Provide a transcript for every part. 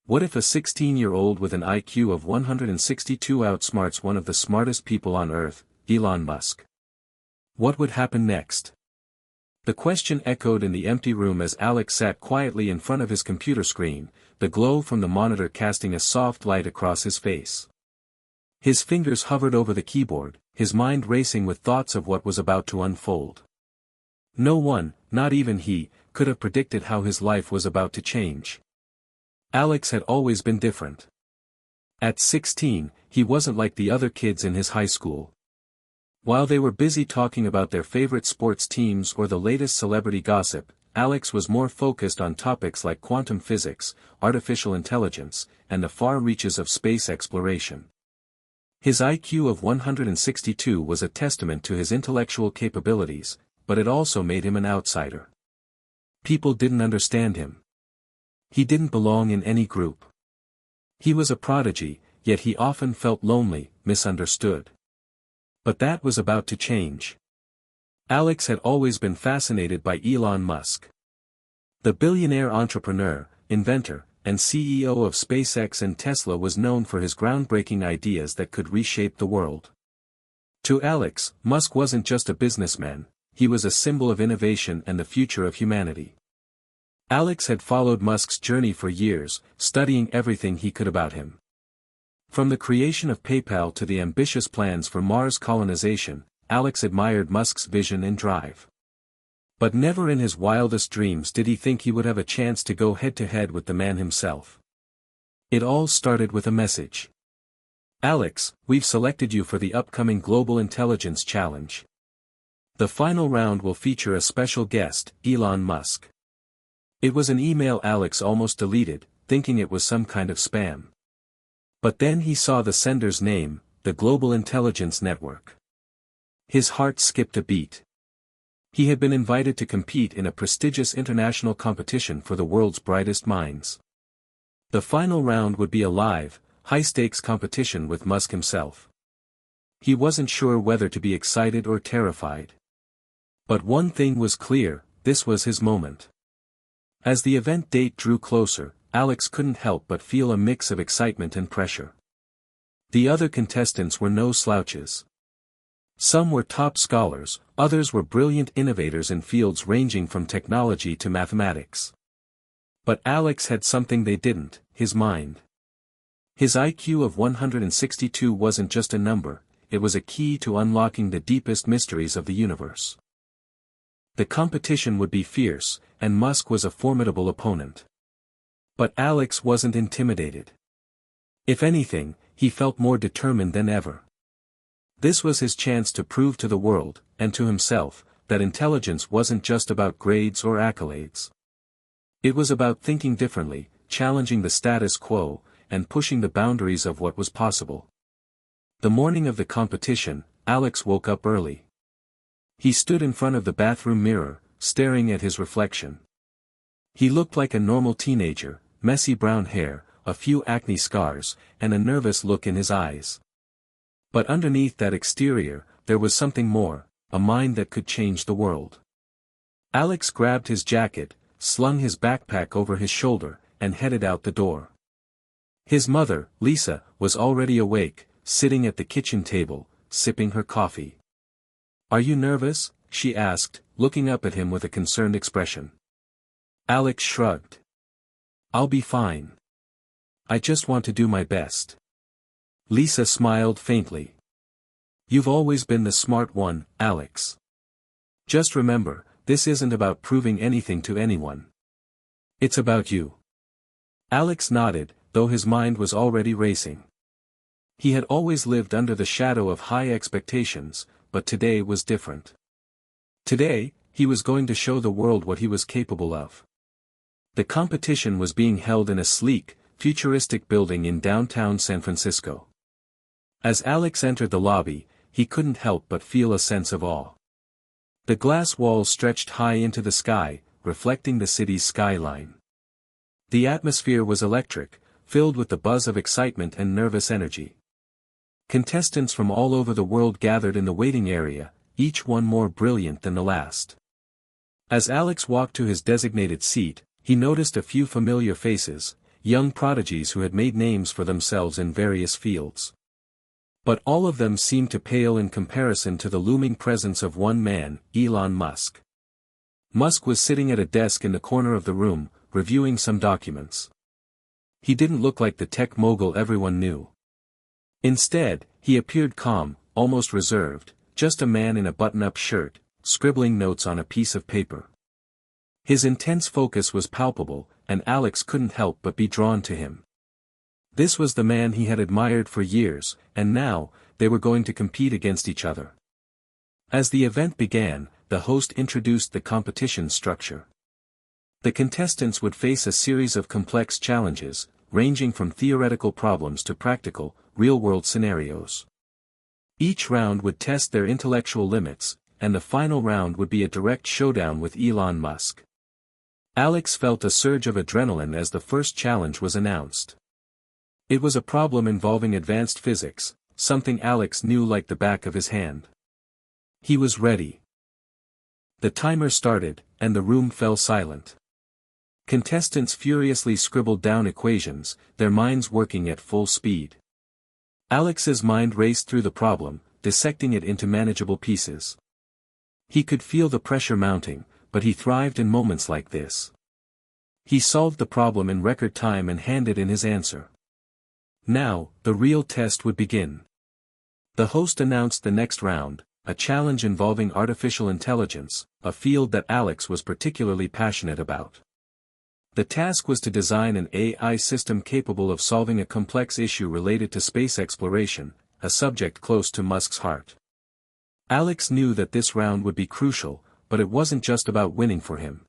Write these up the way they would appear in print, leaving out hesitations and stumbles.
What if a 16-year-old with an IQ of 162 outsmarts one of the smartest people on Earth, Elon Musk? What would happen next? The question echoed in the empty room as Alex sat quietly in front of his computer screen, the glow from the monitor casting a soft light across his face. His fingers hovered over the keyboard, his mind racing with thoughts of what was about to unfold. No one, not even he, could have predicted how his life was about to change. Alex had always been different. At 16, he wasn't like the other kids in his high school. While they were busy talking about their favorite sports teams or the latest celebrity gossip, Alex was more focused on topics like quantum physics, artificial intelligence, and the far reaches of space exploration. His IQ of 162 was a testament to his intellectual capabilities, but it also made him an outsider. People didn't understand him. He didn't belong in any group. He was a prodigy, yet he often felt lonely, misunderstood. But that was about to change. Alex had always been fascinated by Elon Musk. The billionaire entrepreneur, inventor, and CEO of SpaceX and Tesla was known for his groundbreaking ideas that could reshape the world. To Alex, Musk wasn't just a businessman, he was a symbol of innovation and the future of humanity. Alex had followed Musk's journey for years, studying everything he could about him. From the creation of PayPal to the ambitious plans for Mars colonization, Alex admired Musk's vision and drive. But never in his wildest dreams did he think he would have a chance to go head-to-head with the man himself. It all started with a message. "Alex, we've selected you for the upcoming Global Intelligence Challenge. The final round will feature a special guest, Elon Musk." It was an email Alex almost deleted, thinking it was some kind of spam. But then he saw the sender's name, the Global Intelligence Network. His heart skipped a beat. He had been invited to compete in a prestigious international competition for the world's brightest minds. The final round would be a live, high-stakes competition with Musk himself. He wasn't sure whether to be excited or terrified. But one thing was clear, this was his moment. As the event date drew closer, Alex couldn't help but feel a mix of excitement and pressure. The other contestants were no slouches. Some were top scholars, others were brilliant innovators in fields ranging from technology to mathematics. But Alex had something they didn't, his mind. His IQ of 162 wasn't just a number, it was a key to unlocking the deepest mysteries of the universe. The competition would be fierce, and Musk was a formidable opponent. But Alex wasn't intimidated. If anything, he felt more determined than ever. This was his chance to prove to the world, and to himself, that intelligence wasn't just about grades or accolades. It was about thinking differently, challenging the status quo, and pushing the boundaries of what was possible. The morning of the competition, Alex woke up early. He stood in front of the bathroom mirror, staring at his reflection. He looked like a normal teenager, messy brown hair, a few acne scars, and a nervous look in his eyes. But underneath that exterior, there was something more, a mind that could change the world. Alex grabbed his jacket, slung his backpack over his shoulder, and headed out the door. His mother, Lisa, was already awake, sitting at the kitchen table, sipping her coffee. "Are you nervous?" she asked, looking up at him with a concerned expression. Alex shrugged. "I'll be fine. I just want to do my best." Lisa smiled faintly. "You've always been the smart one, Alex. Just remember, this isn't about proving anything to anyone. It's about you." Alex nodded, though his mind was already racing. He had always lived under the shadow of high expectations, but today was different. Today, he was going to show the world what he was capable of. The competition was being held in a sleek, futuristic building in downtown San Francisco. As Alex entered the lobby, he couldn't help but feel a sense of awe. The glass walls stretched high into the sky, reflecting the city's skyline. The atmosphere was electric, filled with the buzz of excitement and nervous energy. Contestants from all over the world gathered in the waiting area, each one more brilliant than the last. As Alex walked to his designated seat, he noticed a few familiar faces, young prodigies who had made names for themselves in various fields. But all of them seemed to pale in comparison to the looming presence of one man, Elon Musk. Musk was sitting at a desk in the corner of the room, reviewing some documents. He didn't look like the tech mogul everyone knew. Instead, he appeared calm, almost reserved, just a man in a button-up shirt, scribbling notes on a piece of paper. His intense focus was palpable, and Alex couldn't help but be drawn to him. This was the man he had admired for years, and now, they were going to compete against each other. As the event began, the host introduced the competition structure. The contestants would face a series of complex challenges, ranging from theoretical problems to practical, real-world scenarios. Each round would test their intellectual limits, and the final round would be a direct showdown with Elon Musk. Alex felt a surge of adrenaline as the first challenge was announced. It was a problem involving advanced physics, something Alex knew like the back of his hand. He was ready. The timer started, and the room fell silent. Contestants furiously scribbled down equations, their minds working at full speed. Alex's mind raced through the problem, dissecting it into manageable pieces. He could feel the pressure mounting, but he thrived in moments like this. He solved the problem in record time and handed in his answer. Now, the real test would begin. The host announced the next round, a challenge involving artificial intelligence, a field that Alex was particularly passionate about. The task was to design an AI system capable of solving a complex issue related to space exploration, a subject close to Musk's heart. Alex knew that this round would be crucial, but it wasn't just about winning for him.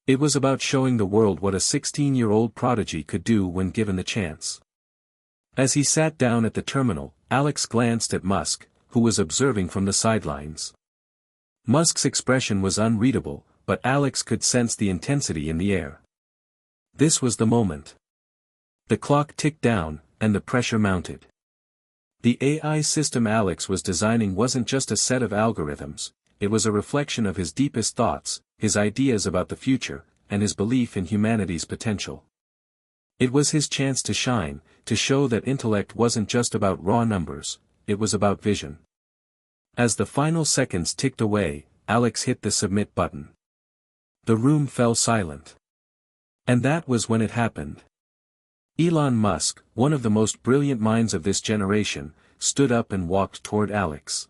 It was about showing the world what a 16-year-old prodigy could do when given the chance. As he sat down at the terminal, Alex glanced at Musk, who was observing from the sidelines. Musk's expression was unreadable, but Alex could sense the intensity in the air. This was the moment. The clock ticked down, and the pressure mounted. The AI system Alex was designing wasn't just a set of algorithms, it was a reflection of his deepest thoughts, his ideas about the future, and his belief in humanity's potential. It was his chance to shine, to show that intellect wasn't just about raw numbers, it was about vision. As the final seconds ticked away, Alex hit the submit button. The room fell silent. And that was when it happened. Elon Musk, one of the most brilliant minds of this generation, stood up and walked toward Alex.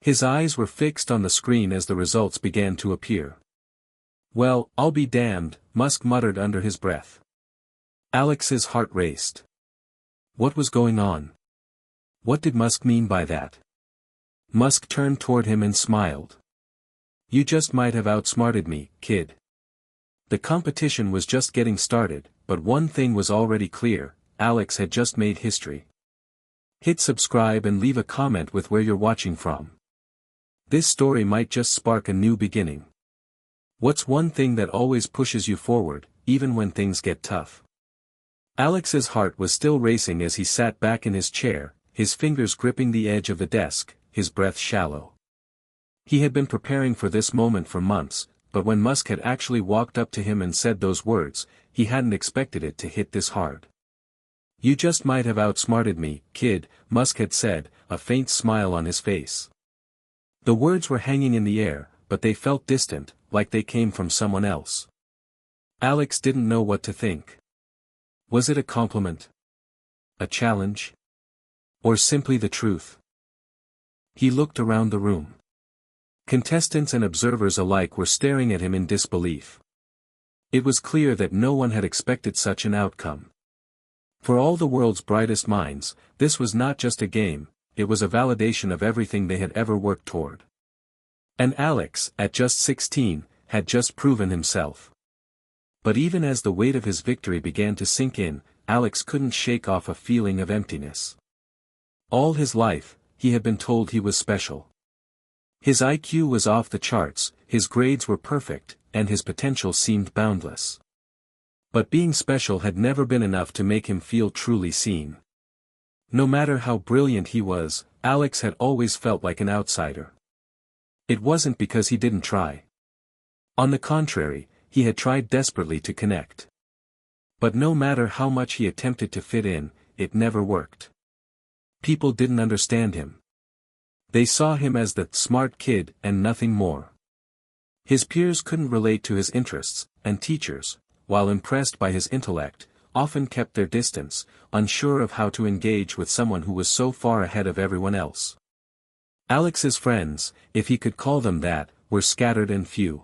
His eyes were fixed on the screen as the results began to appear. "Well, I'll be damned," Musk muttered under his breath. Alex's heart raced. What was going on? What did Musk mean by that? Musk turned toward him and smiled. "You just might have outsmarted me, kid." The competition was just getting started, but one thing was already clear, Alex had just made history. Hit subscribe and leave a comment with where you're watching from. This story might just spark a new beginning. What's one thing that always pushes you forward, even when things get tough? Alex's heart was still racing as he sat back in his chair, his fingers gripping the edge of the desk, his breath shallow. He had been preparing for this moment for months, but when Musk had actually walked up to him and said those words, he hadn't expected it to hit this hard. "You just might have outsmarted me, kid," Musk had said, a faint smile on his face. The words were hanging in the air, but they felt distant, like they came from someone else. Alex didn't know what to think. Was it a compliment? A challenge? Or simply the truth? He looked around the room. Contestants and observers alike were staring at him in disbelief. It was clear that no one had expected such an outcome. For all the world's brightest minds, this was not just a game, it was a validation of everything they had ever worked toward. And Alex, at just 16, had just proven himself. But even as the weight of his victory began to sink in, Alex couldn't shake off a feeling of emptiness. All his life, he had been told he was special. His IQ was off the charts, his grades were perfect, and his potential seemed boundless. But being special had never been enough to make him feel truly seen. No matter how brilliant he was, Alex had always felt like an outsider. It wasn't because he didn't try. On the contrary, he had tried desperately to connect. But no matter how much he attempted to fit in, it never worked. People didn't understand him. They saw him as the smart kid and nothing more. His peers couldn't relate to his interests, and teachers, while impressed by his intellect, often kept their distance, unsure of how to engage with someone who was so far ahead of everyone else. Alex's friends, if he could call them that, were scattered and few.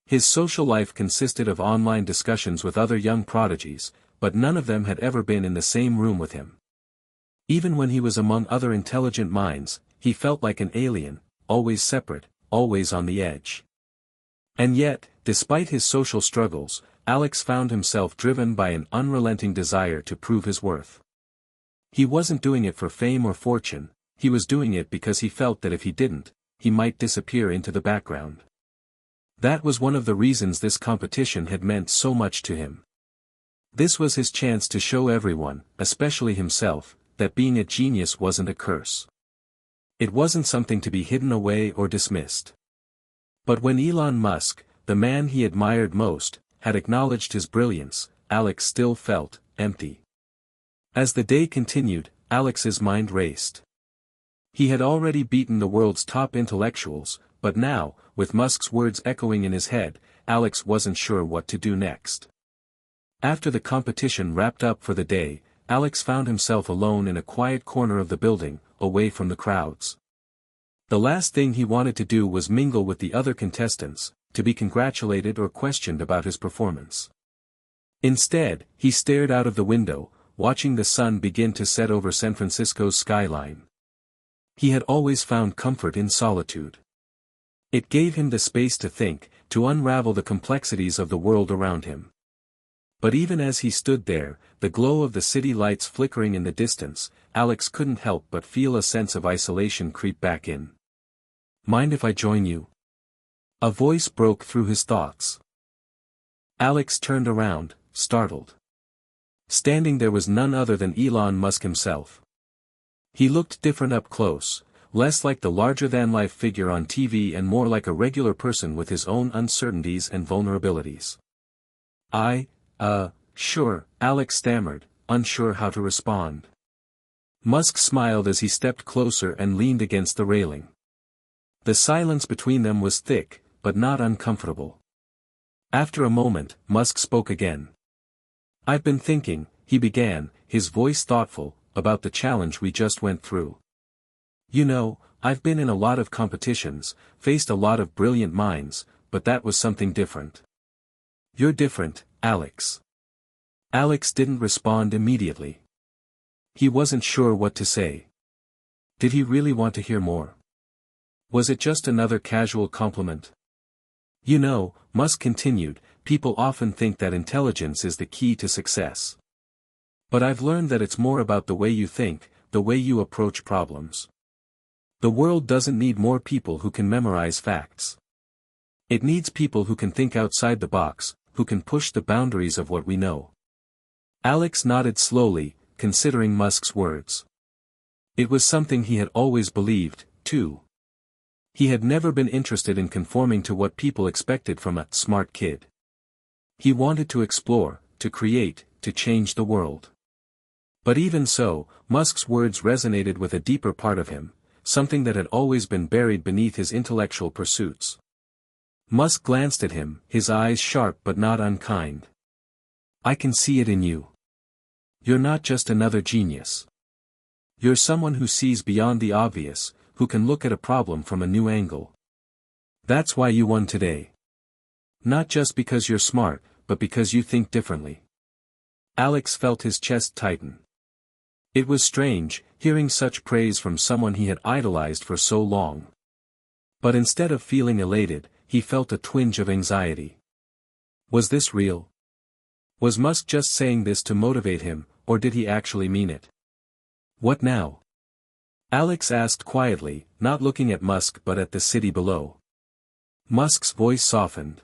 His social life consisted of online discussions with other young prodigies, but none of them had ever been in the same room with him. Even when he was among other intelligent minds, he felt like an alien, always separate, always on the edge. And yet, despite his social struggles, Alex found himself driven by an unrelenting desire to prove his worth. He wasn't doing it for fame or fortune, he was doing it because he felt that if he didn't, he might disappear into the background. That was one of the reasons this competition had meant so much to him. This was his chance to show everyone, especially himself, that being a genius wasn't a curse. It wasn't something to be hidden away or dismissed. But when Elon Musk, the man he admired most, had acknowledged his brilliance, Alex still felt empty. As the day continued, Alex's mind raced. He had already beaten the world's top intellectuals, but now, with Musk's words echoing in his head, Alex wasn't sure what to do next. After the competition wrapped up for the day, Alex found himself alone in a quiet corner of the building, away from the crowds. The last thing he wanted to do was mingle with the other contestants, to be congratulated or questioned about his performance. Instead, he stared out of the window, watching the sun begin to set over San Francisco's skyline. He had always found comfort in solitude. It gave him the space to think, to unravel the complexities of the world around him. But even as he stood there, the glow of the city lights flickering in the distance, Alex couldn't help but feel a sense of isolation creep back in. "Mind if I join you?" A voice broke through his thoughts. Alex turned around, startled. Standing there was none other than Elon Musk himself. He looked different up close, less like the larger-than-life figure on TV and more like a regular person with his own uncertainties and vulnerabilities. Sure," Alex stammered, unsure how to respond. Musk smiled as he stepped closer and leaned against the railing. The silence between them was thick, but not uncomfortable. After a moment, Musk spoke again. "I've been thinking," he began, his voice thoughtful, "about the challenge we just went through. You know, I've been in a lot of competitions, faced a lot of brilliant minds, but that was something different. You're different, Alex." Alex didn't respond immediately. He wasn't sure what to say. Did he really want to hear more? Was it just another casual compliment? "You know," Musk continued, "people often think that intelligence is the key to success. But I've learned that it's more about the way you think, the way you approach problems. The world doesn't need more people who can memorize facts. It needs people who can think outside the box, who can push the boundaries of what we know." Alex nodded slowly, considering Musk's words. It was something he had always believed, too. He had never been interested in conforming to what people expected from a smart kid. He wanted to explore, to create, to change the world. But even so, Musk's words resonated with a deeper part of him, something that had always been buried beneath his intellectual pursuits. Musk glanced at him, his eyes sharp but not unkind. "I can see it in you. You're not just another genius. You're someone who sees beyond the obvious, who can look at a problem from a new angle. That's why you won today. Not just because you're smart, but because you think differently." Alex felt his chest tighten. It was strange, hearing such praise from someone he had idolized for so long. But instead of feeling elated, he felt a twinge of anxiety. Was this real? Was Musk just saying this to motivate him, or did he actually mean it? "What now?" Alex asked quietly, not looking at Musk but at the city below. Musk's voice softened.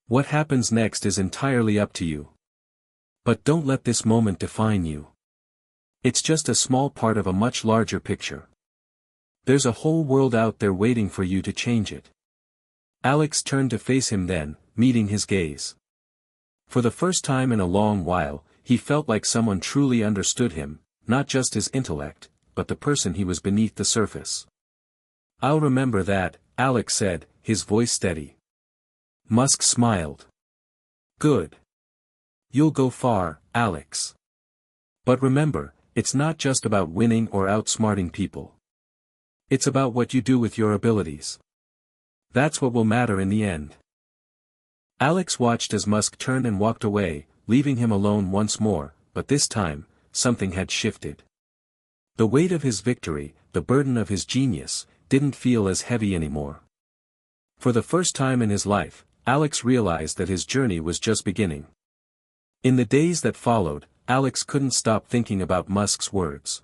"What happens next is entirely up to you. But don't let this moment define you. It's just a small part of a much larger picture. There's a whole world out there waiting for you to change it." Alex turned to face him then, meeting his gaze. For the first time in a long while, he felt like someone truly understood him, not just his intellect, but the person he was beneath the surface. "I'll remember that," Alex said, his voice steady. Musk smiled. "Good. You'll go far, Alex. But remember, it's not just about winning or outsmarting people. It's about what you do with your abilities. That's what will matter in the end." Alex watched as Musk turned and walked away, leaving him alone once more, but this time, something had shifted. The weight of his victory, the burden of his genius, didn't feel as heavy anymore. For the first time in his life, Alex realized that his journey was just beginning. In the days that followed, Alex couldn't stop thinking about Musk's words.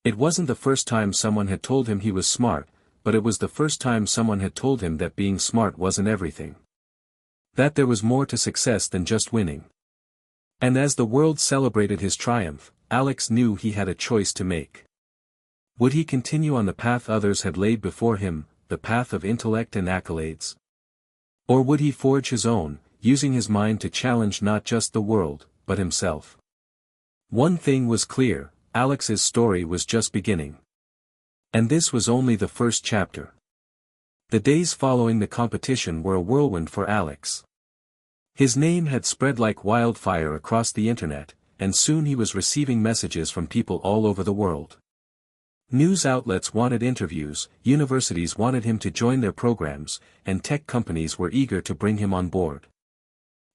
It wasn't the first time someone had told him he was smart, but it was the first time someone had told him that being smart wasn't everything. That there was more to success than just winning. And as the world celebrated his triumph, Alex knew he had a choice to make. Would he continue on the path others had laid before him, the path of intellect and accolades? Or would he forge his own, using his mind to challenge not just the world, but himself? One thing was clear, Alex's story was just beginning. And this was only the first chapter. The days following the competition were a whirlwind for Alex. His name had spread like wildfire across the internet, and soon he was receiving messages from people all over the world. News outlets wanted interviews, universities wanted him to join their programs, and tech companies were eager to bring him on board.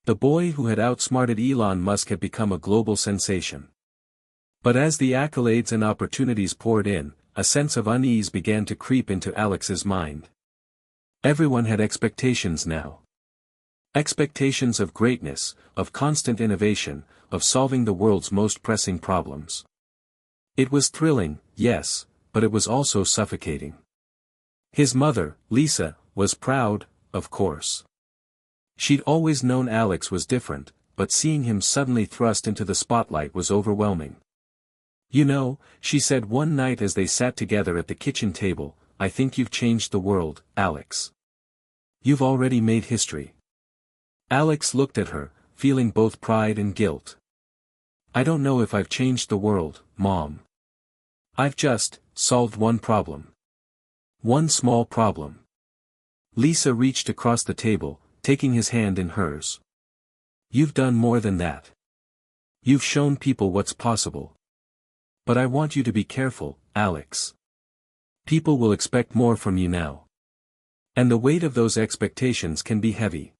The boy who had outsmarted Elon Musk had become a global sensation. But as the accolades and opportunities poured in, a sense of unease began to creep into Alex's mind. Everyone had expectations now. Expectations of greatness, of constant innovation, of solving the world's most pressing problems. It was thrilling, yes, but it was also suffocating. His mother, Lisa, was proud, of course. She'd always known Alex was different, but seeing him suddenly thrust into the spotlight was overwhelming. "You know," she said one night as they sat together at the kitchen table, "I think you've changed the world, Alex. You've already made history." Alex looked at her, feeling both pride and guilt. "I don't know if I've changed the world, Mom. I've just solved one problem. One small problem." Lisa reached across the table, taking his hand in hers. "You've done more than that. You've shown people what's possible. But I want you to be careful, Alex. People will expect more from you now. And the weight of those expectations can be heavy."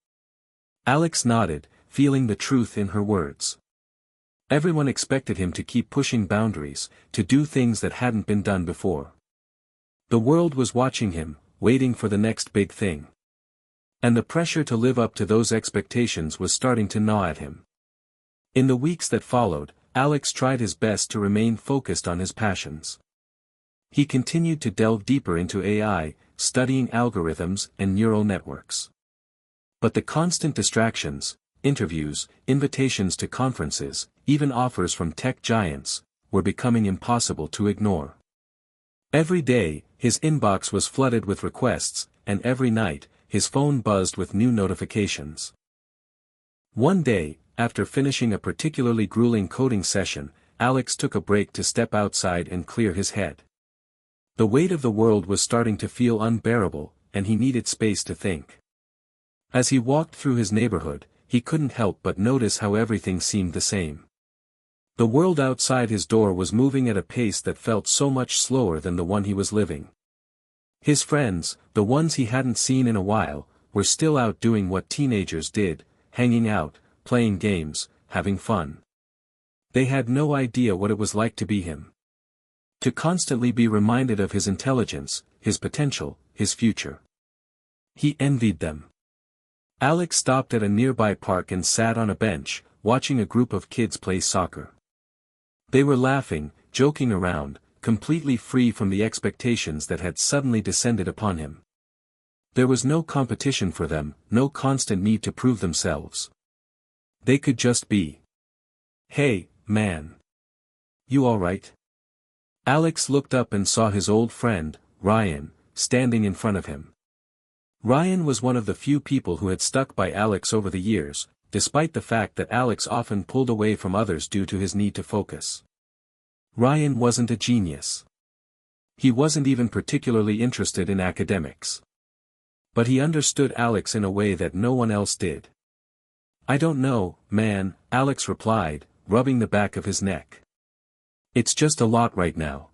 Alex nodded, feeling the truth in her words. Everyone expected him to keep pushing boundaries, to do things that hadn't been done before. The world was watching him, waiting for the next big thing. And the pressure to live up to those expectations was starting to gnaw at him. In the weeks that followed, Alex tried his best to remain focused on his passions. He continued to delve deeper into AI, studying algorithms and neural networks. But the constant distractions, interviews, invitations to conferences, even offers from tech giants, were becoming impossible to ignore. Every day, his inbox was flooded with requests, and every night, his phone buzzed with new notifications. One day, after finishing a particularly grueling coding session, Alex took a break to step outside and clear his head. The weight of the world was starting to feel unbearable, and he needed space to think. As he walked through his neighborhood, he couldn't help but notice how everything seemed the same. The world outside his door was moving at a pace that felt so much slower than the one he was living. His friends, the ones he hadn't seen in a while, were still out doing what teenagers did, hanging out, playing games, having fun. They had no idea what it was like to be him. To constantly be reminded of his intelligence, his potential, his future. He envied them. Alex stopped at a nearby park and sat on a bench, watching a group of kids play soccer. They were laughing, joking around, completely free from the expectations that had suddenly descended upon him. There was no competition for them, no constant need to prove themselves. They could just be. "Hey, man. You all right?" Alex looked up and saw his old friend, Ryan, standing in front of him. Ryan was one of the few people who had stuck by Alex over the years, despite the fact that Alex often pulled away from others due to his need to focus. Ryan wasn't a genius. He wasn't even particularly interested in academics. But he understood Alex in a way that no one else did. "I don't know, man," Alex replied, rubbing the back of his neck. "It's just a lot right now.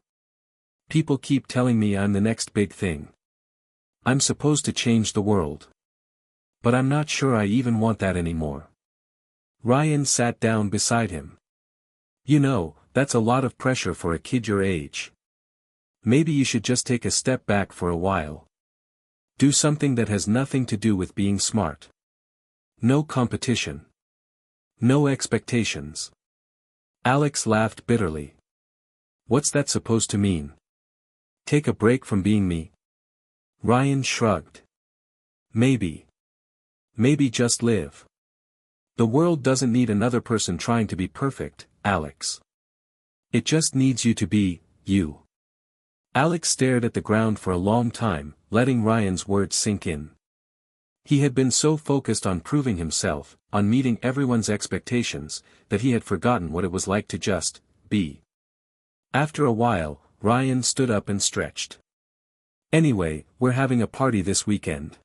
People keep telling me I'm the next big thing. I'm supposed to change the world. But I'm not sure I even want that anymore." Ryan sat down beside him. "You know, that's a lot of pressure for a kid your age. Maybe you should just take a step back for a while. Do something that has nothing to do with being smart. No competition. No expectations." Alex laughed bitterly. "What's that supposed to mean? Take a break from being me?" Ryan shrugged. "Maybe. Maybe just live. The world doesn't need another person trying to be perfect, Alex. It just needs you to be, you." Alex stared at the ground for a long time, letting Ryan's words sink in. He had been so focused on proving himself, on meeting everyone's expectations, that he had forgotten what it was like to just be. After a while, Ryan stood up and stretched. "Anyway, we're having a party this weekend.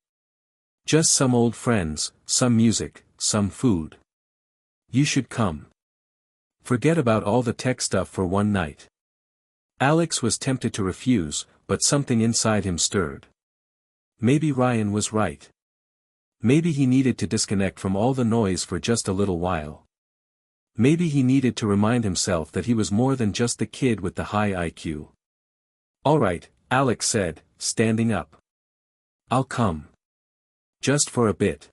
Just some old friends, some music, some food. You should come. Forget about all the tech stuff for one night." Alex was tempted to refuse, but something inside him stirred. Maybe Ryan was right. Maybe he needed to disconnect from all the noise for just a little while. Maybe he needed to remind himself that he was more than just the kid with the high IQ. "All right," Alex said, standing up. "I'll come. Just for a bit."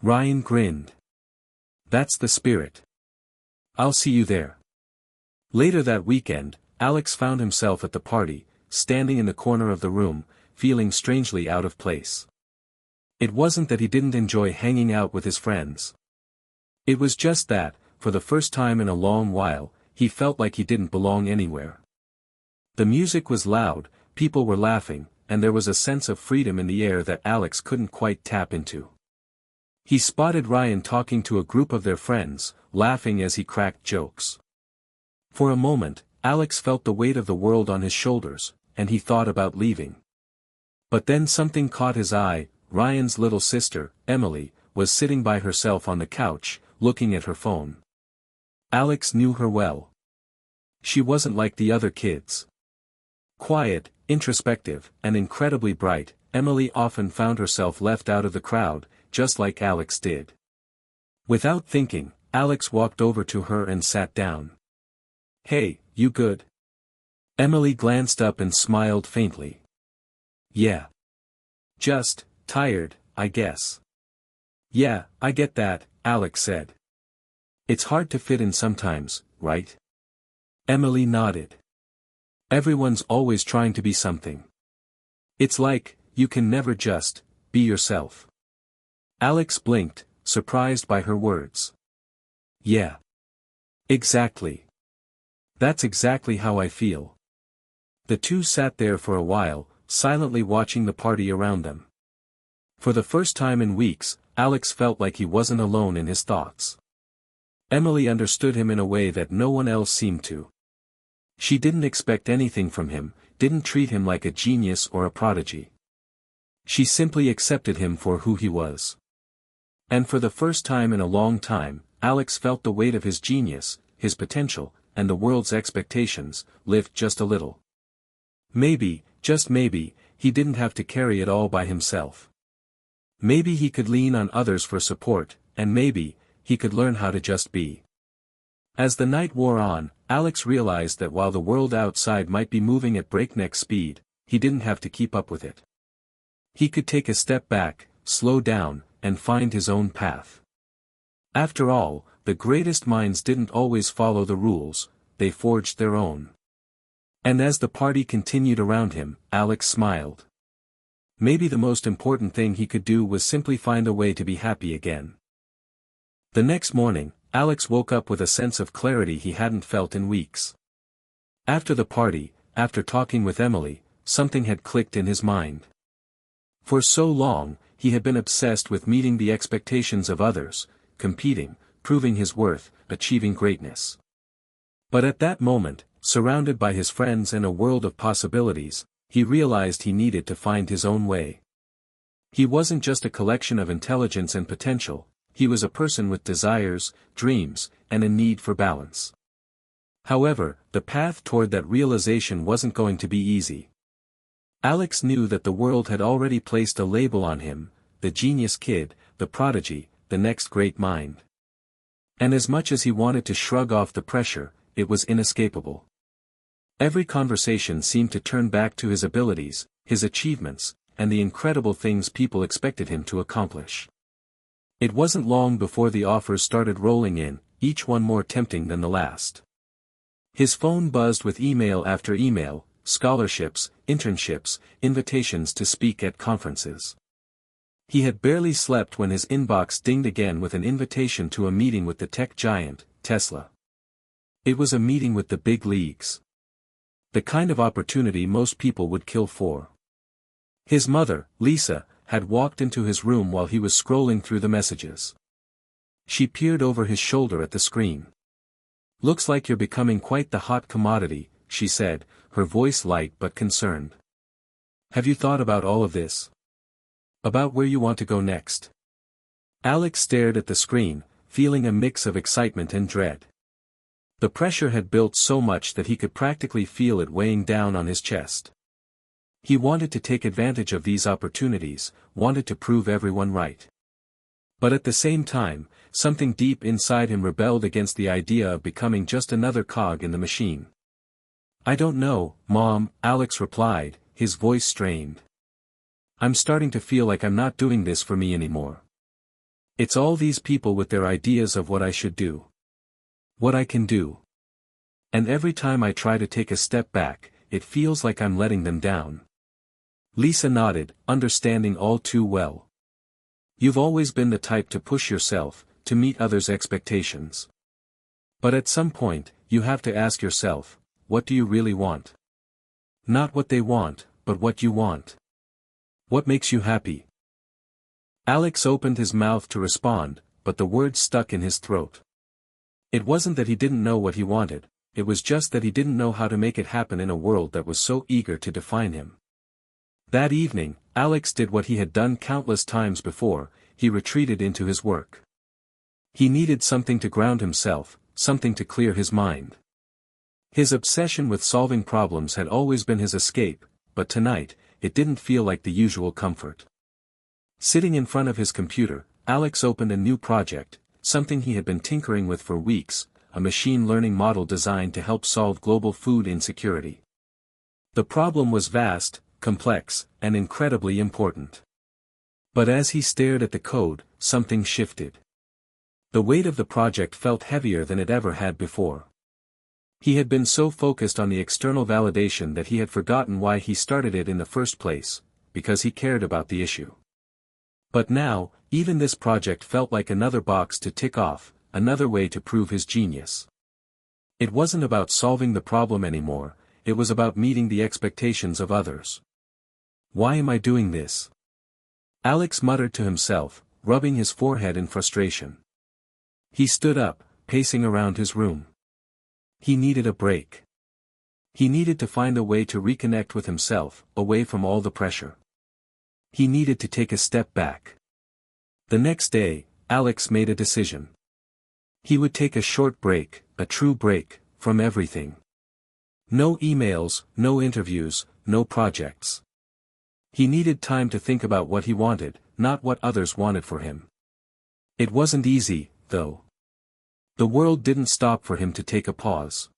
Ryan grinned. "That's the spirit. I'll see you there." Later that weekend, Alex found himself at the party, standing in the corner of the room, feeling strangely out of place. It wasn't that he didn't enjoy hanging out with his friends. It was just that, for the first time in a long while, he felt like he didn't belong anywhere. The music was loud, people were laughing, and there was a sense of freedom in the air that Alex couldn't quite tap into. He spotted Ryan talking to a group of their friends, laughing as he cracked jokes. For a moment, Alex felt the weight of the world on his shoulders, and he thought about leaving. But then something caught his eye. Ryan's little sister, Emily, was sitting by herself on the couch, looking at her phone. Alex knew her well. She wasn't like the other kids. Quiet, introspective, and incredibly bright, Emily often found herself left out of the crowd, just like Alex did. Without thinking, Alex walked over to her and sat down. "Hey, you good?" Emily glanced up and smiled faintly. "Yeah. Just tired, I guess." "Yeah, I get that," Alex said. "It's hard to fit in sometimes, right?" Emily nodded. "Everyone's always trying to be something. It's like, you can never just be yourself." Alex blinked, surprised by her words. "Yeah. Exactly. That's exactly how I feel." The two sat there for a while, silently watching the party around them. For the first time in weeks, Alex felt like he wasn't alone in his thoughts. Emily understood him in a way that no one else seemed to. She didn't expect anything from him, didn't treat him like a genius or a prodigy. She simply accepted him for who he was. And for the first time in a long time, Alex felt the weight of his genius, his potential, and the world's expectations, lift just a little. Maybe, just maybe, he didn't have to carry it all by himself. Maybe he could lean on others for support, and maybe, he could learn how to just be. As the night wore on, Alex realized that while the world outside might be moving at breakneck speed, he didn't have to keep up with it. He could take a step back, slow down, and find his own path. After all, the greatest minds didn't always follow the rules, they forged their own. And as the party continued around him, Alex smiled. Maybe the most important thing he could do was simply find a way to be happy again. The next morning, Alex woke up with a sense of clarity he hadn't felt in weeks. After the party, after talking with Emily, something had clicked in his mind. For so long, he had been obsessed with meeting the expectations of others, competing, proving his worth, achieving greatness. But at that moment, surrounded by his friends and a world of possibilities, he realized he needed to find his own way. He wasn't just a collection of intelligence and potential, he was a person with desires, dreams, and a need for balance. However, the path toward that realization wasn't going to be easy. Alex knew that the world had already placed a label on him, the genius kid, the prodigy, the next great mind. And as much as he wanted to shrug off the pressure, it was inescapable. Every conversation seemed to turn back to his abilities, his achievements, and the incredible things people expected him to accomplish. It wasn't long before the offers started rolling in, each one more tempting than the last. His phone buzzed with email after email, scholarships, internships, invitations to speak at conferences. He had barely slept when his inbox dinged again with an invitation to a meeting with the tech giant, Tesla. It was a meeting with the big leagues. The kind of opportunity most people would kill for. His mother, Lisa, had walked into his room while he was scrolling through the messages. She peered over his shoulder at the screen. "Looks like you're becoming quite the hot commodity," she said, her voice light but concerned. "Have you thought about all of this? About where you want to go next?" Alex stared at the screen, feeling a mix of excitement and dread. The pressure had built so much that he could practically feel it weighing down on his chest. He wanted to take advantage of these opportunities, wanted to prove everyone right. But at the same time, something deep inside him rebelled against the idea of becoming just another cog in the machine. "I don't know, Mom," Alex replied, his voice strained. "I'm starting to feel like I'm not doing this for me anymore. It's all these people with their ideas of what I should do. What I can do. And every time I try to take a step back, it feels like I'm letting them down." Lisa nodded, understanding all too well. "You've always been the type to push yourself, to meet others' expectations. But at some point, you have to ask yourself, what do you really want? Not what they want, but what you want. What makes you happy?" Alex opened his mouth to respond, but the words stuck in his throat. It wasn't that he didn't know what he wanted, it was just that he didn't know how to make it happen in a world that was so eager to define him. That evening, Alex did what he had done countless times before, he retreated into his work. He needed something to ground himself, something to clear his mind. His obsession with solving problems had always been his escape, but tonight, it didn't feel like the usual comfort. Sitting in front of his computer, Alex opened a new project, something he had been tinkering with for weeks, a machine learning model designed to help solve global food insecurity. The problem was vast, complex, and incredibly important. But as he stared at the code, something shifted. The weight of the project felt heavier than it ever had before. He had been so focused on the external validation that he had forgotten why he started it in the first place, because he cared about the issue. But now, even this project felt like another box to tick off, another way to prove his genius. It wasn't about solving the problem anymore, it was about meeting the expectations of others. "Why am I doing this?" Alex muttered to himself, rubbing his forehead in frustration. He stood up, pacing around his room. He needed a break. He needed to find a way to reconnect with himself, away from all the pressure. He needed to take a step back. The next day, Alex made a decision. He would take a short break, a true break, from everything. No emails, no interviews, no projects. He needed time to think about what he wanted, not what others wanted for him. It wasn't easy, though. The world didn't stop for him to take a pause.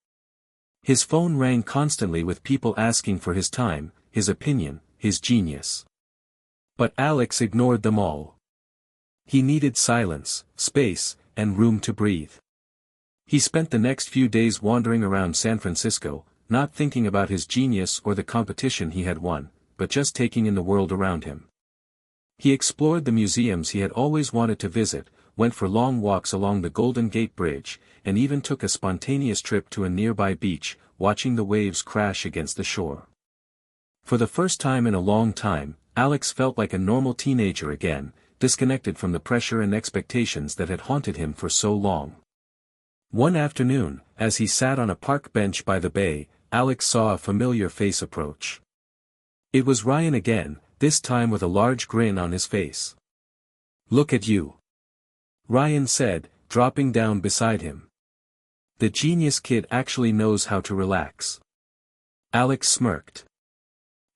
His phone rang constantly with people asking for his time, his opinion, his genius. But Alex ignored them all. He needed silence, space, and room to breathe. He spent the next few days wandering around San Francisco, not thinking about his genius or the competition he had won, but just taking in the world around him. He explored the museums he had always wanted to visit, went for long walks along the Golden Gate Bridge, and even took a spontaneous trip to a nearby beach, watching the waves crash against the shore. For the first time in a long time, Alex felt like a normal teenager again, disconnected from the pressure and expectations that had haunted him for so long. One afternoon, as he sat on a park bench by the bay, Alex saw a familiar face approach. It was Ryan again, this time with a large grin on his face. "Look at you," Ryan said, dropping down beside him. "The genius kid actually knows how to relax." Alex smirked.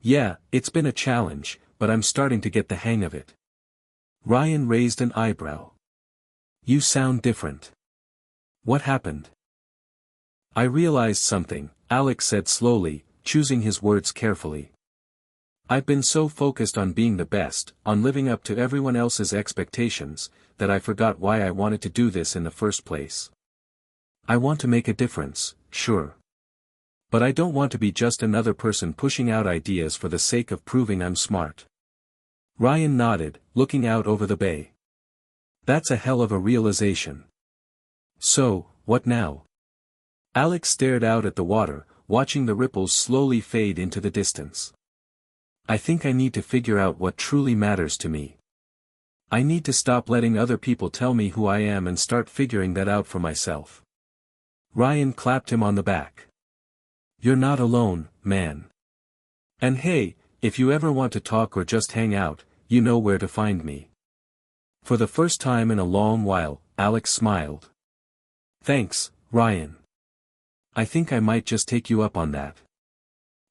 "Yeah, it's been a challenge, but I'm starting to get the hang of it." Ryan raised an eyebrow. "You sound different. What happened?" "I realized something," Alex said slowly, choosing his words carefully. "I've been so focused on being the best, on living up to everyone else's expectations, that I forgot why I wanted to do this in the first place. I want to make a difference, sure. But I don't want to be just another person pushing out ideas for the sake of proving I'm smart." Ryan nodded, looking out over the bay. "That's a hell of a realization. So, what now?" Alex stared out at the water, watching the ripples slowly fade into the distance. "I think I need to figure out what truly matters to me. I need to stop letting other people tell me who I am and start figuring that out for myself." Ryan clapped him on the back. "You're not alone, man. And hey, if you ever want to talk or just hang out, you know where to find me." For the first time in a long while, Alex smiled. "Thanks, Ryan. I think I might just take you up on that."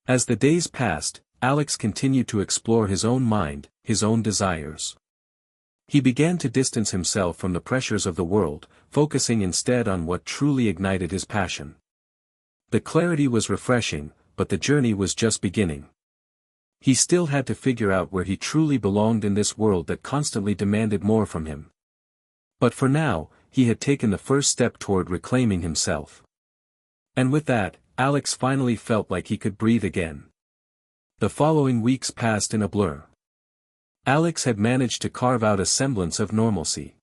As the days passed, Alex continued to explore his own mind, his own desires. He began to distance himself from the pressures of the world, focusing instead on what truly ignited his passion. The clarity was refreshing, but the journey was just beginning. He still had to figure out where he truly belonged in this world that constantly demanded more from him. But for now, he had taken the first step toward reclaiming himself. And with that, Alex finally felt like he could breathe again. The following weeks passed in a blur. Alex had managed to carve out a semblance of normalcy.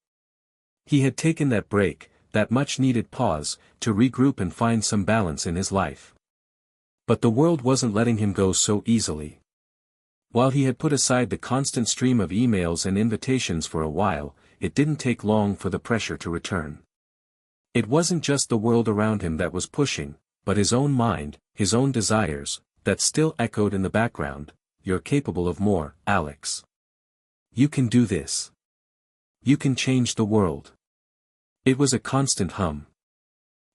He had taken that break, that much-needed pause, to regroup and find some balance in his life. But the world wasn't letting him go so easily. While he had put aside the constant stream of emails and invitations for a while, it didn't take long for the pressure to return. It wasn't just the world around him that was pushing, but his own mind, his own desires, that still echoed in the background. "You're capable of more, Alex. You can do this. You can change the world." It was a constant hum.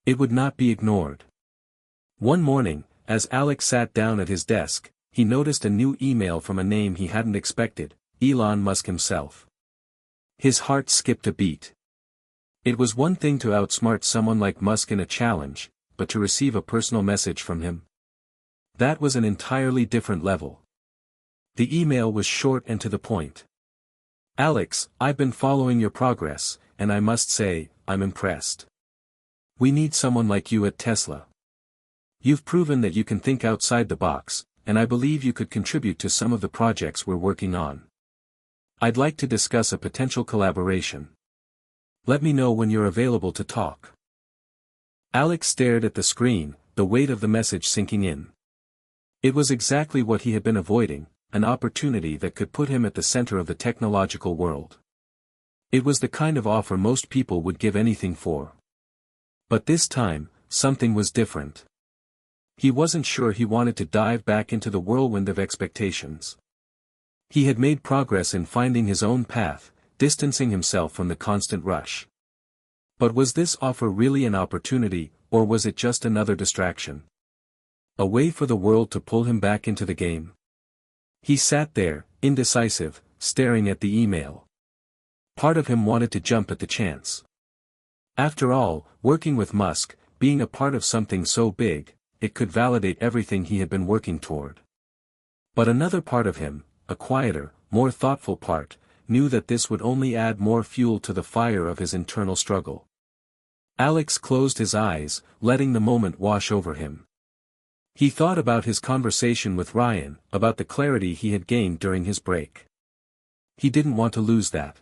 It would not be ignored. One morning, as Alex sat down at his desk, he noticed a new email from a name he hadn't expected, Elon Musk himself. His heart skipped a beat. It was one thing to outsmart someone like Musk in a challenge, but to receive a personal message from him? That was an entirely different level. The email was short and to the point. "Alex, I've been following your progress, and I must say, I'm impressed. We need someone like you at Tesla. You've proven that you can think outside the box, and I believe you could contribute to some of the projects we're working on. I'd like to discuss a potential collaboration. Let me know when you're available to talk." Alex stared at the screen, the weight of the message sinking in. It was exactly what he had been avoiding, an opportunity that could put him at the center of the technological world. It was the kind of offer most people would give anything for. But this time, something was different. He wasn't sure he wanted to dive back into the whirlwind of expectations. He had made progress in finding his own path, distancing himself from the constant rush. But was this offer really an opportunity, or was it just another distraction? A way for the world to pull him back into the game? He sat there, indecisive, staring at the email. Part of him wanted to jump at the chance. After all, working with Musk, being a part of something so big, it could validate everything he had been working toward. But another part of him, a quieter, more thoughtful part, knew that this would only add more fuel to the fire of his internal struggle. Alex closed his eyes, letting the moment wash over him. He thought about his conversation with Ryan, about the clarity he had gained during his break. He didn't want to lose that.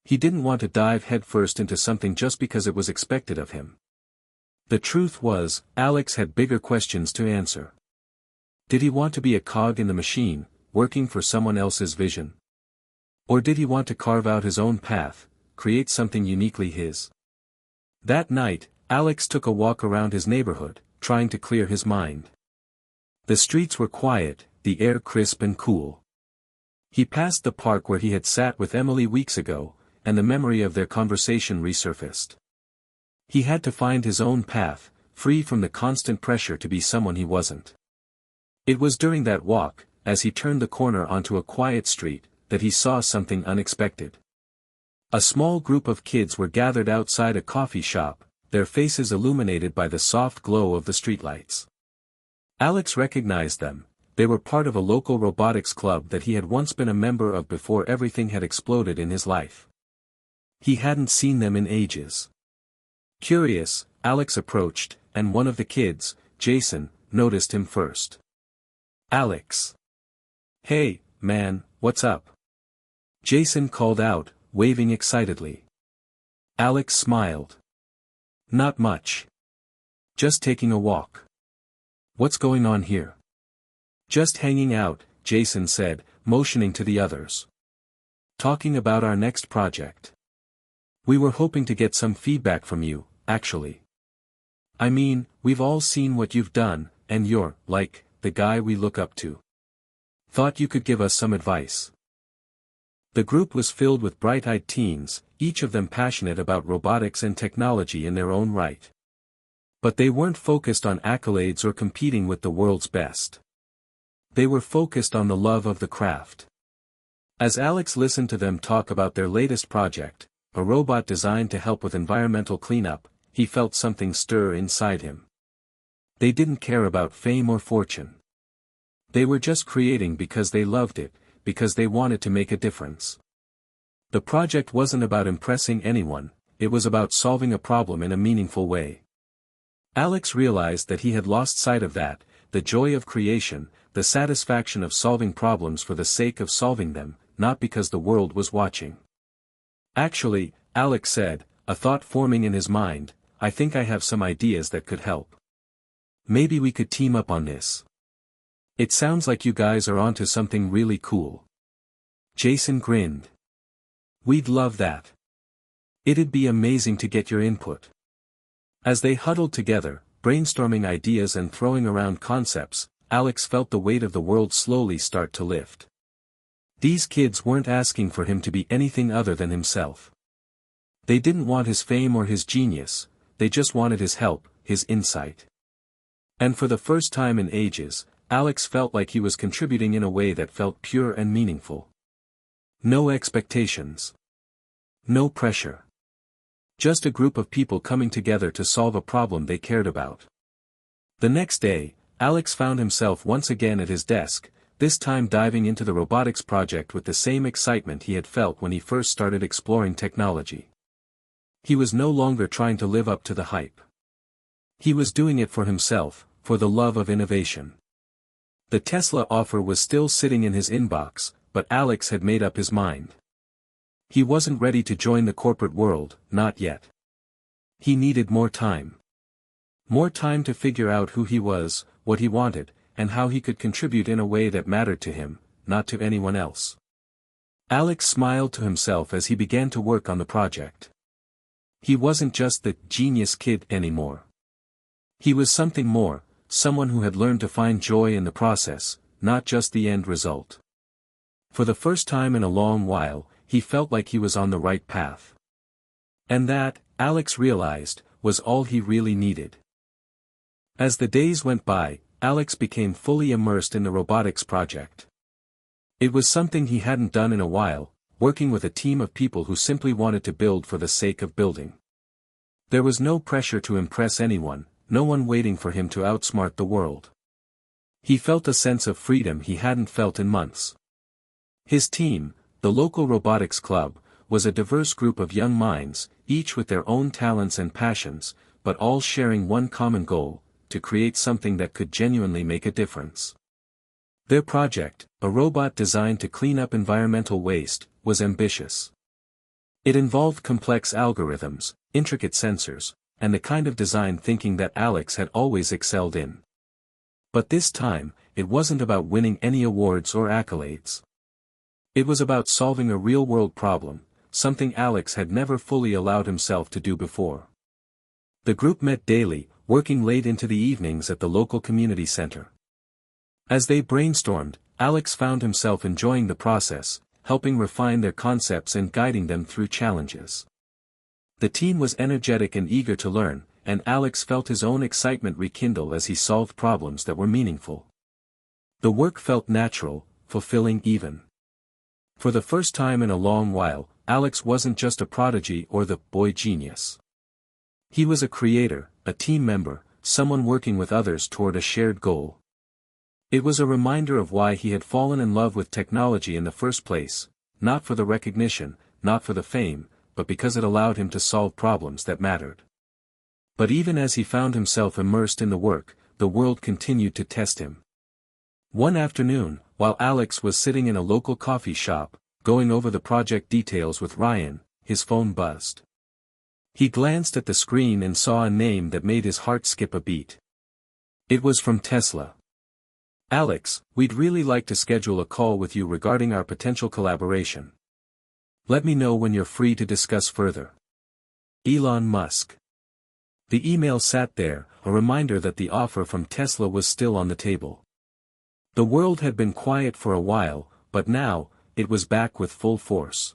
He didn't want to dive headfirst into something just because it was expected of him. The truth was, Alex had bigger questions to answer. Did he want to be a cog in the machine, working for someone else's vision? Or did he want to carve out his own path, create something uniquely his? That night, Alex took a walk around his neighborhood, trying to clear his mind. The streets were quiet, the air crisp and cool. He passed the park where he had sat with Emily weeks ago, and the memory of their conversation resurfaced. He had to find his own path, free from the constant pressure to be someone he wasn't. It was during that walk, as he turned the corner onto a quiet street, that he saw something unexpected. A small group of kids were gathered outside a coffee shop, their faces illuminated by the soft glow of the streetlights. Alex recognized them. They were part of a local robotics club that he had once been a member of before everything had exploded in his life. He hadn't seen them in ages. Curious, Alex approached, and one of the kids, Jason, noticed him first. "Alex. Hey, man, what's up?" Jason called out, waving excitedly. Alex smiled. "Not much. Just taking a walk." "What's going on here?" "Just hanging out," Jason said, motioning to the others. "Talking about our next project. We were hoping to get some feedback from you, actually. I mean, we've all seen what you've done, and you're, like, the guy we look up to. Thought you could give us some advice." The group was filled with bright-eyed teens, each of them passionate about robotics and technology in their own right. But they weren't focused on accolades or competing with the world's best. They were focused on the love of the craft. As Alex listened to them talk about their latest project, a robot designed to help with environmental cleanup, he felt something stir inside him. They didn't care about fame or fortune. They were just creating because they loved it, because they wanted to make a difference. The project wasn't about impressing anyone, it was about solving a problem in a meaningful way. Alex realized that he had lost sight of that, the joy of creation, the satisfaction of solving problems for the sake of solving them, not because the world was watching. "Actually," Alex said, a thought forming in his mind, "I think I have some ideas that could help. Maybe we could team up on this. It sounds like you guys are onto something really cool." Jason grinned. "We'd love that. It'd be amazing to get your input." As they huddled together, brainstorming ideas and throwing around concepts, Alex felt the weight of the world slowly start to lift. These kids weren't asking for him to be anything other than himself. They didn't want his fame or his genius, they just wanted his help, his insight. And for the first time in ages, Alex felt like he was contributing in a way that felt pure and meaningful. No expectations. No pressure. Just a group of people coming together to solve a problem they cared about. The next day, Alex found himself once again at his desk, this time diving into the robotics project with the same excitement he had felt when he first started exploring technology. He was no longer trying to live up to the hype. He was doing it for himself, for the love of innovation. The Tesla offer was still sitting in his inbox, but Alex had made up his mind. He wasn't ready to join the corporate world, not yet. He needed more time. More time to figure out who he was, what he wanted, and how he could contribute in a way that mattered to him, not to anyone else. Alex smiled to himself as he began to work on the project. He wasn't just the genius kid anymore. He was something more, someone who had learned to find joy in the process, not just the end result. For the first time in a long while, he felt like he was on the right path. And that, Alex realized, was all he really needed. As the days went by, Alex became fully immersed in the robotics project. It was something he hadn't done in a while, working with a team of people who simply wanted to build for the sake of building. There was no pressure to impress anyone, no one waiting for him to outsmart the world. He felt a sense of freedom he hadn't felt in months. His team, the local robotics club, was a diverse group of young minds, each with their own talents and passions, but all sharing one common goal: to create something that could genuinely make a difference. Their project, a robot designed to clean up environmental waste, was ambitious. It involved complex algorithms, intricate sensors, and the kind of design thinking that Alex had always excelled in. But this time, it wasn't about winning any awards or accolades. It was about solving a real-world problem, something Alex had never fully allowed himself to do before. The group met daily, working late into the evenings at the local community center. As they brainstormed, Alex found himself enjoying the process, helping refine their concepts and guiding them through challenges. The team was energetic and eager to learn, and Alex felt his own excitement rekindle as he solved problems that were meaningful. The work felt natural, fulfilling even. For the first time in a long while, Alex wasn't just a prodigy or the boy genius. He was a creator, a team member, someone working with others toward a shared goal. It was a reminder of why he had fallen in love with technology in the first place, not for the recognition, not for the fame, but because it allowed him to solve problems that mattered. But even as he found himself immersed in the work, the world continued to test him. One afternoon, while Alex was sitting in a local coffee shop, going over the project details with Ryan, his phone buzzed. He glanced at the screen and saw a name that made his heart skip a beat. It was from Tesla. "Alex, we'd really like to schedule a call with you regarding our potential collaboration. Let me know when you're free to discuss further. Elon Musk." The email sat there, a reminder that the offer from Tesla was still on the table. The world had been quiet for a while, but now, it was back with full force.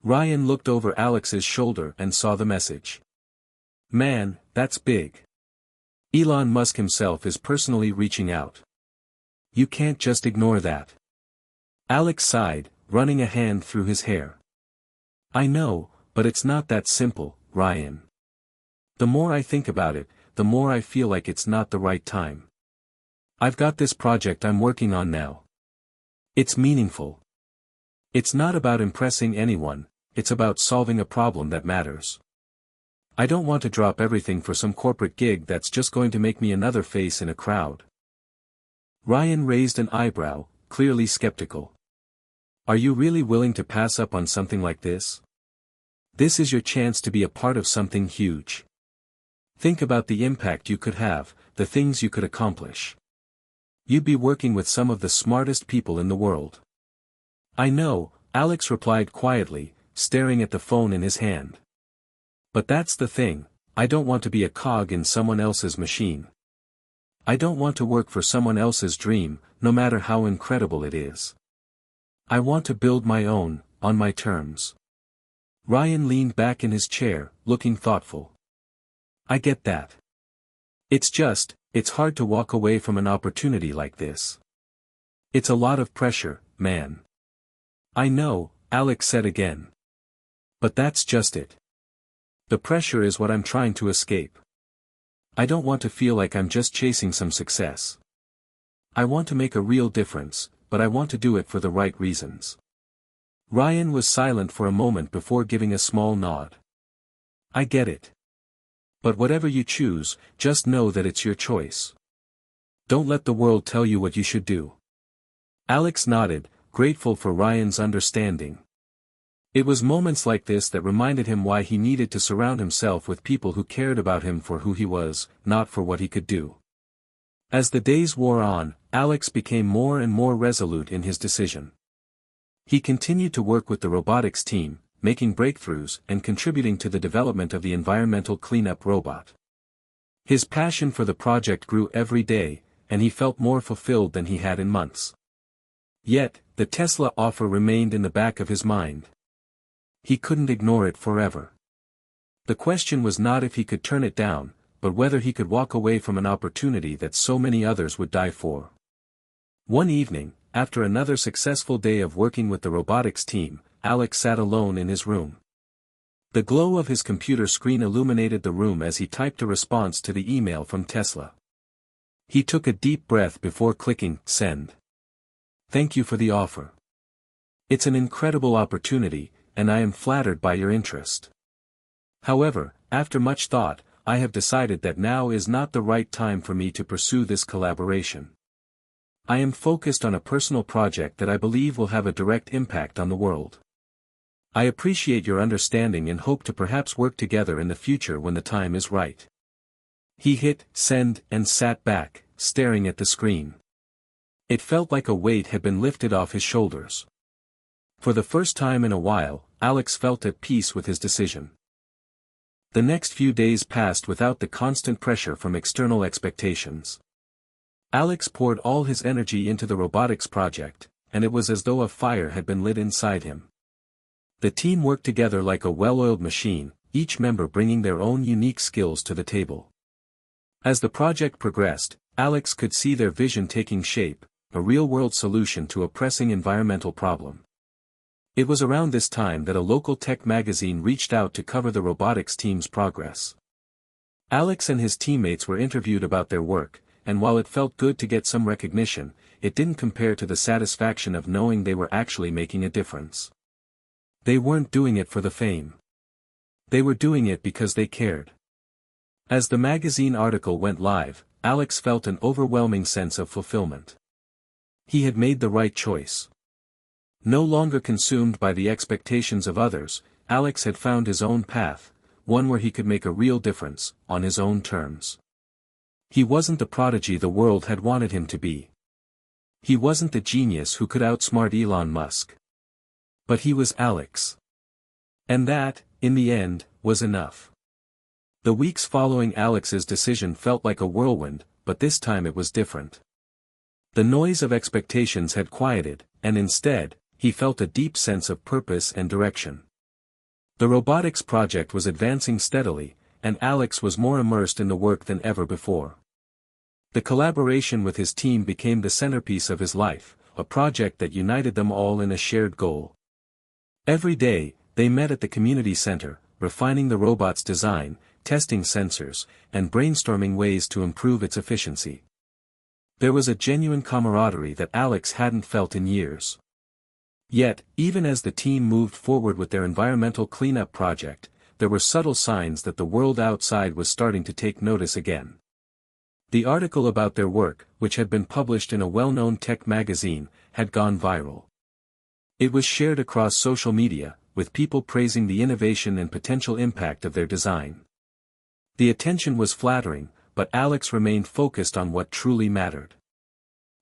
Ryan looked over Alex's shoulder and saw the message. "Man, that's big. Elon Musk himself is personally reaching out. You can't just ignore that." Alex sighed, running a hand through his hair. "I know, but it's not that simple, Ryan. The more I think about it, the more I feel like it's not the right time. I've got this project I'm working on now. It's meaningful. It's not about impressing anyone, it's about solving a problem that matters. I don't want to drop everything for some corporate gig that's just going to make me another face in a crowd." Ryan raised an eyebrow, clearly skeptical. "Are you really willing to pass up on something like this? This is your chance to be a part of something huge. Think about the impact you could have, the things you could accomplish. You'd be working with some of the smartest people in the world." "I know," Alex replied quietly, staring at the phone in his hand. "But that's the thing, I don't want to be a cog in someone else's machine. I don't want to work for someone else's dream, no matter how incredible it is. I want to build my own, on my terms." Ryan leaned back in his chair, looking thoughtful. "I get that. It's hard to walk away from an opportunity like this. It's a lot of pressure, man." "I know," Alex said again. "But that's just it. The pressure is what I'm trying to escape. I don't want to feel like I'm just chasing some success. I want to make a real difference, but I want to do it for the right reasons." Ryan was silent for a moment before giving a small nod. "I get it. But whatever you choose, just know that it's your choice. Don't let the world tell you what you should do." Alex nodded, grateful for Ryan's understanding. It was moments like this that reminded him why he needed to surround himself with people who cared about him for who he was, not for what he could do. As the days wore on, Alex became more and more resolute in his decision. He continued to work with the robotics team, making breakthroughs and contributing to the development of the environmental cleanup robot. His passion for the project grew every day, and he felt more fulfilled than he had in months. Yet, the Tesla offer remained in the back of his mind. He couldn't ignore it forever. The question was not if he could turn it down, but whether he could walk away from an opportunity that so many others would die for. One evening, after another successful day of working with the robotics team, Alex sat alone in his room. The glow of his computer screen illuminated the room as he typed a response to the email from Tesla. He took a deep breath before clicking send. "Thank you for the offer. It's an incredible opportunity, and I am flattered by your interest. However, after much thought, I have decided that now is not the right time for me to pursue this collaboration. I am focused on a personal project that I believe will have a direct impact on the world. I appreciate your understanding and hope to perhaps work together in the future when the time is right." He hit send and sat back, staring at the screen. It felt like a weight had been lifted off his shoulders. For the first time in a while, Alex felt at peace with his decision. The next few days passed without the constant pressure from external expectations. Alex poured all his energy into the robotics project, and it was as though a fire had been lit inside him. The team worked together like a well-oiled machine, each member bringing their own unique skills to the table. As the project progressed, Alex could see their vision taking shape, a real-world solution to a pressing environmental problem. It was around this time that a local tech magazine reached out to cover the robotics team's progress. Alex and his teammates were interviewed about their work, and while it felt good to get some recognition, it didn't compare to the satisfaction of knowing they were actually making a difference. They weren't doing it for the fame. They were doing it because they cared. As the magazine article went live, Alex felt an overwhelming sense of fulfillment. He had made the right choice. No longer consumed by the expectations of others, Alex had found his own path, one where he could make a real difference, on his own terms. He wasn't the prodigy the world had wanted him to be. He wasn't the genius who could outsmart Elon Musk. But he was Alex. And that, in the end, was enough. The weeks following Alex's decision felt like a whirlwind, but this time it was different. The noise of expectations had quieted, and instead, he felt a deep sense of purpose and direction. The robotics project was advancing steadily, and Alex was more immersed in the work than ever before. The collaboration with his team became the centerpiece of his life, a project that united them all in a shared goal. Every day, they met at the community center, refining the robot's design, testing sensors, and brainstorming ways to improve its efficiency. There was a genuine camaraderie that Alex hadn't felt in years. Yet, even as the team moved forward with their environmental cleanup project, there were subtle signs that the world outside was starting to take notice again. The article about their work, which had been published in a well-known tech magazine, had gone viral. It was shared across social media, with people praising the innovation and potential impact of their design. The attention was flattering, but Alex remained focused on what truly mattered.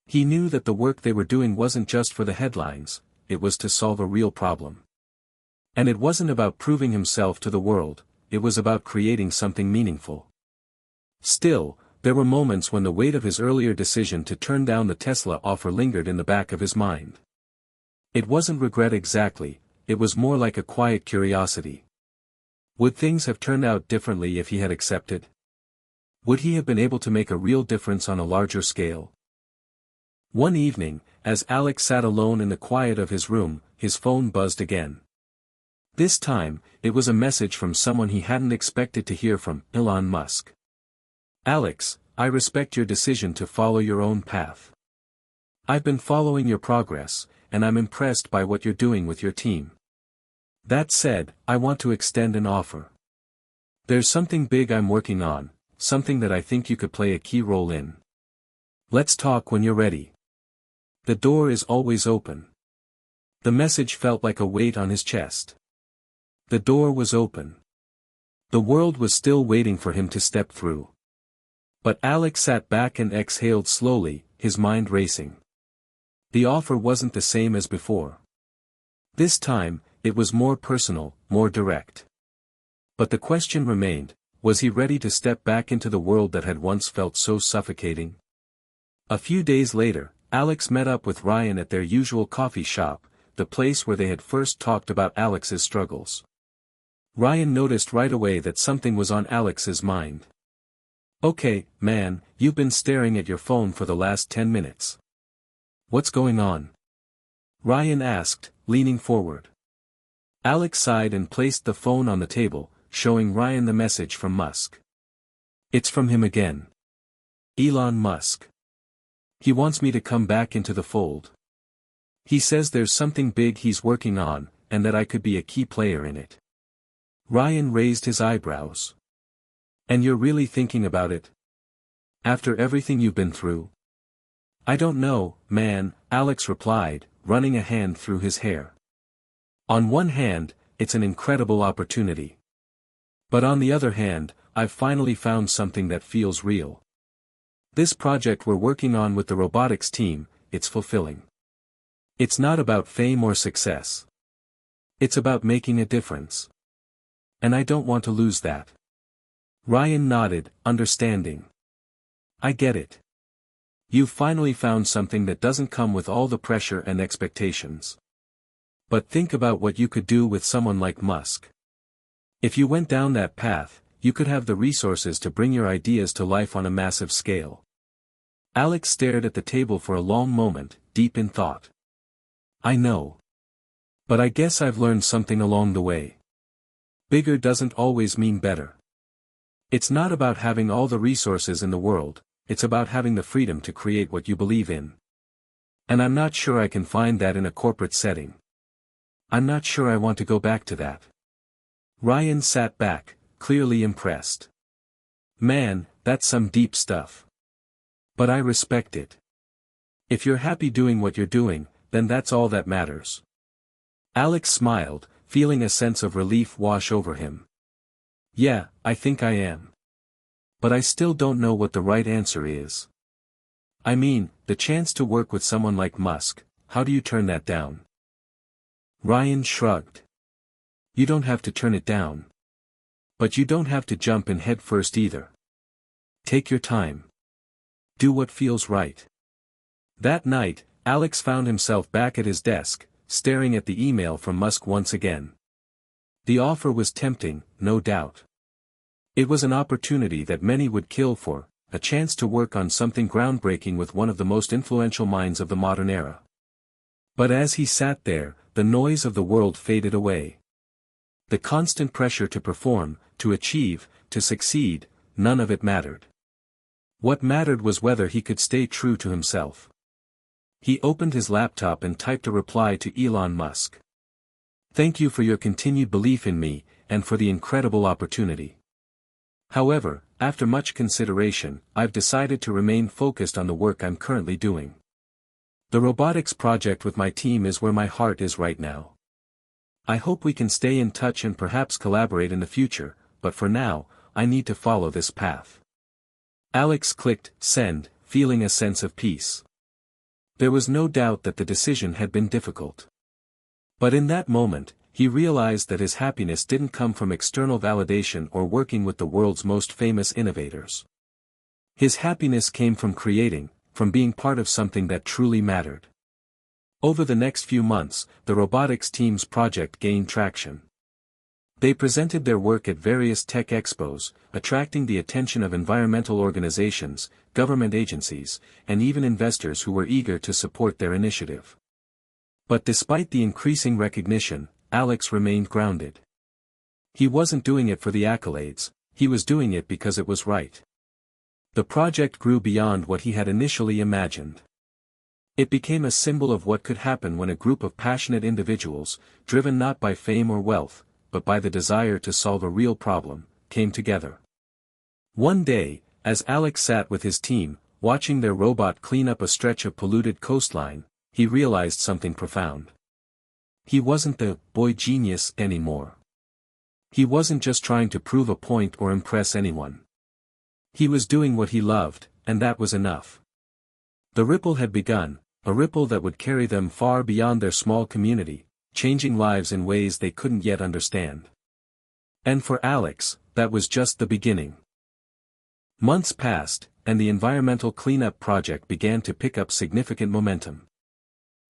He knew that the work they were doing wasn't just for the headlines, it was to solve a real problem. And it wasn't about proving himself to the world, it was about creating something meaningful. Still, there were moments when the weight of his earlier decision to turn down the Tesla offer lingered in the back of his mind. It wasn't regret exactly, it was more like a quiet curiosity. Would things have turned out differently if he had accepted? Would he have been able to make a real difference on a larger scale? One evening, as Alex sat alone in the quiet of his room, his phone buzzed again. This time, it was a message from someone he hadn't expected to hear from, Elon Musk. "Alex, I respect your decision to follow your own path. I've been following your progress, and I'm impressed by what you're doing with your team. That said, I want to extend an offer. There's something big I'm working on, something that I think you could play a key role in. Let's talk when you're ready. The door is always open." The message felt like a weight on his chest. The door was open. The world was still waiting for him to step through. But Alex sat back and exhaled slowly, his mind racing. The offer wasn't the same as before. This time, it was more personal, more direct. But the question remained, was he ready to step back into the world that had once felt so suffocating? A few days later, Alex met up with Ryan at their usual coffee shop, the place where they had first talked about Alex's struggles. Ryan noticed right away that something was on Alex's mind. "Okay, man, you've been staring at your phone for the last 10 minutes. What's going on?" Ryan asked, leaning forward. Alex sighed and placed the phone on the table, showing Ryan the message from Musk. "It's from him again. Elon Musk. He wants me to come back into the fold. He says there's something big he's working on, and that I could be a key player in it." Ryan raised his eyebrows. "And you're really thinking about it? After everything you've been through?" "I don't know, man," Alex replied, running a hand through his hair. "On one hand, it's an incredible opportunity. But on the other hand, I've finally found something that feels real. This project we're working on with the robotics team, it's fulfilling. It's not about fame or success. It's about making a difference. And I don't want to lose that. Ryan nodded, understanding. I get it. You've finally found something that doesn't come with all the pressure and expectations. But think about what you could do with someone like Musk. If you went down that path, you could have the resources to bring your ideas to life on a massive scale. Alex stared at the table for a long moment, deep in thought. I know. But I guess I've learned something along the way. Bigger doesn't always mean better. It's not about having all the resources in the world, it's about having the freedom to create what you believe in. And I'm not sure I can find that in a corporate setting. I'm not sure I want to go back to that. Ryan sat back, clearly impressed. Man, that's some deep stuff. But I respect it. If you're happy doing what you're doing, then that's all that matters. Alex smiled, feeling a sense of relief wash over him. Yeah, I think I am. But I still don't know what the right answer is. I mean, the chance to work with someone like Musk, how do you turn that down? Ryan shrugged. You don't have to turn it down. But you don't have to jump in head first either. Take your time. Do what feels right. That night, Alex found himself back at his desk, staring at the email from Musk once again. The offer was tempting, no doubt. It was an opportunity that many would kill for, a chance to work on something groundbreaking with one of the most influential minds of the modern era. But as he sat there, the noise of the world faded away. The constant pressure to perform, to achieve, to succeed, none of it mattered. What mattered was whether he could stay true to himself. He opened his laptop and typed a reply to Elon Musk. Thank you for your continued belief in me, and for the incredible opportunity. However, after much consideration, I've decided to remain focused on the work I'm currently doing. The robotics project with my team is where my heart is right now. I hope we can stay in touch and perhaps collaborate in the future, but for now, I need to follow this path. Alex clicked send, feeling a sense of peace. There was no doubt that the decision had been difficult. But in that moment, he realized that his happiness didn't come from external validation or working with the world's most famous innovators. His happiness came from creating, from being part of something that truly mattered. Over the next few months, the robotics team's project gained traction. They presented their work at various tech expos, attracting the attention of environmental organizations, government agencies, and even investors who were eager to support their initiative. But despite the increasing recognition, Alex remained grounded. He wasn't doing it for the accolades, he was doing it because it was right. The project grew beyond what he had initially imagined. It became a symbol of what could happen when a group of passionate individuals, driven not by fame or wealth, but by the desire to solve a real problem, came together. One day, as Alex sat with his team, watching their robot clean up a stretch of polluted coastline, he realized something profound. He wasn't the boy genius anymore. He wasn't just trying to prove a point or impress anyone. He was doing what he loved, and that was enough. The ripple had begun, a ripple that would carry them far beyond their small community, changing lives in ways they couldn't yet understand. And for Alex, that was just the beginning. Months passed, and the environmental cleanup project began to pick up significant momentum.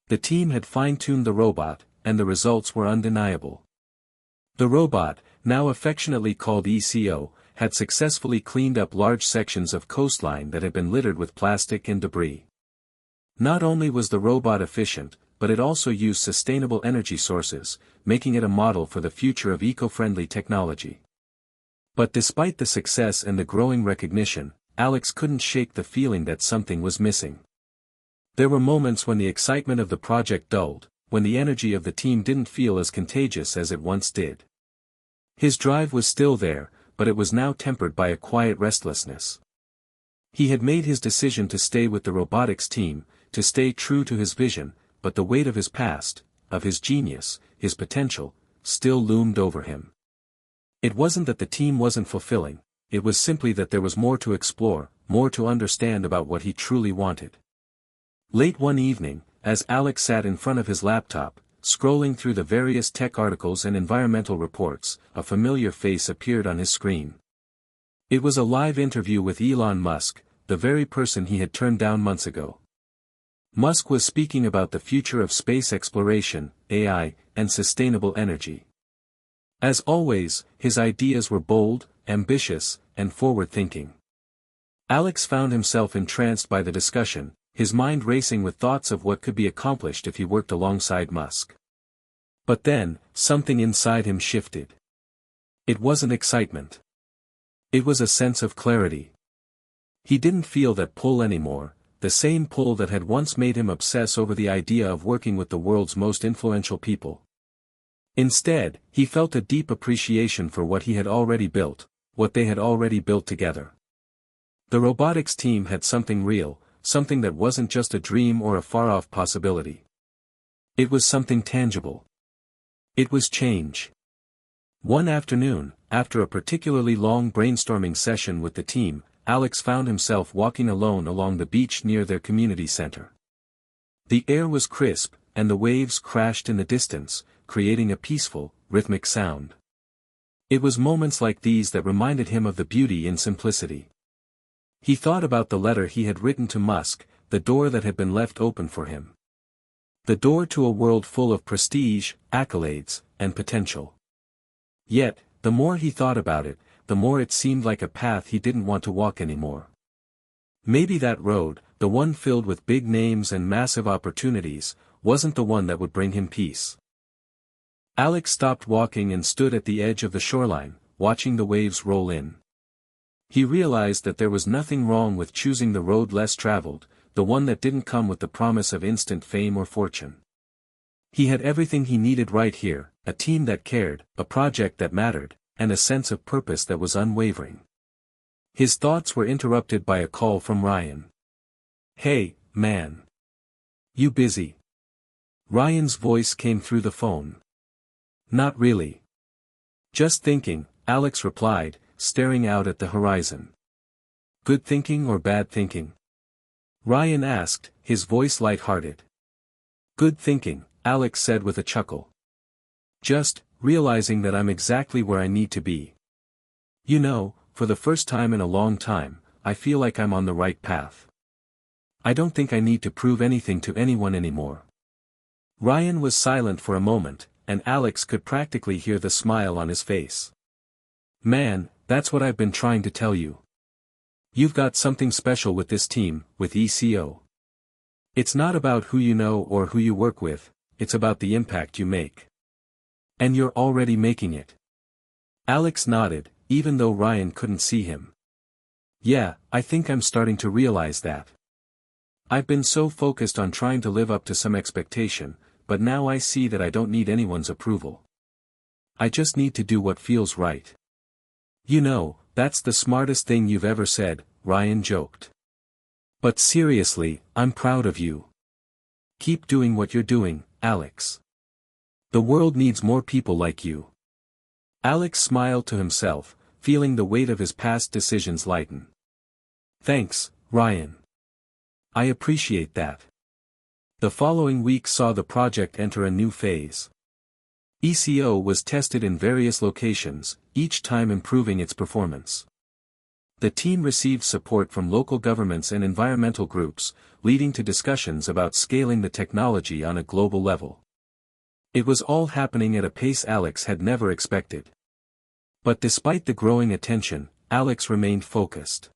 The team had fine-tuned the robot, and the results were undeniable. The robot, now affectionately called ECO, had successfully cleaned up large sections of coastline that had been littered with plastic and debris. Not only was the robot efficient, but it also used sustainable energy sources, making it a model for the future of eco-friendly technology. But despite the success and the growing recognition, Alex couldn't shake the feeling that something was missing. There were moments when the excitement of the project dulled, when the energy of the team didn't feel as contagious as it once did. His drive was still there, but it was now tempered by a quiet restlessness. He had made his decision to stay with the robotics team, to stay true to his vision, but the weight of his past, of his genius, his potential, still loomed over him. It wasn't that the team wasn't fulfilling, it was simply that there was more to explore, more to understand about what he truly wanted. Late one evening, as Alex sat in front of his laptop, scrolling through the various tech articles and environmental reports, a familiar face appeared on his screen. It was a live interview with Elon Musk, the very person he had turned down months ago. Musk was speaking about the future of space exploration, AI, and sustainable energy. As always, his ideas were bold, ambitious, and forward-thinking. Alex found himself entranced by the discussion, his mind racing with thoughts of what could be accomplished if he worked alongside Musk. But then, something inside him shifted. It wasn't excitement. It was a sense of clarity. He didn't feel that pull anymore, the same pull that had once made him obsess over the idea of working with the world's most influential people. Instead, he felt a deep appreciation for what he had already built, what they had already built together. The robotics team had something real, something that wasn't just a dream or a far-off possibility. It was something tangible. It was change. One afternoon, after a particularly long brainstorming session with the team, Alex found himself walking alone along the beach near their community center. The air was crisp, and the waves crashed in the distance, creating a peaceful, rhythmic sound. It was moments like these that reminded him of the beauty in simplicity. He thought about the letter he had written to Musk, the door that had been left open for him. The door to a world full of prestige, accolades, and potential. Yet, the more he thought about it, the more it seemed like a path he didn't want to walk anymore. Maybe that road, the one filled with big names and massive opportunities, wasn't the one that would bring him peace. Alex stopped walking and stood at the edge of the shoreline, watching the waves roll in. He realized that there was nothing wrong with choosing the road less traveled, the one that didn't come with the promise of instant fame or fortune. He had everything he needed right here, a team that cared, a project that mattered, and a sense of purpose that was unwavering. His thoughts were interrupted by a call from Ryan. "Hey, man. You busy?" Ryan's voice came through the phone. "Not really. Just thinking," Alex replied, staring out at the horizon. "Good thinking or bad thinking?" Ryan asked, his voice light-hearted. "Good thinking," Alex said with a chuckle. "Just realizing that I'm exactly where I need to be. You know, for the first time in a long time, I feel like I'm on the right path. I don't think I need to prove anything to anyone anymore." Ryan was silent for a moment, and Alex could practically hear the smile on his face. "Man, that's what I've been trying to tell you. You've got something special with this team, with ECO. It's not about who you know or who you work with, it's about the impact you make. And you're already making it." Alex nodded, even though Ryan couldn't see him. "Yeah, I think I'm starting to realize that. I've been so focused on trying to live up to some expectation, but now I see that I don't need anyone's approval. I just need to do what feels right." "You know, that's the smartest thing you've ever said," Ryan joked. "But seriously, I'm proud of you. Keep doing what you're doing, Alex. The world needs more people like you." Alex smiled to himself, feeling the weight of his past decisions lighten. "Thanks, Ryan. I appreciate that." The following week saw the project enter a new phase. ECO was tested in various locations, each time improving its performance. The team received support from local governments and environmental groups, leading to discussions about scaling the technology on a global level. It was all happening at a pace Alex had never expected. But despite the growing attention, Alex remained focused.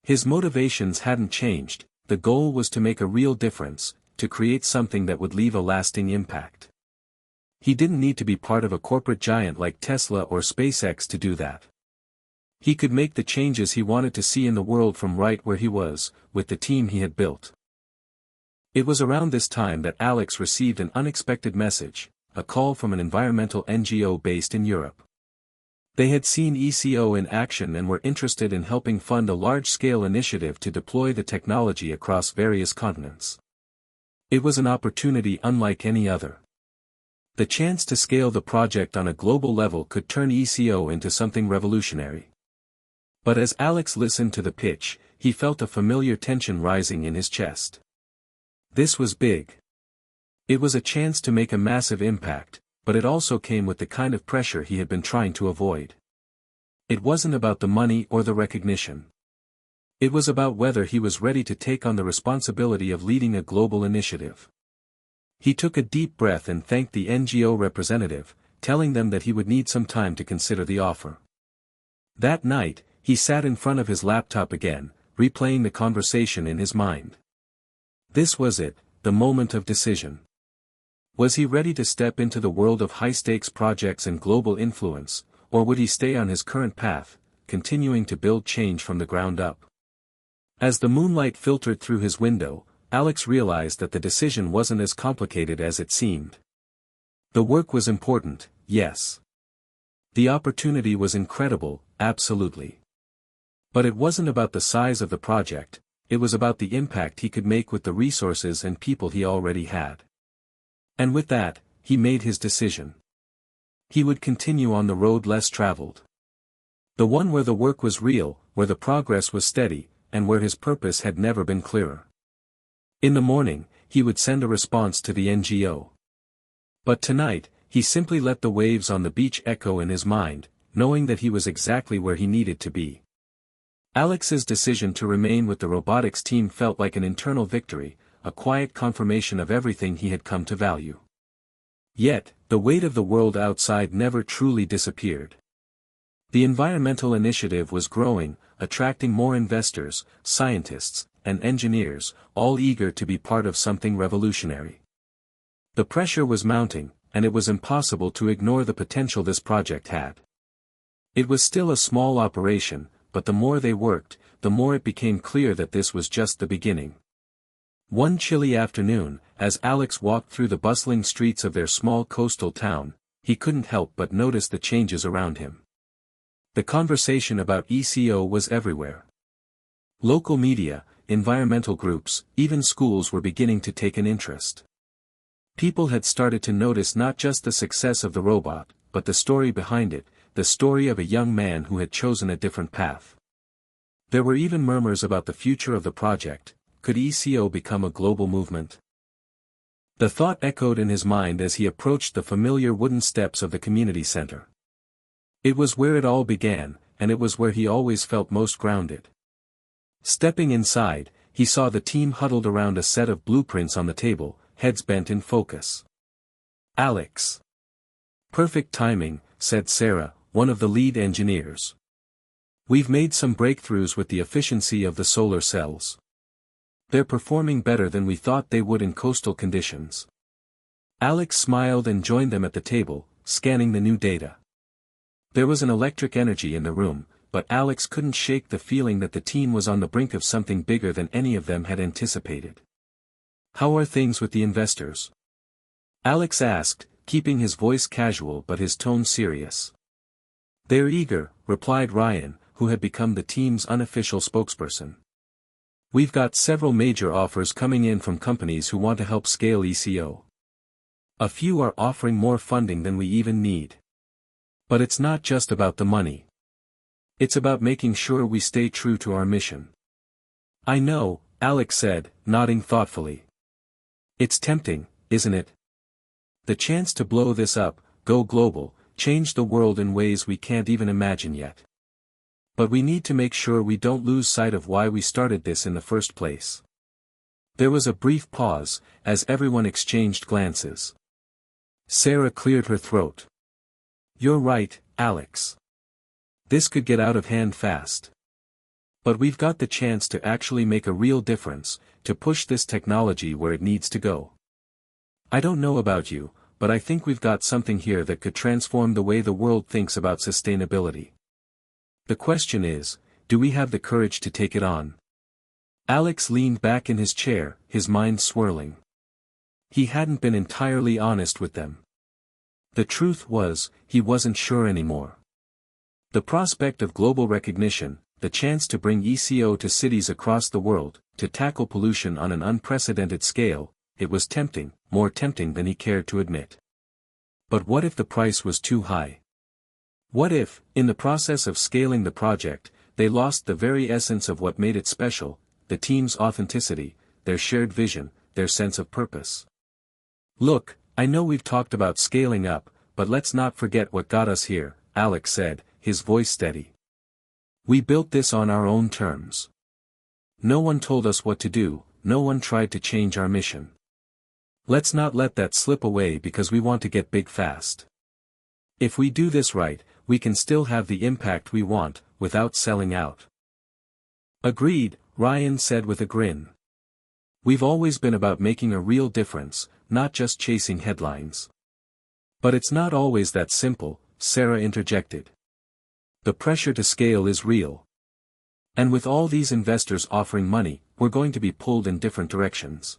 His motivations hadn't changed, the goal was to make a real difference, to create something that would leave a lasting impact. He didn't need to be part of a corporate giant like Tesla or SpaceX to do that. He could make the changes he wanted to see in the world from right where he was, with the team he had built. It was around this time that Alex received an unexpected message, a call from an environmental NGO based in Europe. They had seen ECO in action and were interested in helping fund a large-scale initiative to deploy the technology across various continents. It was an opportunity unlike any other. The chance to scale the project on a global level could turn ECO into something revolutionary. But as Alex listened to the pitch, he felt a familiar tension rising in his chest. This was big. It was a chance to make a massive impact, but it also came with the kind of pressure he had been trying to avoid. It wasn't about the money or the recognition. It was about whether he was ready to take on the responsibility of leading a global initiative. He took a deep breath and thanked the NGO representative, telling them that he would need some time to consider the offer. That night, he sat in front of his laptop again, replaying the conversation in his mind. This was it, the moment of decision. Was he ready to step into the world of high-stakes projects and global influence, or would he stay on his current path, continuing to build change from the ground up? As the moonlight filtered through his window, Alex realized that the decision wasn't as complicated as it seemed. The work was important, yes. The opportunity was incredible, absolutely. But it wasn't about the size of the project, it was about the impact he could make with the resources and people he already had. And with that, he made his decision. He would continue on the road less traveled. The one where the work was real, where the progress was steady, and where his purpose had never been clearer. In the morning, he would send a response to the NGO. But tonight, he simply let the waves on the beach echo in his mind, knowing that he was exactly where he needed to be. Alex's decision to remain with the robotics team felt like an internal victory, a quiet confirmation of everything he had come to value. Yet, the weight of the world outside never truly disappeared. The environmental initiative was growing, attracting more investors, scientists, and engineers, all eager to be part of something revolutionary. The pressure was mounting, and it was impossible to ignore the potential this project had. It was still a small operation, but the more they worked, the more it became clear that this was just the beginning. One chilly afternoon, as Alex walked through the bustling streets of their small coastal town, he couldn't help but notice the changes around him. The conversation about ECO was everywhere. Local media, environmental groups, even schools were beginning to take an interest. People had started to notice not just the success of the robot, but the story behind it, the story of a young man who had chosen a different path. There were even murmurs about the future of the project. Could ECO become a global movement? The thought echoed in his mind as he approached the familiar wooden steps of the community center. It was where it all began, and it was where he always felt most grounded. Stepping inside, he saw the team huddled around a set of blueprints on the table, heads bent in focus. Alex. Perfect timing, said Sarah, one of the lead engineers. We've made some breakthroughs with the efficiency of the solar cells. They're performing better than we thought they would in coastal conditions. Alex smiled and joined them at the table, scanning the new data. There was an electric energy in the room, but Alex couldn't shake the feeling that the team was on the brink of something bigger than any of them had anticipated. How are things with the investors? Alex asked, keeping his voice casual but his tone serious. They're eager, replied Ryan, who had become the team's unofficial spokesperson. We've got several major offers coming in from companies who want to help scale ECO. A few are offering more funding than we even need. But it's not just about the money. It's about making sure we stay true to our mission. I know, Alex said, nodding thoughtfully. It's tempting, isn't it? The chance to blow this up, go global, change the world in ways we can't even imagine yet. But we need to make sure we don't lose sight of why we started this in the first place. There was a brief pause, as everyone exchanged glances. Sarah cleared her throat. You're right, Alex. This could get out of hand fast. But we've got the chance to actually make a real difference, to push this technology where it needs to go. I don't know about you, but I think we've got something here that could transform the way the world thinks about sustainability. The question is, do we have the courage to take it on? Alex leaned back in his chair, his mind swirling. He hadn't been entirely honest with them. The truth was, he wasn't sure anymore. The prospect of global recognition, the chance to bring ECO to cities across the world, to tackle pollution on an unprecedented scale, it was tempting, more tempting than he cared to admit. But what if the price was too high? What if, in the process of scaling the project, they lost the very essence of what made it special, the team's authenticity, their shared vision, their sense of purpose. "Look, I know we've talked about scaling up, but let's not forget what got us here," Alex said, his voice steady. "We built this on our own terms. No one told us what to do, no one tried to change our mission. Let's not let that slip away because we want to get big fast. If we do this right, we can still have the impact we want, without selling out." "Agreed," Ryan said with a grin. "We've always been about making a real difference, not just chasing headlines." "But it's not always that simple," Sarah interjected. "The pressure to scale is real. And with all these investors offering money, we're going to be pulled in different directions.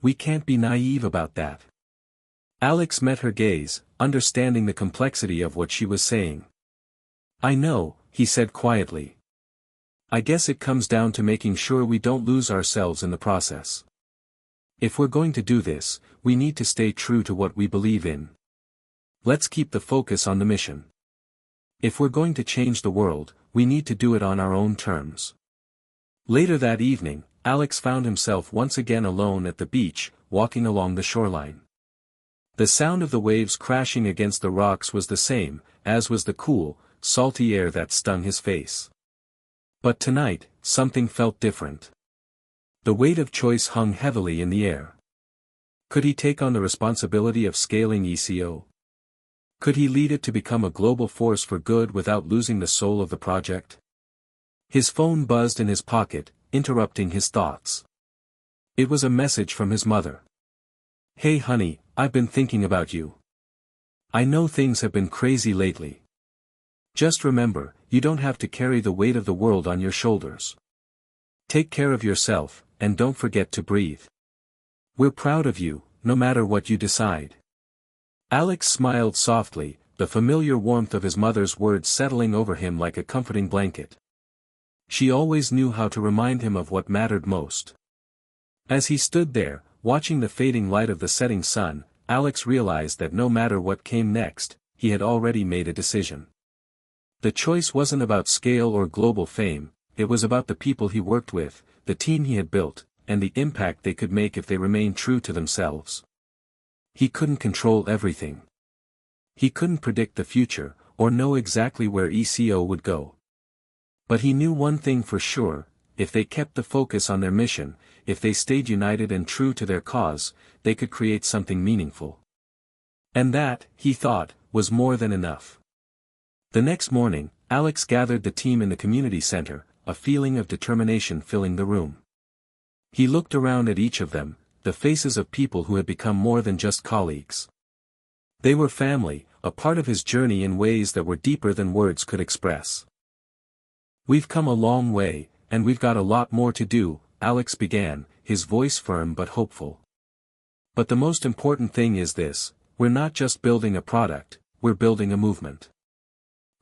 We can't be naive about that." Alex met her gaze, understanding the complexity of what she was saying. "I know," he said quietly. "I guess it comes down to making sure we don't lose ourselves in the process. If we're going to do this, we need to stay true to what we believe in. Let's keep the focus on the mission. If we're going to change the world, we need to do it on our own terms." Later that evening, Alex found himself once again alone at the beach, walking along the shoreline. The sound of the waves crashing against the rocks was the same, as was the cool, salty air that stung his face. But tonight, something felt different. The weight of choice hung heavily in the air. Could he take on the responsibility of scaling ECO? Could he lead it to become a global force for good without losing the soul of the project? His phone buzzed in his pocket, interrupting his thoughts. It was a message from his mother. "Hey honey, I've been thinking about you. I know things have been crazy lately. Just remember, you don't have to carry the weight of the world on your shoulders. Take care of yourself, and don't forget to breathe. We're proud of you, no matter what you decide." Alex smiled softly, the familiar warmth of his mother's words settling over him like a comforting blanket. She always knew how to remind him of what mattered most. As he stood there, watching the fading light of the setting sun, Alex realized that no matter what came next, he had already made a decision. The choice wasn't about scale or global fame, it was about the people he worked with, the team he had built, and the impact they could make if they remained true to themselves. He couldn't control everything. He couldn't predict the future, or know exactly where ECO would go. But he knew one thing for sure: if they kept the focus on their mission, if they stayed united and true to their cause, they could create something meaningful. And that, he thought, was more than enough. The next morning, Alex gathered the team in the community center, a feeling of determination filling the room. He looked around at each of them, the faces of people who had become more than just colleagues. They were family, a part of his journey in ways that were deeper than words could express. "We've come a long way, and we've got a lot more to do," Alex began, his voice firm but hopeful. "But the most important thing is this: we're not just building a product, we're building a movement.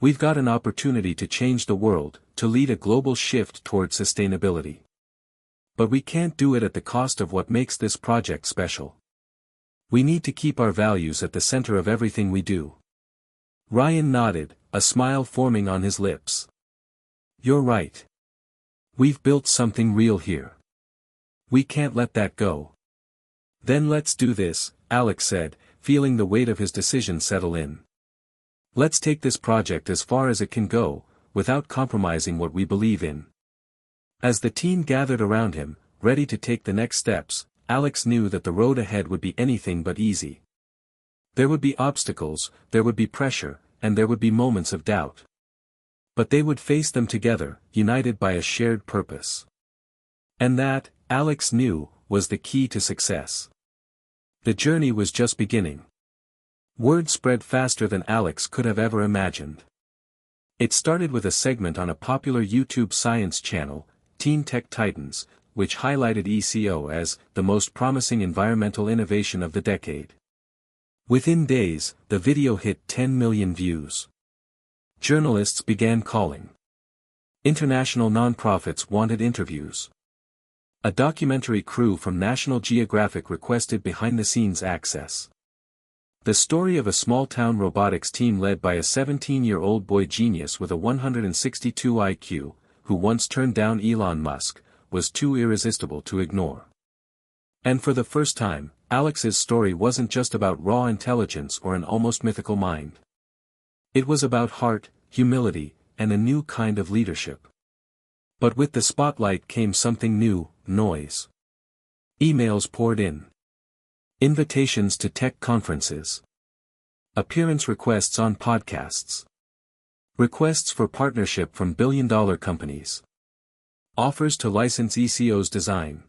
We've got an opportunity to change the world, to lead a global shift toward sustainability. But we can't do it at the cost of what makes this project special. We need to keep our values at the center of everything we do." Ryan nodded, a smile forming on his lips. "You're right. We've built something real here. We can't let that go." "Then let's do this," Alex said, feeling the weight of his decision settle in. "Let's take this project as far as it can go, without compromising what we believe in." As the team gathered around him, ready to take the next steps, Alex knew that the road ahead would be anything but easy. There would be obstacles, there would be pressure, and there would be moments of doubt. But they would face them together, united by a shared purpose. And that, Alex knew, was the key to success. The journey was just beginning. Word spread faster than Alex could have ever imagined. It started with a segment on a popular YouTube science channel, Teen Tech Titans, which highlighted ECO as the most promising environmental innovation of the decade. Within days, the video hit 10 million views. Journalists began calling. International nonprofits wanted interviews. A documentary crew from National Geographic requested behind-the-scenes access. The story of a small-town robotics team led by a 17-year-old boy genius with a 162 IQ, who once turned down Elon Musk, was too irresistible to ignore. And for the first time, Alex's story wasn't just about raw intelligence or an almost mythical mind. It was about heart, humility, and a new kind of leadership. But with the spotlight came something new: noise. Emails poured in. Invitations to tech conferences. Appearance requests on podcasts. Requests for partnership from billion-dollar companies. Offers to license ECO's design.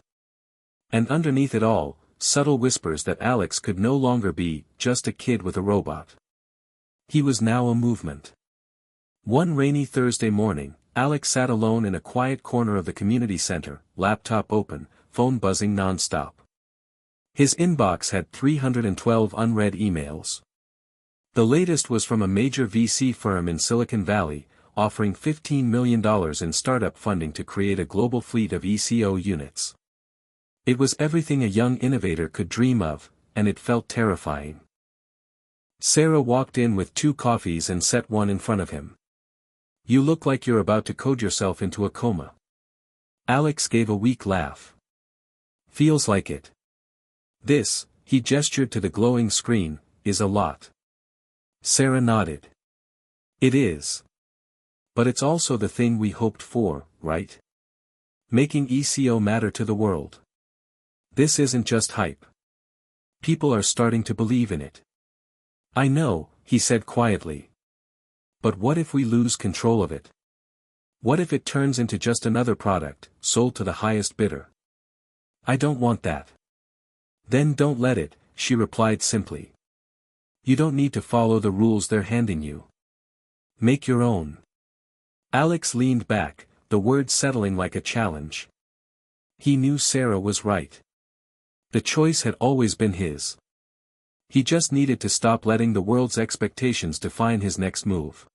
And underneath it all, subtle whispers that Alex could no longer be just a kid with a robot. He was now a movement. One rainy Thursday morning, Alex sat alone in a quiet corner of the community center, laptop open, phone buzzing non-stop. His inbox had 312 unread emails. The latest was from a major VC firm in Silicon Valley, offering $15 million in startup funding to create a global fleet of ECO units. It was everything a young innovator could dream of, and it felt terrifying. Sarah walked in with 2 coffees and set one in front of him. "You look like you're about to code yourself into a coma." Alex gave a weak laugh. "Feels like it. This," he gestured to the glowing screen, "is a lot." Sarah nodded. "It is. But it's also the thing we hoped for, right? Making ECO matter to the world. This isn't just hype. People are starting to believe in it." "I know," he said quietly. "But what if we lose control of it? What if it turns into just another product, sold to the highest bidder?" "I don't want that." "Then don't let it," she replied simply. "You don't need to follow the rules they're handing you. Make your own." Alex leaned back, the words settling like a challenge. He knew Sarah was right. The choice had always been his. He just needed to stop letting the world's expectations define his next move.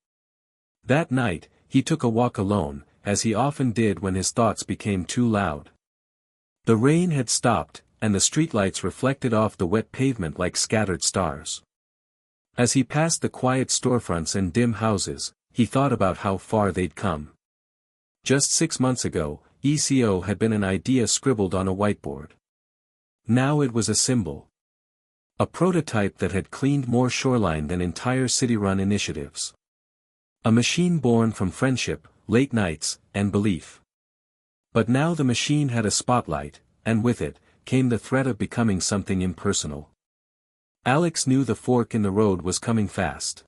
That night, he took a walk alone, as he often did when his thoughts became too loud. The rain had stopped, and the streetlights reflected off the wet pavement like scattered stars. As he passed the quiet storefronts and dim houses, he thought about how far they'd come. Just 6 months ago, ECO had been an idea scribbled on a whiteboard. Now it was a symbol. A prototype that had cleaned more shoreline than entire city-run initiatives. A machine born from friendship, late nights, and belief. But now the machine had a spotlight, and with it, came the threat of becoming something impersonal. Alex knew the fork in the road was coming fast.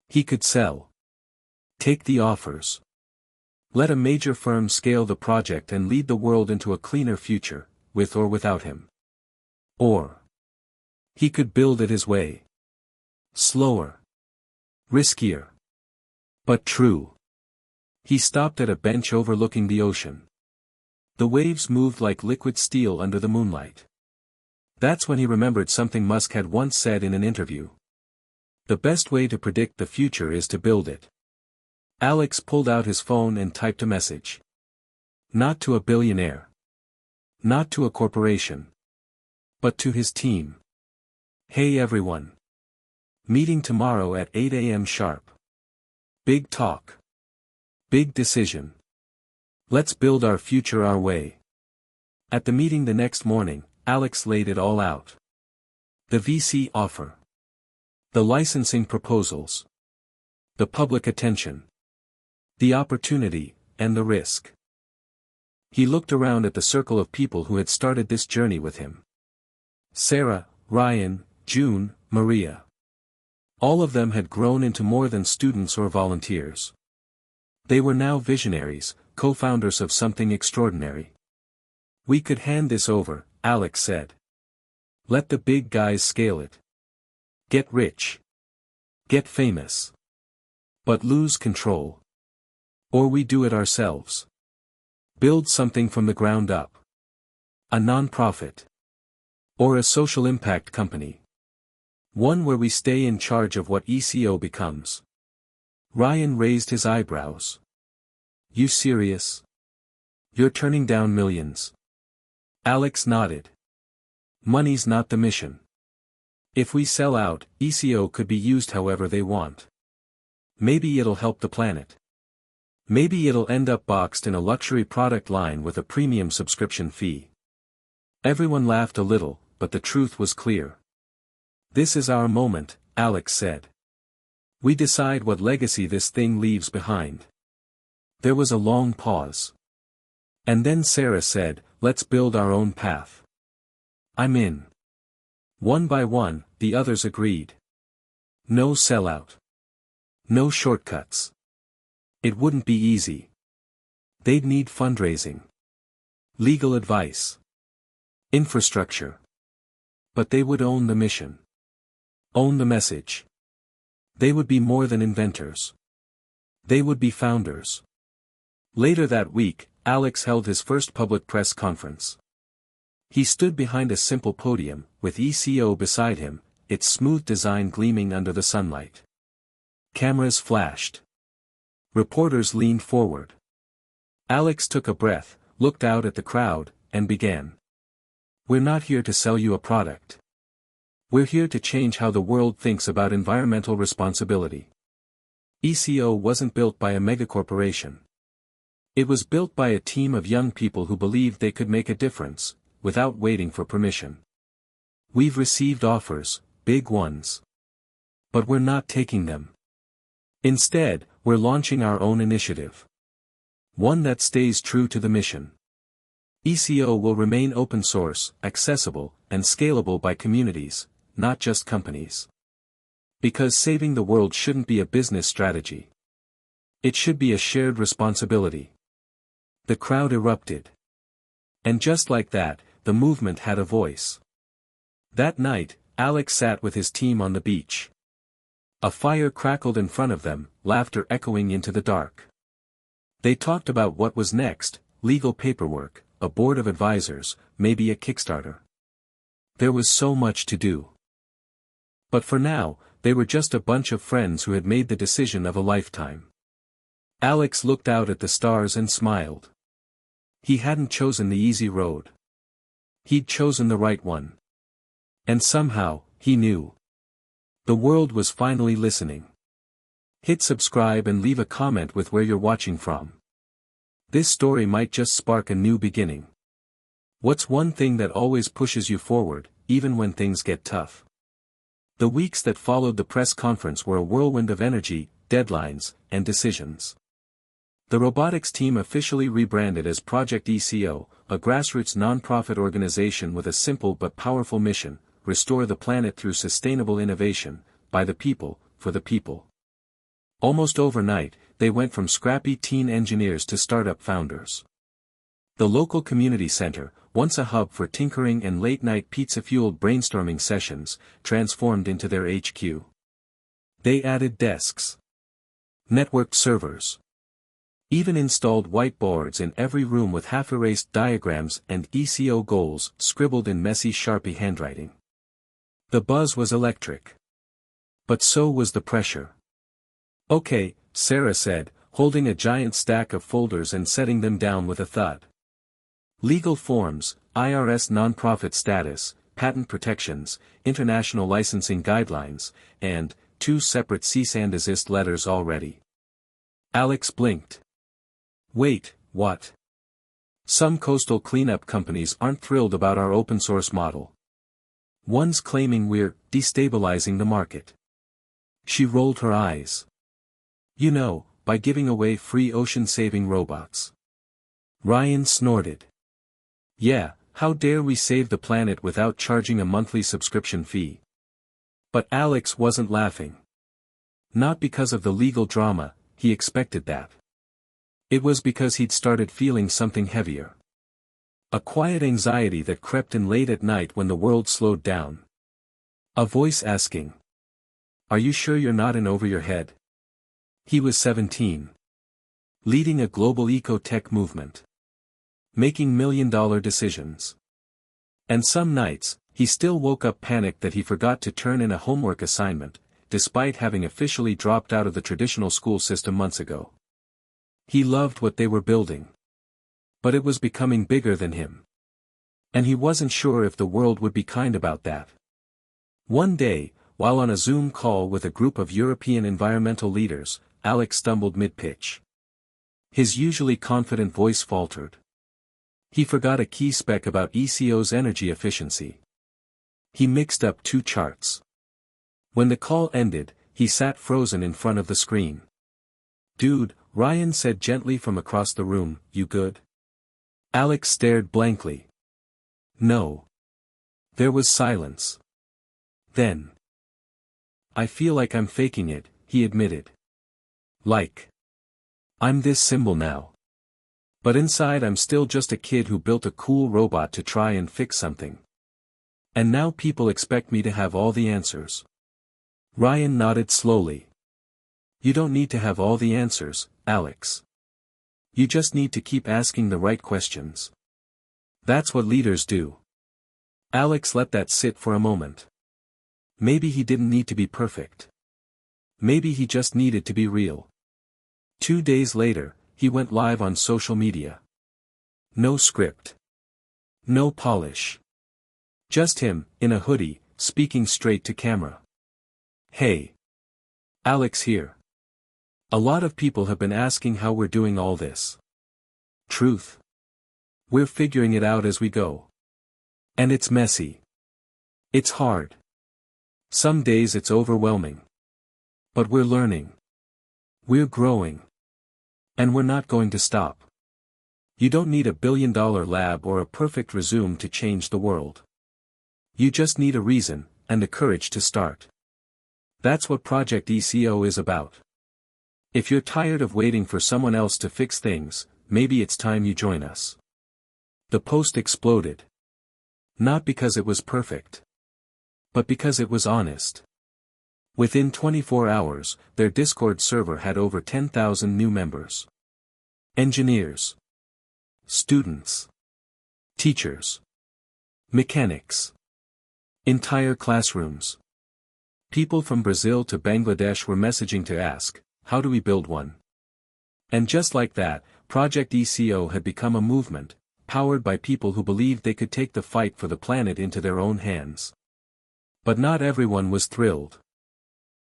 He could sell. Take the offers. Let a major firm scale the project and lead the world into a cleaner future, with or without him. Or he could build it his way. Slower. Riskier. But true. He stopped at a bench overlooking the ocean. The waves moved like liquid steel under the moonlight. That's when he remembered something Musk had once said in an interview. "The best way to predict the future is to build it." Alex pulled out his phone and typed a message. Not to a billionaire. Not to a corporation. But to his team. "Hey everyone. Meeting tomorrow at 8 a.m. sharp. Big talk. Big decision. Let's build our future our way." At the meeting the next morning, Alex laid it all out. The VC offer. The licensing proposals. The public attention. The opportunity, and the risk. He looked around at the circle of people who had started this journey with him. Sarah, Ryan, June, Maria. All of them had grown into more than students or volunteers. They were now visionaries, co-founders of something extraordinary. "We could hand this over," Alex said. "Let the big guys scale it. Get rich. Get famous. But lose control. Or we do it ourselves. Build something from the ground up. A non-profit. Or a social impact company. One where we stay in charge of what ECO becomes." Ryan raised his eyebrows. "You serious? You're turning down millions?" Alex nodded. "Money's not the mission. If we sell out, ECO could be used however they want. Maybe it'll help the planet. Maybe it'll end up boxed in a luxury product line with a premium subscription fee. Everyone laughed a little, but the truth was clear. "This is our moment," Alex said. "We decide what legacy this thing leaves behind." There was a long pause. And then Sarah said, "Let's build our own path." "I'm in." One by one, the others agreed. No sellout. No shortcuts. It wouldn't be easy. They'd need fundraising. Legal advice. Infrastructure. But they would own the mission. Own the message. They would be more than inventors. They would be founders. Later that week, Alex held his first public press conference. He stood behind a simple podium, with ECO beside him, its smooth design gleaming under the sunlight. Cameras flashed. Reporters leaned forward. Alex took a breath, looked out at the crowd, and began. "We're not here to sell you a product. We're here to change how the world thinks about environmental responsibility." ECO wasn't built by a megacorporation. It was built by a team of young people who believed they could make a difference, without waiting for permission. "We've received offers, big ones. But we're not taking them. Instead, we're launching our own initiative. One that stays true to the mission. ECO will remain open source, accessible, and scalable by communities, not just companies. Because saving the world shouldn't be a business strategy. It should be a shared responsibility." The crowd erupted. And just like that, the movement had a voice. That night, Alex sat with his team on the beach. A fire crackled in front of them, laughter echoing into the dark. They talked about what was next: legal paperwork, a board of advisors, maybe a Kickstarter. There was so much to do. But for now, they were just a bunch of friends who had made the decision of a lifetime. Alex looked out at the stars and smiled. He hadn't chosen the easy road. He'd chosen the right one. And somehow, he knew. The world was finally listening. Hit subscribe and leave a comment with where you're watching from. This story might just spark a new beginning. What's one thing that always pushes you forward, even when things get tough? The weeks that followed the press conference were a whirlwind of energy, deadlines, and decisions. The robotics team officially rebranded as Project ECO, a grassroots non-profit organization with a simple but powerful mission: restore the planet through sustainable innovation, by the people, for the people. Almost overnight, they went from scrappy teen engineers to startup founders. The local community center, once a hub for tinkering and late-night pizza-fueled brainstorming sessions, transformed into their HQ. They added desks. Networked servers. Even installed whiteboards in every room with half-erased diagrams and ECO goals scribbled in messy Sharpie handwriting. The buzz was electric. But so was the pressure. "Okay," Sarah said, holding a giant stack of folders and setting them down with a thud. Legal forms, IRS nonprofit status, patent protections, international licensing guidelines, and 2 separate cease and desist letters already. Alex blinked. "Wait, what? Some coastal cleanup companies aren't thrilled about our open source model. One's claiming we're destabilizing the market." She rolled her eyes. "You know, by giving away free ocean-saving robots." Ryan snorted. "Yeah, how dare we save the planet without charging a monthly subscription fee?" But Alex wasn't laughing. Not because of the legal drama, he expected that. It was because he'd started feeling something heavier. A quiet anxiety that crept in late at night when the world slowed down. A voice asking, "Are you sure you're not in over your head?" He was 17. Leading a global eco-tech movement. Making million-dollar decisions. And some nights, he still woke up panicked that he forgot to turn in a homework assignment, despite having officially dropped out of the traditional school system months ago. He loved what they were building. But it was becoming bigger than him. And he wasn't sure if the world would be kind about that. One day, while on a Zoom call with a group of European environmental leaders, Alex stumbled mid-pitch. His usually confident voice faltered. He forgot a key spec about ECO's energy efficiency. He mixed up two charts. When the call ended, he sat frozen in front of the screen. "Dude," Ryan said gently from across the room, "you good?" Alex stared blankly. "No." There was silence. Then, "I feel like I'm faking it," he admitted. "Like, I'm this symbol now. But inside I'm still just a kid who built a cool robot to try and fix something. And now people expect me to have all the answers." Ryan nodded slowly. "You don't need to have all the answers, Alex. You just need to keep asking the right questions. That's what leaders do." Alex let that sit for a moment. Maybe he didn't need to be perfect. Maybe he just needed to be real. 2 days later, he went live on social media. No script. No polish. Just him, in a hoodie, speaking straight to camera. "Hey. Alex here. A lot of people have been asking how we're doing all this. Truth. We're figuring it out as we go. And it's messy. It's hard. Some days it's overwhelming. But we're learning. We're growing. And we're not going to stop. You don't need a billion-dollar lab or a perfect resume to change the world. You just need a reason, and the courage to start. That's what Project ECO is about. If you're tired of waiting for someone else to fix things, maybe it's time you join us." The post exploded. Not because it was perfect. But because it was honest. Within 24 hours, their Discord server had over 10,000 new members. Engineers. Students. Teachers. Mechanics. Entire classrooms. People from Brazil to Bangladesh were messaging to ask, "How do we build one?" And just like that, Project ECO had become a movement, powered by people who believed they could take the fight for the planet into their own hands. But not everyone was thrilled.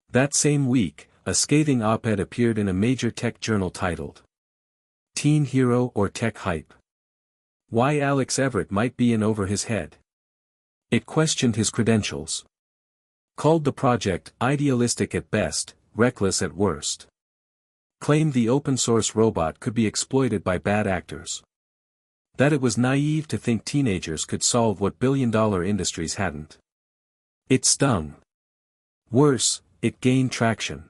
That same week, a scathing op-ed appeared in a major tech journal titled, "Teen Hero or Tech Hype? Why Alex Everett Might Be In Over His Head." It questioned his credentials. Called the project idealistic at best, reckless at worst. Claimed the open-source robot could be exploited by bad actors. That it was naive to think teenagers could solve what billion-dollar industries hadn't. It stung. Worse, it gained traction.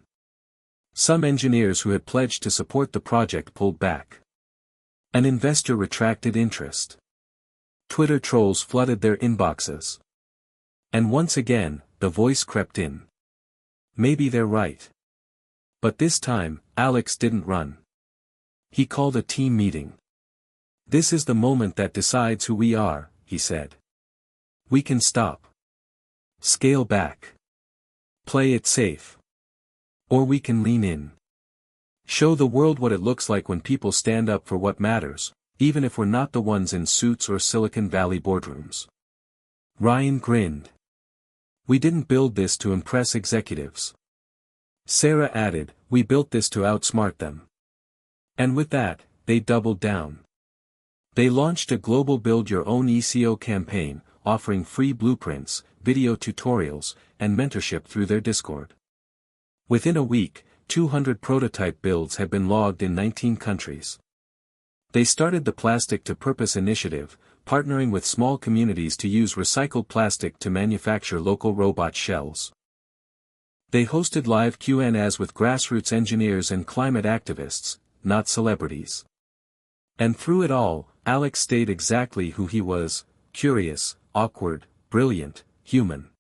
Some engineers who had pledged to support the project pulled back. An investor retracted interest. Twitter trolls flooded their inboxes. And once again, the voice crept in. Maybe they're right. But this time, Alex didn't run. He called a team meeting. "This is the moment that decides who we are," he said. "We can stop. Scale back. Play it safe. Or we can lean in. Show the world what it looks like when people stand up for what matters, even if we're not the ones in suits or Silicon Valley boardrooms." Ryan grinned. "We didn't build this to impress executives." Sarah added, "We built this to outsmart them." And with that, they doubled down. They launched a global Build Your Own ECO campaign, offering free blueprints, video tutorials, and mentorship through their Discord. Within a week, 200 prototype builds had been logged in 19 countries. They started the Plastic to Purpose initiative, partnering with small communities to use recycled plastic to manufacture local robot shells. They hosted live Q&As with grassroots engineers and climate activists, not celebrities. And through it all, Alex stayed exactly who he was: curious, awkward, brilliant, human.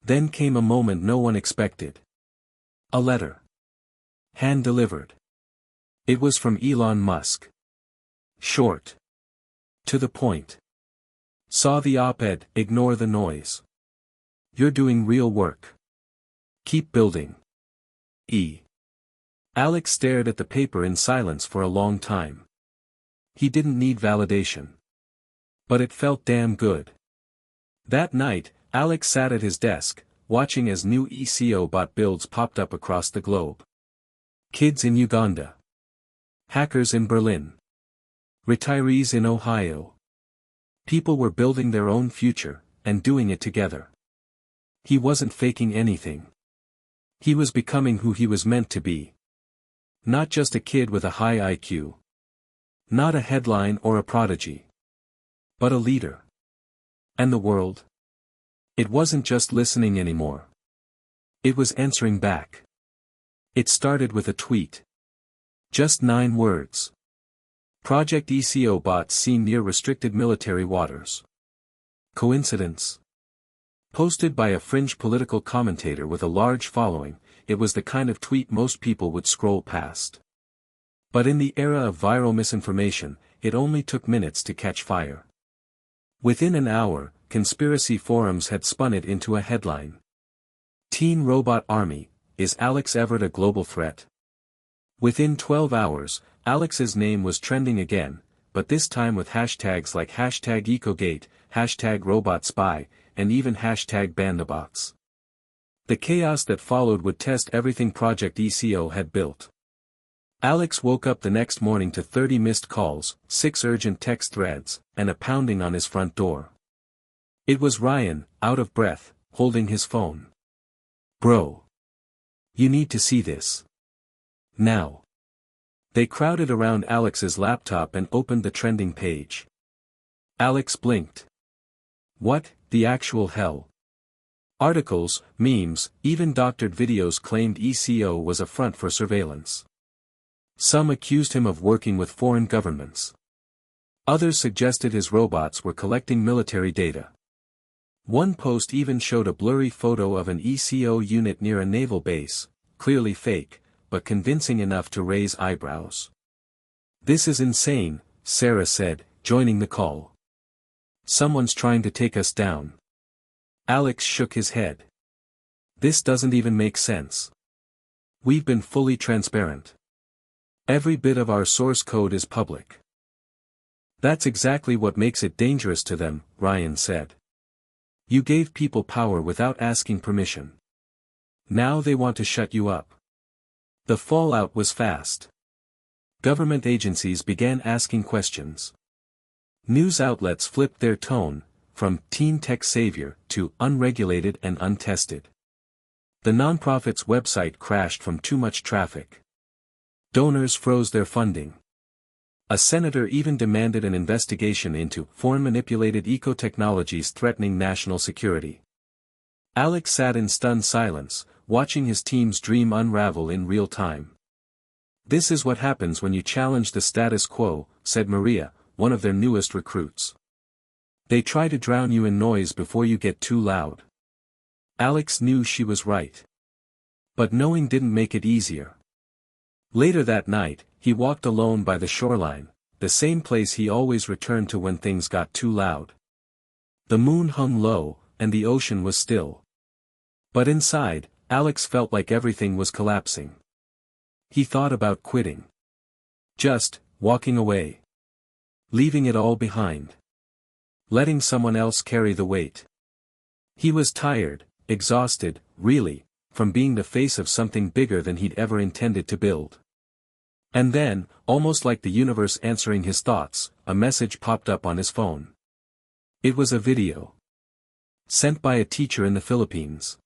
Then came a moment no one expected. A letter. Hand-delivered. It was from Elon Musk. Short. To the point. Saw the op-ed, ignore the noise. You're doing real work. Keep building. E. Alex stared at the paper in silence for a long time. He didn't need validation. But it felt damn good. That night, Alex sat at his desk, watching as new ECO bot builds popped up across the globe. Kids in Uganda. Hackers in Berlin. Retirees in Ohio. People were building their own future, and doing it together. He wasn't faking anything. He was becoming who he was meant to be. Not just a kid with a high IQ. Not a headline or a prodigy. But a leader. And the world? It wasn't just listening anymore. It was answering back. It started with a tweet. Just 9 words. Project ECO bots seen near restricted military waters. Coincidence? Posted by a fringe political commentator with a large following, it was the kind of tweet most people would scroll past. But in the era of viral misinformation, it only took minutes to catch fire. Within an hour, conspiracy forums had spun it into a headline. Teen Robot Army, is Alex Everett a global threat? Within 12 hours, Alex's name was trending again, but this time with hashtags like #EcoGate, #RobotSpy, and even #Bandabots. The chaos that followed would test everything Project ECO had built. Alex woke up the next morning to 30 missed calls, 6 urgent text threads, and a pounding on his front door. It was Ryan, out of breath, holding his phone. "Bro. You need to see this. Now." They crowded around Alex's laptop and opened the trending page. Alex blinked. What, the actual hell? Articles, memes, even doctored videos claimed ECO was a front for surveillance. Some accused him of working with foreign governments. Others suggested his robots were collecting military data. One post even showed a blurry photo of an ECO unit near a naval base, clearly fake, but convincing enough to raise eyebrows. "This is insane," Sarah said, joining the call. "Someone's trying to take us down." Alex shook his head. "This doesn't even make sense. We've been fully transparent. Every bit of our source code is public." "That's exactly what makes it dangerous to them," Ryan said. "You gave people power without asking permission. Now they want to shut you up." The fallout was fast. Government agencies began asking questions. News outlets flipped their tone, from teen tech savior to unregulated and untested. The nonprofit's website crashed from too much traffic. Donors froze their funding. A senator even demanded an investigation into foreign-manipulated eco-technologies threatening national security. Alex sat in stunned silence, watching his team's dream unravel in real time. "This is what happens when you challenge the status quo," said Maria, one of their newest recruits. "They try to drown you in noise before you get too loud." Alex knew she was right. But knowing didn't make it easier. Later that night, he walked alone by the shoreline, the same place he always returned to when things got too loud. The moon hung low, and the ocean was still. But inside, Alex felt like everything was collapsing. He thought about quitting. Just walking away. Leaving it all behind. Letting someone else carry the weight. He was tired, exhausted, really, from being the face of something bigger than he'd ever intended to build. And then, almost like the universe answering his thoughts, a message popped up on his phone. It was a video. Sent by a teacher in the Philippines.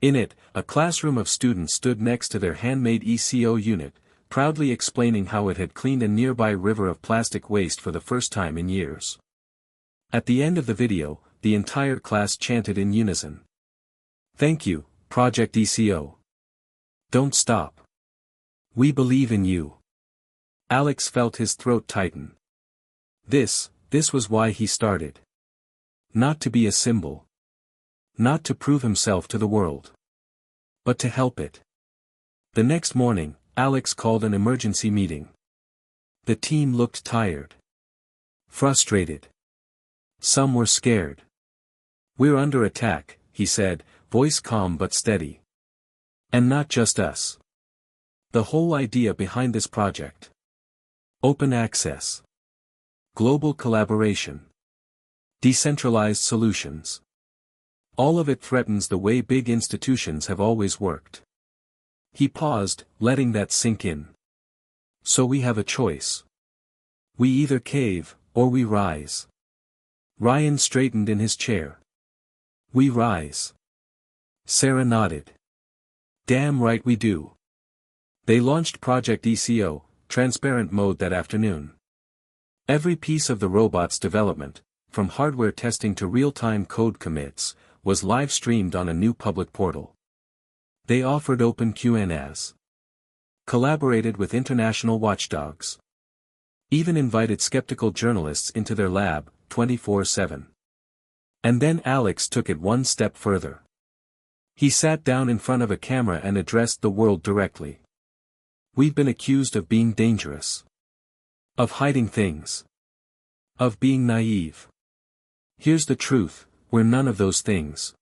In it, a classroom of students stood next to their handmade ECO unit, proudly explaining how it had cleaned a nearby river of plastic waste for the first time in years. At the end of the video, the entire class chanted in unison. "Thank you, Project ECO. Don't stop. We believe in you." Alex felt his throat tighten. This was why he started. Not to be a symbol. Not to prove himself to the world. But to help it. The next morning, Alex called an emergency meeting. The team looked tired. Frustrated. Some were scared. "We're under attack," he said, voice calm but steady. "And not just us. The whole idea behind this project. Open access. Global collaboration. Decentralized solutions. All of it threatens the way big institutions have always worked." He paused, letting that sink in. "So we have a choice. We either cave, or we rise. Ryan straightened in his chair. We rise. Sarah nodded. Damn right we do. They launched Project ECO, transparent mode that afternoon. Every piece of the robot's development, from hardware testing to real-time code commits, was live-streamed on a new public portal. They offered open Q&As. Collaborated with international watchdogs. Even invited skeptical journalists into their lab, 24/7. And then Alex took it one step further. He sat down in front of a camera and addressed the world directly. We've been accused of being dangerous. Of hiding things. Of being naive. Here's the truth, we're none of those things.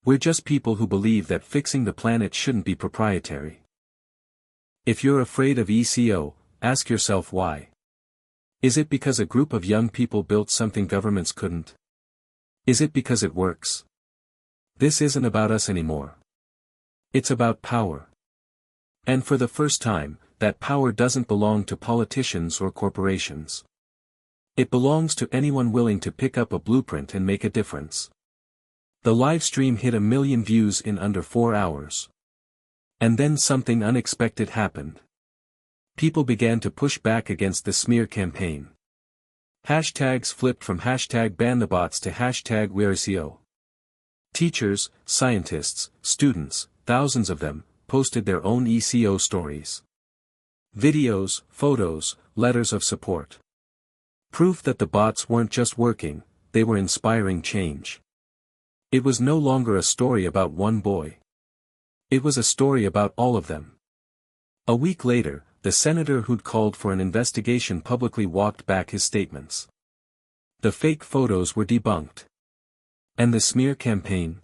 We're just people who believe that fixing the planet shouldn't be proprietary. If you're afraid of ECO, ask yourself why. Is it because a group of young people built something governments couldn't? Is it because it works? This isn't about us anymore. It's about power. And for the first time, that power doesn't belong to politicians or corporations. It belongs to anyone willing to pick up a blueprint and make a difference. The live stream hit 1 million views in under 4 hours. And then something unexpected happened. People began to push back against the smear campaign. Hashtags flipped from hashtag ban the bots to hashtag #WhereIsECO. Teachers, scientists, students, thousands of them, posted their own ECO stories. Videos, photos, letters of support. Proof that the bots weren't just working, they were inspiring change. It was no longer a story about one boy. It was a story about all of them. A week later, the senator who'd called for an investigation publicly walked back his statements. The fake photos were debunked. And the smear campaign?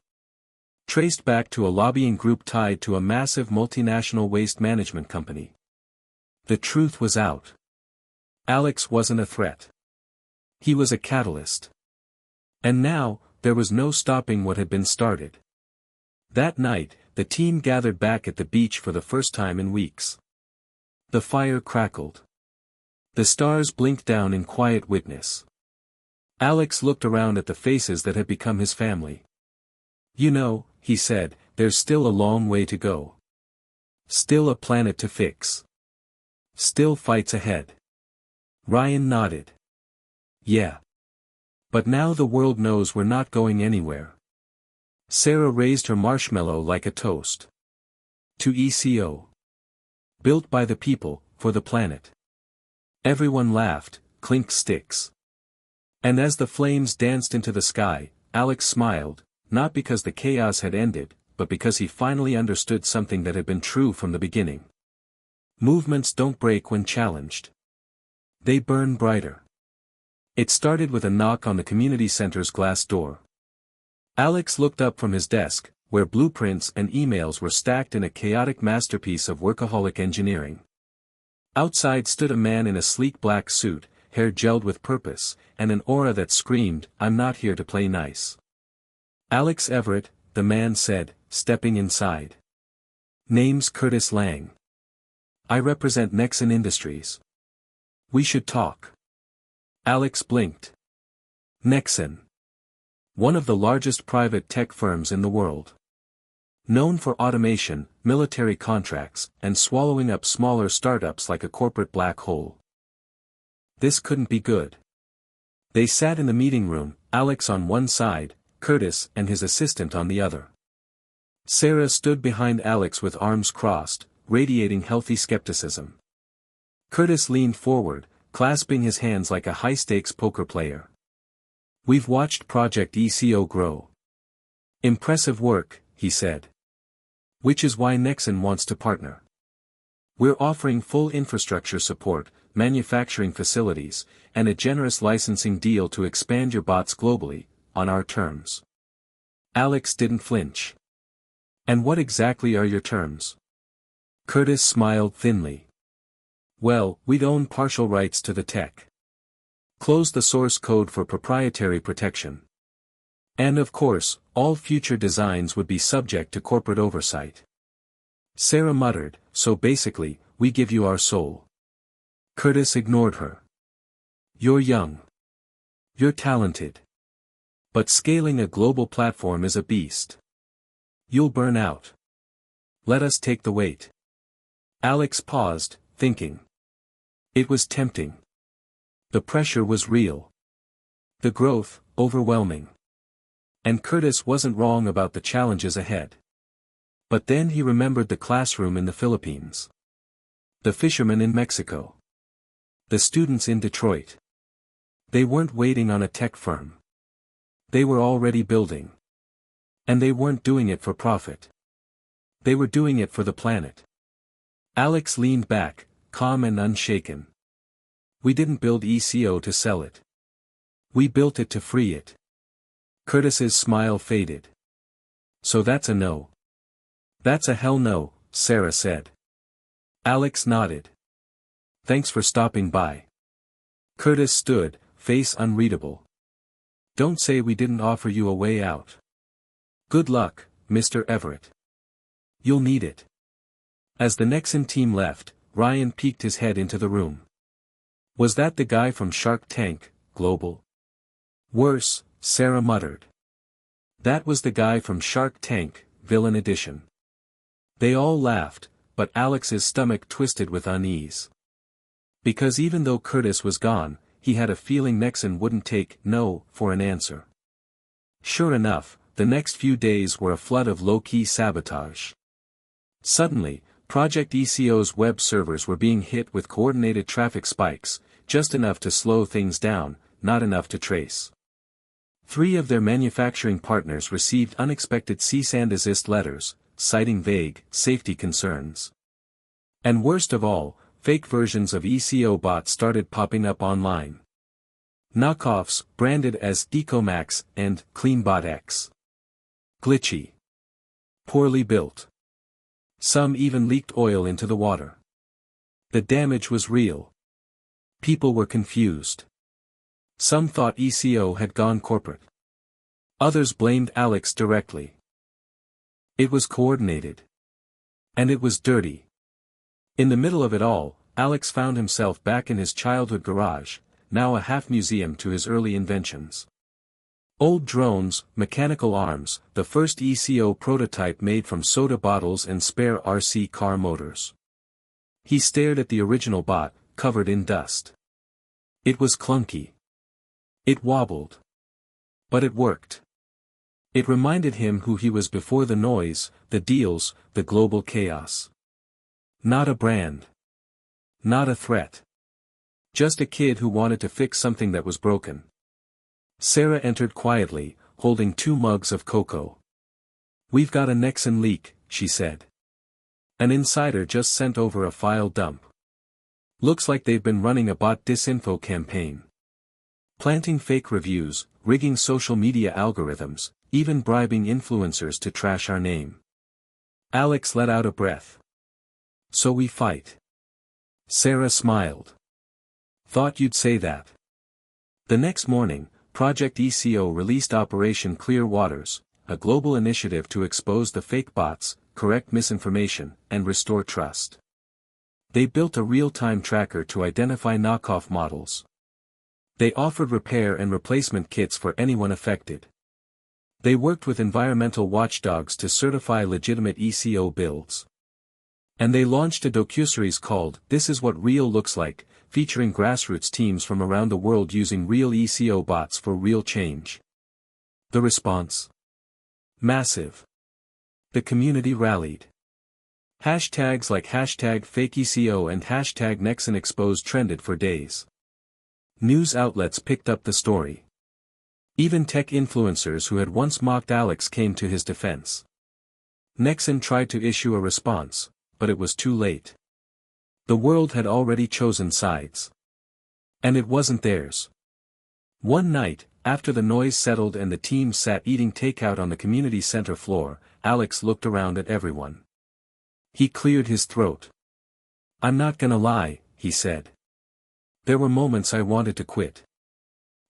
Traced back to a lobbying group tied to a massive multinational waste management company. The truth was out. Alex wasn't a threat. He was a catalyst. And now, there was no stopping what had been started. That night, the team gathered back at the beach for the first time in weeks. The fire crackled. The stars blinked down in quiet witness. Alex looked around at the faces that had become his family. You know, he said, there's still a long way to go. Still a planet to fix. Still fights ahead. Ryan nodded. Yeah. But now the world knows we're not going anywhere. Sarah raised her marshmallow like a toast. To ECO. Built by the people, for the planet. Everyone laughed, clinked sticks. And as the flames danced into the sky, Alex smiled, not because the chaos had ended, but because he finally understood something that had been true from the beginning. Movements don't break when challenged. They burn brighter. It started with a knock on the community center's glass door. Alex looked up from his desk, where blueprints and emails were stacked in a chaotic masterpiece of workaholic engineering. Outside stood a man in a sleek black suit, hair gelled with purpose, and an aura that screamed, "I'm not here to play nice." Alex Everett, the man said, stepping inside. Name's Curtis Lang. I represent Nexen Industries. We should talk. Alex blinked. Nexen. One of the largest private tech firms in the world. Known for automation, military contracts, and swallowing up smaller startups like a corporate black hole. This couldn't be good. They sat in the meeting room, Alex on one side, Curtis and his assistant on the other. Sarah stood behind Alex with arms crossed, radiating healthy skepticism. Curtis leaned forward, clasping his hands like a high-stakes poker player. We've watched Project ECO grow. Impressive work, he said. Which is why Nexen wants to partner. We're offering full infrastructure support, manufacturing facilities, and a generous licensing deal to expand your bots globally, on our terms. Alex didn't flinch. And what exactly are your terms? Curtis smiled thinly. Well, we'd own partial rights to the tech. Close the source code for proprietary protection. And of course, all future designs would be subject to corporate oversight. Sarah muttered, so basically, we give you our soul. Curtis ignored her. You're young. You're talented. But scaling a global platform is a beast. You'll burn out. Let us take the weight. Alex paused, thinking. It was tempting. The pressure was real. The growth, overwhelming. And Curtis wasn't wrong about the challenges ahead. But then he remembered the classroom in the Philippines. The fishermen in Mexico. The students in Detroit. They weren't waiting on a tech firm. They were already building. And they weren't doing it for profit. They were doing it for the planet. Alex leaned back, calm and unshaken. We didn't build ECO to sell it. We built it to free it. Curtis's smile faded. So that's a no. That's a hell no, Sarah said. Alex nodded. Thanks for stopping by. Curtis stood, face unreadable. Don't say we didn't offer you a way out. Good luck, Mr. Everett. You'll need it. As the Nexen team left, Ryan peeked his head into the room. Was that the guy from Shark Tank, Global? Worse, Sarah muttered. That was the guy from Shark Tank, Villain Edition. They all laughed, but Alex's stomach twisted with unease. Because even though Curtis was gone, he had a feeling Nexen wouldn't take no for an answer. Sure enough, the next few days were a flood of low-key sabotage. Suddenly, Project ECO's web servers were being hit with coordinated traffic spikes, just enough to slow things down, not enough to trace. 3 of their manufacturing partners received unexpected cease and desist letters, citing vague safety concerns. And worst of all, fake versions of ECO bots started popping up online. Knockoffs, branded as DecoMax and CleanBotX. Glitchy. Poorly built. Some even leaked oil into the water. The damage was real. People were confused. Some thought ECO had gone corporate. Others blamed Alex directly. It was coordinated. And it was dirty. In the middle of it all, Alex found himself back in his childhood garage, now a half-museum to his early inventions. Old drones, mechanical arms, the first ECO prototype made from soda bottles and spare RC car motors. He stared at the original bot, covered in dust. It was clunky. It wobbled. But it worked. It reminded him who he was before the noise, the deals, the global chaos. Not a brand. Not a threat. Just a kid who wanted to fix something that was broken. Sarah entered quietly, holding 2 mugs of cocoa. We've got a Nexen leak, she said. An insider just sent over a file dump. Looks like they've been running a bot disinfo campaign. Planting fake reviews, rigging social media algorithms, even bribing influencers to trash our name. Alex let out a breath. So we fight. Sarah smiled. Thought you'd say that. The next morning, Project ECO released Operation Clear Waters, a global initiative to expose the fake bots, correct misinformation, and restore trust. They built a real-time tracker to identify knockoff models. They offered repair and replacement kits for anyone affected. They worked with environmental watchdogs to certify legitimate ECO builds. And they launched a docuseries called This Is What Real Looks Like, featuring grassroots teams from around the world using real ECO bots for real change. The response? Massive. The community rallied. Hashtags like #FakeECO and #NexenExpose trended for days. News outlets picked up the story. Even tech influencers who had once mocked Alex came to his defense. Nexen tried to issue a response, but it was too late. The world had already chosen sides. And it wasn't theirs. One night, after the noise settled and the team sat eating takeout on the community center floor, Alex looked around at everyone. He cleared his throat. I'm not gonna lie, he said. There were moments I wanted to quit.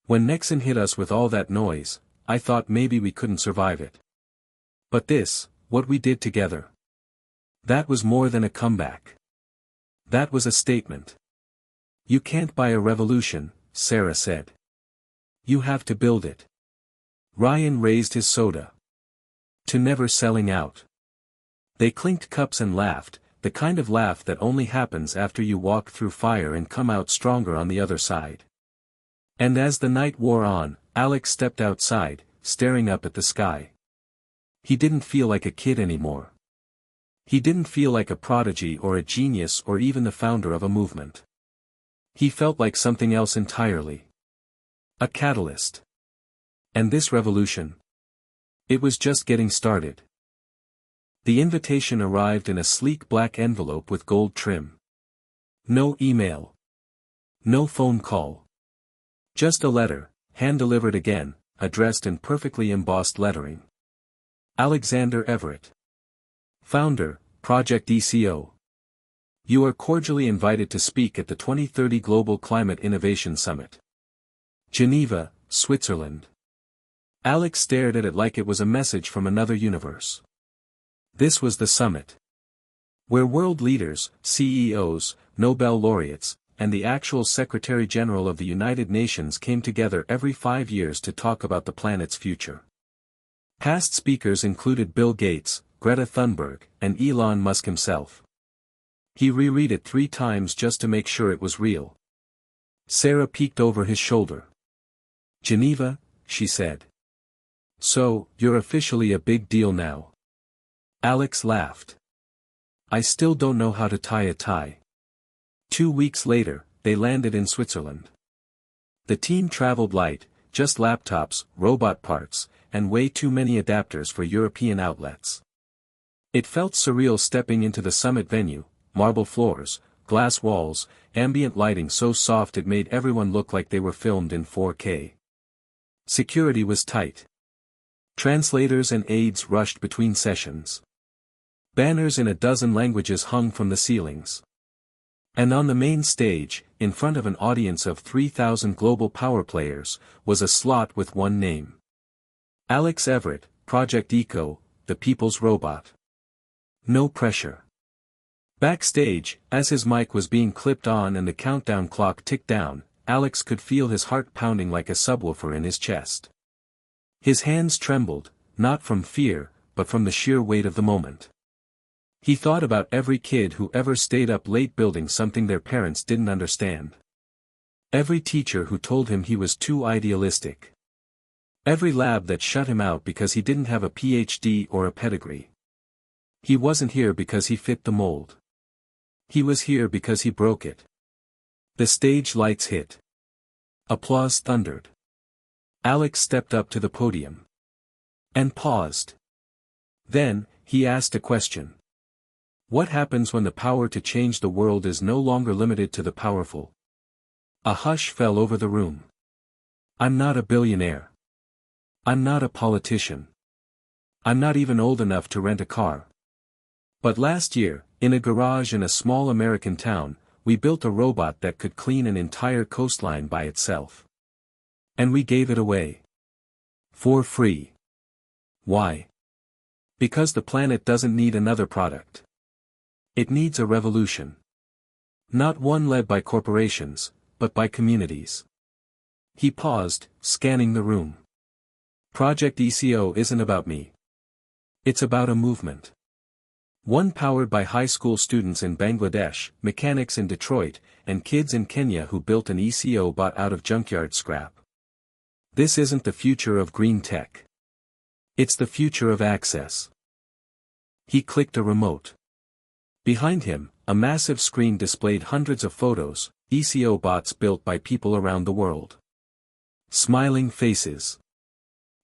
When Nexen hit us with all that noise, I thought maybe we couldn't survive it. But this, what we did together. That was more than a comeback. That was a statement. You can't buy a revolution, Sarah said. You have to build it. Ryan raised his soda. To never selling out. They clinked cups and laughed, the kind of laugh that only happens after you walk through fire and come out stronger on the other side. And as the night wore on, Alex stepped outside, staring up at the sky. He didn't feel like a kid anymore. He didn't feel like a prodigy or a genius or even the founder of a movement. He felt like something else entirely. A catalyst. And this revolution? It was just getting started. The invitation arrived in a sleek black envelope with gold trim. No email. No phone call. Just a letter, hand-delivered again, addressed in perfectly embossed lettering. Alexander Everett. Founder, Project ECO. You are cordially invited to speak at the 2030 Global Climate Innovation Summit. Geneva, Switzerland. Alex stared at it like it was a message from another universe. This was the summit. Where world leaders, CEOs, Nobel laureates, and the actual Secretary-General of the United Nations came together every 5 years to talk about the planet's future. Past speakers included Bill Gates, Greta Thunberg, and Elon Musk himself. He reread it 3 times just to make sure it was real. Sarah peeked over his shoulder. Geneva, she said. So, you're officially a big deal now. Alex laughed. I still don't know how to tie a tie. 2 weeks later, they landed in Switzerland. The team traveled light, just laptops, robot parts, and way too many adapters for European outlets. It felt surreal stepping into the summit venue, marble floors, glass walls, ambient lighting so soft it made everyone look like they were filmed in 4K. Security was tight. Translators and aides rushed between sessions. Banners in a dozen languages hung from the ceilings. And on the main stage, in front of an audience of 3,000 global power players, was a slot with one name. Alex Everett, Project ECO, the people's robot. No pressure. Backstage, as his mic was being clipped on and the countdown clock ticked down, Alex could feel his heart pounding like a subwoofer in his chest. His hands trembled, not from fear, but from the sheer weight of the moment. He thought about every kid who ever stayed up late building something their parents didn't understand. Every teacher who told him he was too idealistic. Every lab that shut him out because he didn't have a PhD or a pedigree. He wasn't here because he fit the mold. He was here because he broke it. The stage lights hit. Applause thundered. Alex stepped up to the podium. And paused. Then, he asked a question. What happens when the power to change the world is no longer limited to the powerful? A hush fell over the room. I'm not a billionaire. I'm not a politician. I'm not even old enough to rent a car. But last year, in a garage in a small American town, we built a robot that could clean an entire coastline by itself. And we gave it away. For free. Why? Because the planet doesn't need another product. It needs a revolution. Not one led by corporations, but by communities. He paused, scanning the room. Project ECO isn't about me. It's about a movement. One powered by high school students in Bangladesh, mechanics in Detroit, and kids in Kenya who built an ECO bot out of junkyard scrap. This isn't the future of green tech. It's the future of access. He clicked a remote. Behind him, a massive screen displayed hundreds of photos, ECO bots built by people around the world. Smiling faces.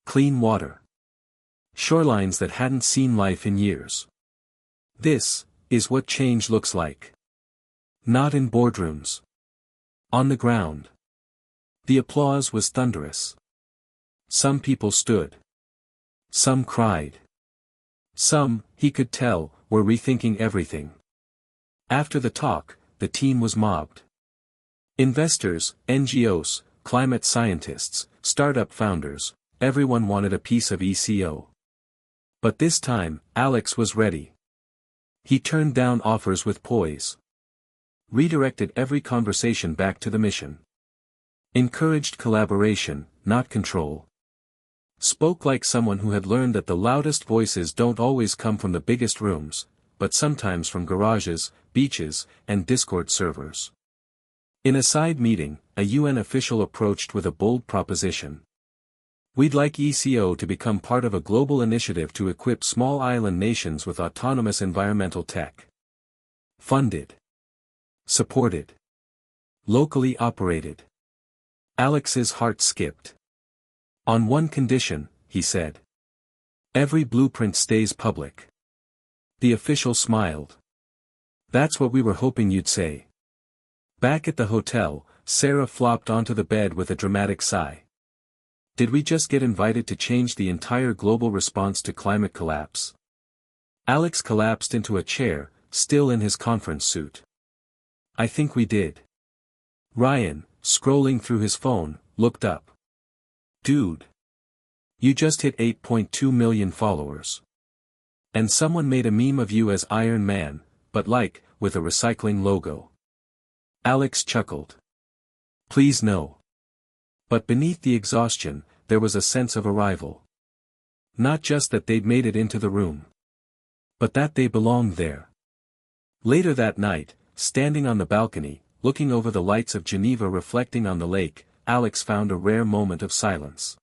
Clean water. Shorelines that hadn't seen life in years. This is what change looks like. Not in boardrooms. On the ground. The applause was thunderous. Some people stood. Some cried. Some, he could tell, were rethinking everything. After the talk, the team was mobbed. Investors, NGOs, climate scientists, startup founders, everyone wanted a piece of ECO. But this time, Alex was ready. He turned down offers with poise. Redirected every conversation back to the mission. Encouraged collaboration, not control. Spoke like someone who had learned that the loudest voices don't always come from the biggest rooms, but sometimes from garages, beaches, and Discord servers. In a side meeting, a UN official approached with a bold proposition. We'd like ECO to become part of a global initiative to equip small island nations with autonomous environmental tech. Funded. Supported. Locally operated. Alex's heart skipped. On one condition, he said. Every blueprint stays public. The official smiled. That's what we were hoping you'd say. Back at the hotel, Sarah flopped onto the bed with a dramatic sigh. Did we just get invited to change the entire global response to climate collapse? Alex collapsed into a chair, still in his conference suit. I think we did. Ryan, scrolling through his phone, looked up. Dude. You just hit 8.2 million followers. And someone made a meme of you as Iron Man, but with a recycling logo. Alex chuckled. Please no. But beneath the exhaustion, there was a sense of arrival. Not just that they'd made it into the room, but that they belonged there. Later that night, standing on the balcony, looking over the lights of Geneva reflecting on the lake, Alex found a rare moment of silence.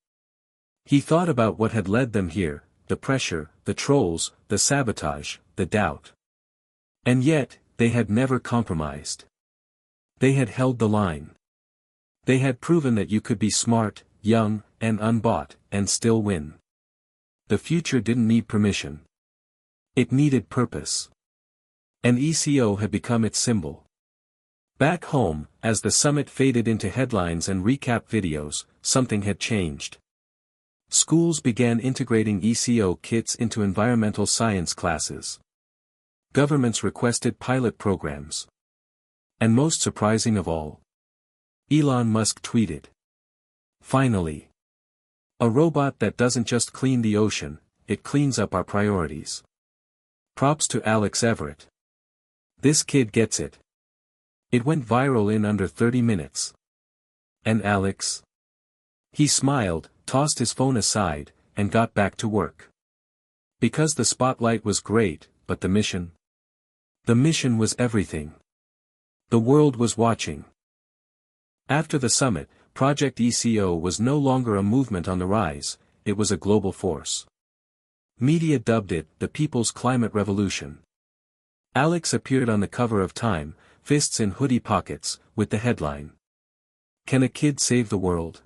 He thought about what had led them here, the pressure, the trolls, the sabotage, the doubt. And yet, they had never compromised. They had held the line. They had proven that you could be smart, young, and unbought, and still win. The future didn't need permission. It needed purpose. And ECO had become its symbol. Back home, as the summit faded into headlines and recap videos, something had changed. Schools began integrating ECO kits into environmental science classes. Governments requested pilot programs. And most surprising of all, Elon Musk tweeted. Finally. A robot that doesn't just clean the ocean, it cleans up our priorities. Props to Alex Everett. This kid gets it. It went viral in under 30 minutes. And Alex? He smiled, tossed his phone aside, and got back to work. Because the spotlight was great, but the mission? The mission was everything. The world was watching. After the summit, Project ECO was no longer a movement on the rise, it was a global force. Media dubbed it the People's Climate Revolution. Alex appeared on the cover of Time, fists in hoodie pockets, with the headline. Can a kid save the world?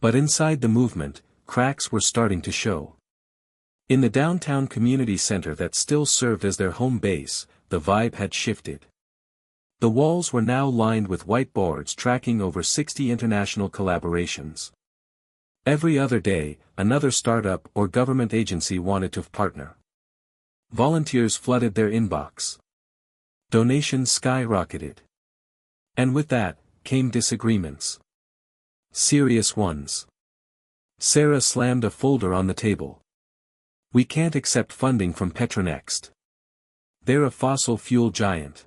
But inside the movement, cracks were starting to show. In the downtown community center that still served as their home base, the vibe had shifted. The walls were now lined with whiteboards tracking over 60 international collaborations. Every other day, another startup or government agency wanted to partner. Volunteers flooded their inbox. Donations skyrocketed. And with that, came disagreements. Serious ones. Sarah slammed a folder on the table. We can't accept funding from Petronext. They're a fossil fuel giant.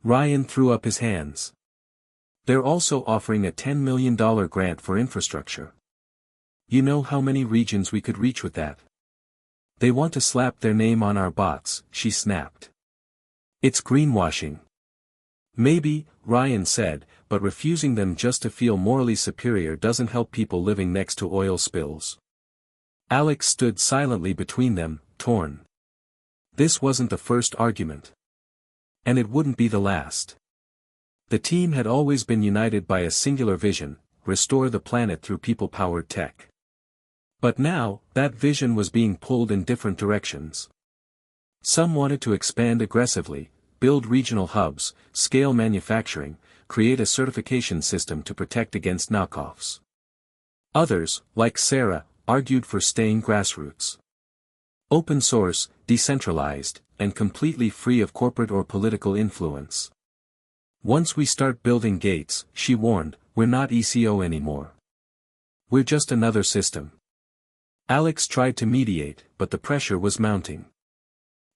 Ryan threw up his hands. They're also offering a $10 million grant for infrastructure. You know how many regions we could reach with that? They want to slap their name on our bots, she snapped. It's greenwashing. Maybe, Ryan said, but refusing them just to feel morally superior doesn't help people living next to oil spills. Alex stood silently between them, torn. This wasn't the first argument. And it wouldn't be the last. The team had always been united by a singular vision: restore the planet through people-powered tech. But now, that vision was being pulled in different directions. Some wanted to expand aggressively, build regional hubs, scale manufacturing, create a certification system to protect against knockoffs. Others, like Sarah, argued for staying grassroots. Open source, decentralized, and completely free of corporate or political influence. Once we start building gates, she warned, we're not ECO anymore. We're just another system. Alex tried to mediate, but the pressure was mounting.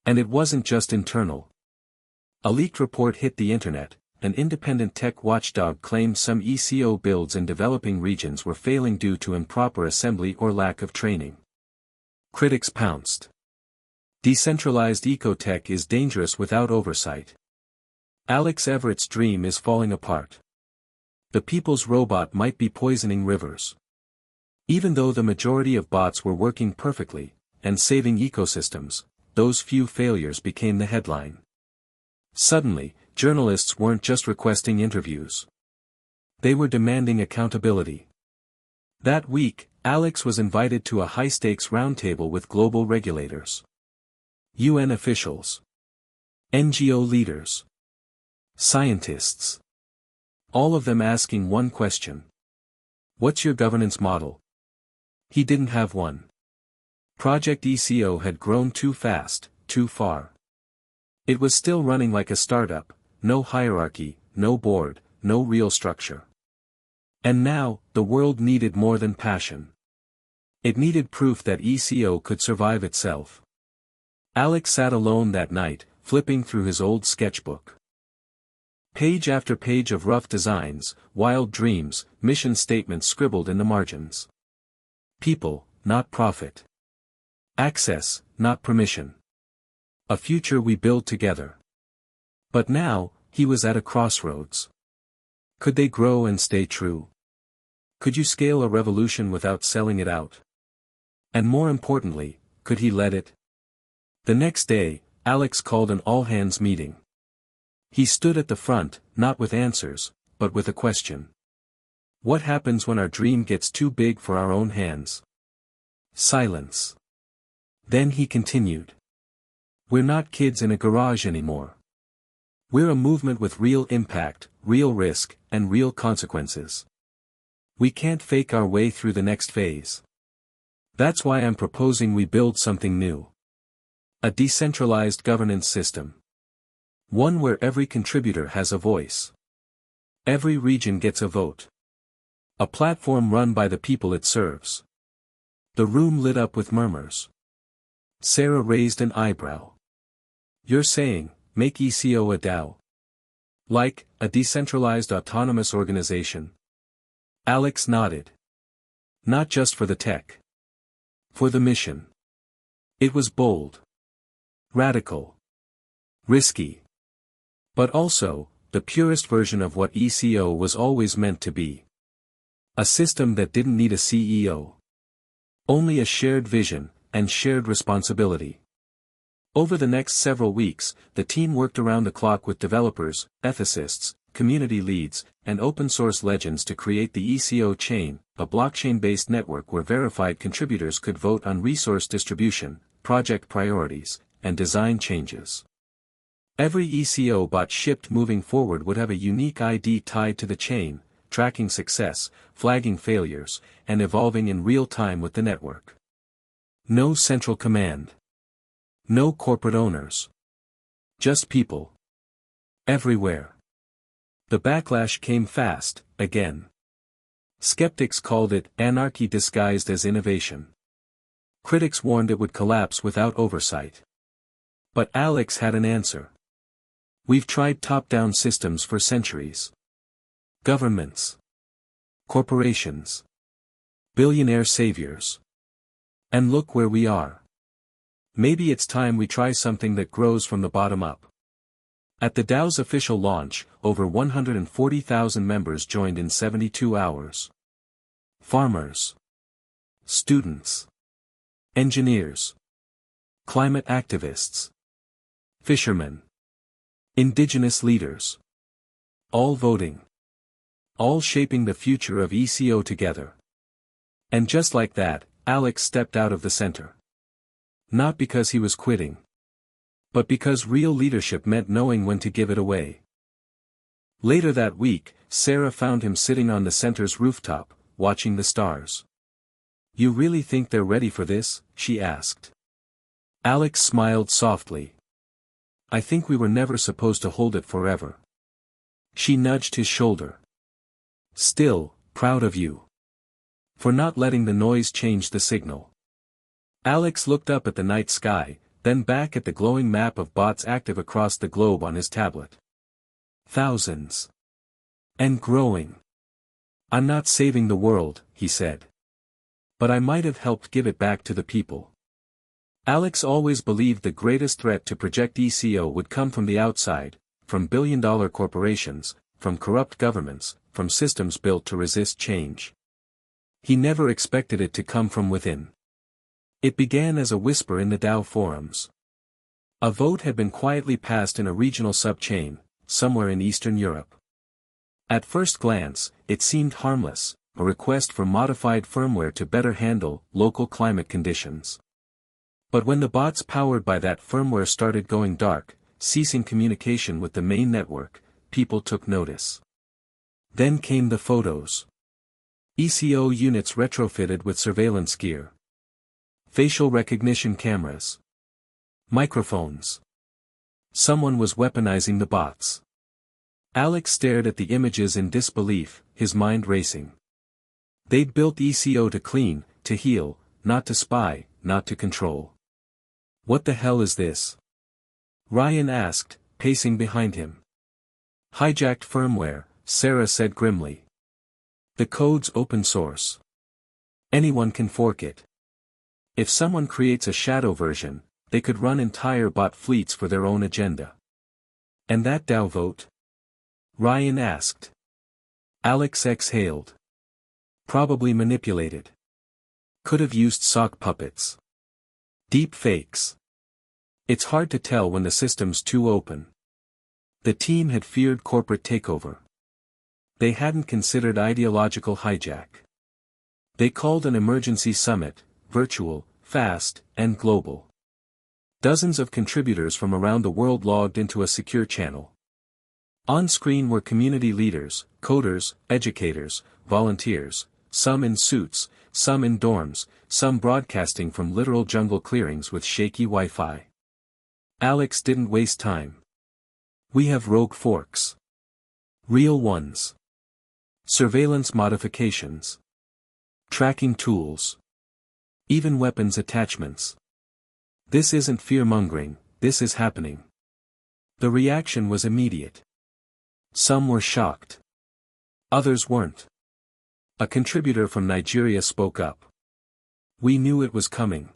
And it wasn't just internal. A leaked report hit the internet, an independent tech watchdog claimed some ECO builds in developing regions were failing due to improper assembly or lack of training. Critics pounced. Decentralized ecotech is dangerous without oversight. Alex Everett's dream is falling apart. The people's robot might be poisoning rivers. Even though the majority of bots were working perfectly, and saving ecosystems, those few failures became the headline. Suddenly, journalists weren't just requesting interviews. They were demanding accountability. That week, Alex was invited to a high-stakes roundtable with global regulators, UN officials, NGO leaders, scientists. All of them asking one question. What's your governance model? He didn't have one. Project ECO had grown too fast, too far. It was still running like a startup, no hierarchy, no board, no real structure. And now, the world needed more than passion. It needed proof that ECO could survive itself. Alex sat alone that night, flipping through his old sketchbook. Page after page of rough designs, wild dreams, mission statements scribbled in the margins. People, not profit. Access, not permission. A future we build together. But now, he was at a crossroads. Could they grow and stay true? Could you scale a revolution without selling it out? And more importantly, could he let it? The next day, Alex called an all-hands meeting. He stood at the front, not with answers, but with a question. What happens when our dream gets too big for our own hands? Silence. Then he continued. We're not kids in a garage anymore. We're a movement with real impact, real risk, and real consequences. We can't fake our way through the next phase. That's why I'm proposing we build something new. A decentralized governance system. One where every contributor has a voice. Every region gets a vote. A platform run by the people it serves. The room lit up with murmurs. Sarah raised an eyebrow. You're saying, make ECO a DAO? Like, a decentralized autonomous organization? Alex nodded. Not just for the tech. For the mission. It was bold. Radical. Risky. But also, the purest version of what ECO was always meant to be. A system that didn't need a CEO. Only a shared vision, and shared responsibility. Over the next several weeks, the team worked around the clock with developers, ethicists, community leads, and open-source legends to create the ECO chain, a blockchain-based network where verified contributors could vote on resource distribution, project priorities, and design changes. Every ECO bot shipped moving forward would have a unique ID tied to the chain, tracking success, flagging failures, and evolving in real time with the network. No central command. No corporate owners. Just people. Everywhere. The backlash came fast, again. Skeptics called it anarchy disguised as innovation. Critics warned it would collapse without oversight. But Alex had an answer. We've tried top-down systems for centuries. Governments. Corporations. Billionaire saviors. And look where we are. Maybe it's time we try something that grows from the bottom up. At the DAO's official launch, over 140,000 members joined in 72 hours. Farmers. Students. Engineers. Climate activists. Fishermen. Indigenous leaders. All voting. All shaping the future of ECO together. And just like that, Alex stepped out of the center. Not because he was quitting. But because real leadership meant knowing when to give it away. Later that week, Sarah found him sitting on the center's rooftop, watching the stars. You really think they're ready for this? She asked. Alex smiled softly. I think we were never supposed to hold it forever. She nudged his shoulder. Still, proud of you. For not letting the noise change the signal. Alex looked up at the night sky, then back at the glowing map of bots active across the globe on his tablet. Thousands. And growing. I'm not saving the world, he said. But I might have helped give it back to the people. Alex always believed the greatest threat to Project ECO would come from the outside, from billion-dollar corporations, from corrupt governments, from systems built to resist change. He never expected it to come from within. It began as a whisper in the Dow forums. A vote had been quietly passed in a regional sub-chain, somewhere in Eastern Europe. At first glance, it seemed harmless, a request for modified firmware to better handle local climate conditions. But when the bots powered by that firmware started going dark, ceasing communication with the main network, people took notice. Then came the photos. ECO units retrofitted with surveillance gear. Facial recognition cameras. Microphones. Someone was weaponizing the bots. Alex stared at the images in disbelief, his mind racing. They'd built ECO to clean, to heal, not to spy, not to control. What the hell is this? Ryan asked, pacing behind him. Hijacked firmware, Sarah said grimly. The code's open source. Anyone can fork it. If someone creates a shadow version, they could run entire bot fleets for their own agenda. And that Dow vote? Ryan asked. Alex exhaled. Probably manipulated. Could have used sock puppets. Deep fakes. It's hard to tell when the system's too open. The team had feared corporate takeover. They hadn't considered ideological hijack. They called an emergency summit, virtual, fast, and global. Dozens of contributors from around the world logged into a secure channel. On screen were community leaders, coders, educators, volunteers, some in suits, some in dorms, some broadcasting from literal jungle clearings with shaky Wi-Fi. Alex didn't waste time. We have rogue forks. Real ones. Surveillance modifications. Tracking tools. Even weapons attachments. This isn't fear-mongering, this is happening. The reaction was immediate. Some were shocked. Others weren't. A contributor from Nigeria spoke up. We knew it was coming.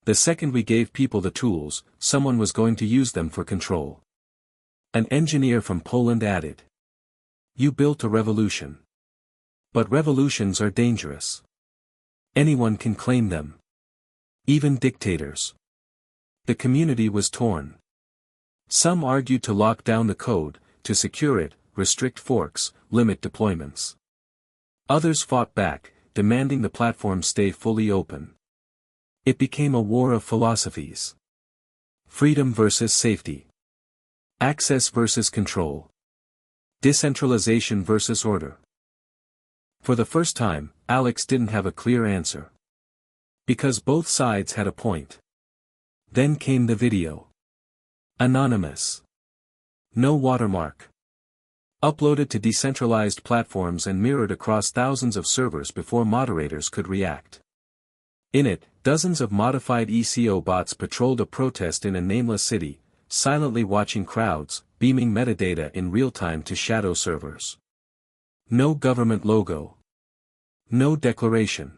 The second we gave people the tools, someone was going to use them for control. An engineer from Poland added. You built a revolution. But revolutions are dangerous. Anyone can claim them. Even dictators. The community was torn. Some argued to lock down the code, to secure it, restrict forks, limit deployments. Others fought back, demanding the platform stay fully open. It became a war of philosophies. Freedom versus safety. Access versus control. Decentralization versus order. For the first time, Alex didn't have a clear answer. Because both sides had a point. Then came the video. Anonymous. No watermark. Uploaded to decentralized platforms and mirrored across thousands of servers before moderators could react. In it, dozens of modified ECO bots patrolled a protest in a nameless city, silently watching crowds, beaming metadata in real time to shadow servers. No government logo. No declaration.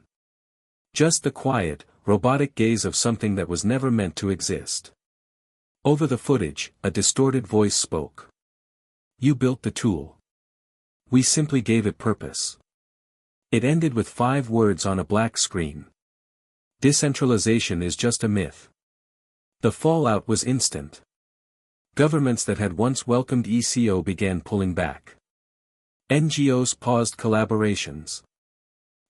Just the quiet, robotic gaze of something that was never meant to exist. Over the footage, a distorted voice spoke. You built the tool. We simply gave it purpose. It ended with 5 words on a black screen. Decentralization is just a myth. The fallout was instant. Governments that had once welcomed ECO began pulling back. NGOs paused collaborations.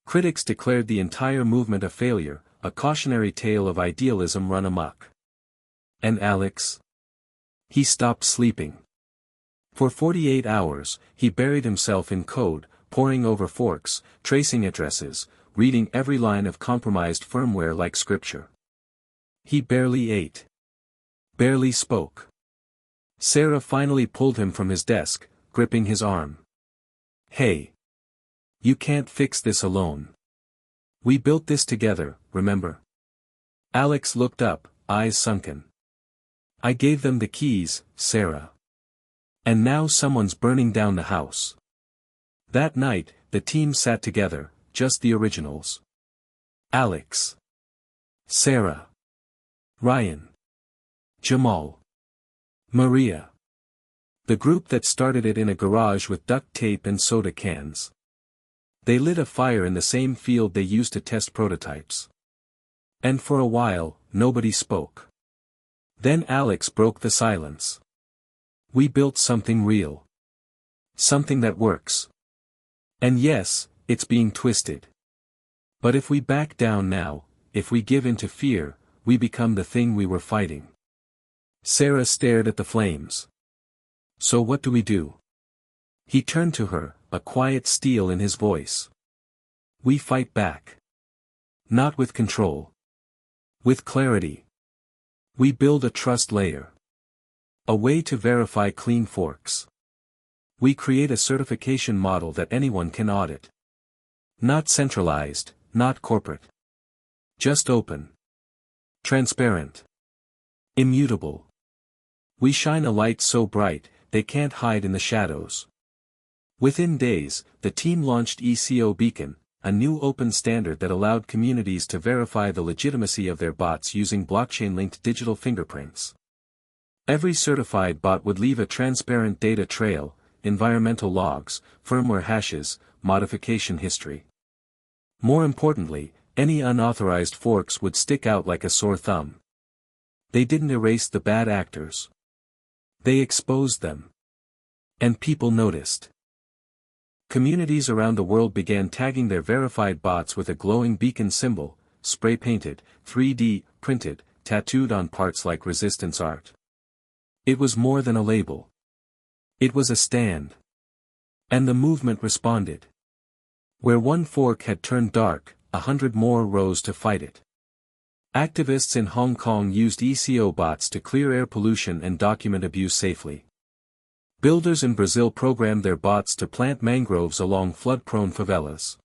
Critics declared the entire movement a failure, a cautionary tale of idealism run amok. And Alex? He stopped sleeping. For 48 hours, he buried himself in code, poring over forks, tracing addresses, reading every line of compromised firmware like scripture. He barely ate. Barely spoke. Sarah finally pulled him from his desk, gripping his arm. Hey. You can't fix this alone. We built this together, remember? Alex looked up, eyes sunken. I gave them the keys, Sarah. And now someone's burning down the house. That night, the team sat together, just the originals. Alex. Sarah. Ryan. Jamal. Maria. The group that started it in a garage with duct tape and soda cans. They lit a fire in the same field they used to test prototypes. And for a while, nobody spoke. Then Alex broke the silence. We built something real. Something that works. And yes, it's being twisted. But if we back down now, if we give in to fear, we become the thing we were fighting. Sarah stared at the flames. So what do we do? He turned to her, a quiet steel in his voice. We fight back. Not with control. With clarity. We build a trust layer. A way to verify clean forks. We create a certification model that anyone can audit. Not centralized, not corporate. Just open. Transparent. Immutable. We shine a light so bright, they can't hide in the shadows. Within days, the team launched ECO Beacon, a new open standard that allowed communities to verify the legitimacy of their bots using blockchain-linked digital fingerprints. Every certified bot would leave a transparent data trail, environmental logs, firmware hashes, modification history. More importantly, any unauthorized forks would stick out like a sore thumb. They didn't erase the bad actors. They exposed them. And people noticed. Communities around the world began tagging their verified bots with a glowing beacon symbol, spray-painted, 3D, printed, tattooed on parts like resistance art. It was more than a label. It was a stand. And the movement responded. Where one fork had turned dark, 100 more rose to fight it. Activists in Hong Kong used ECO bots to clear air pollution and document abuse safely. Builders in Brazil programmed their bots to plant mangroves along flood-prone favelas.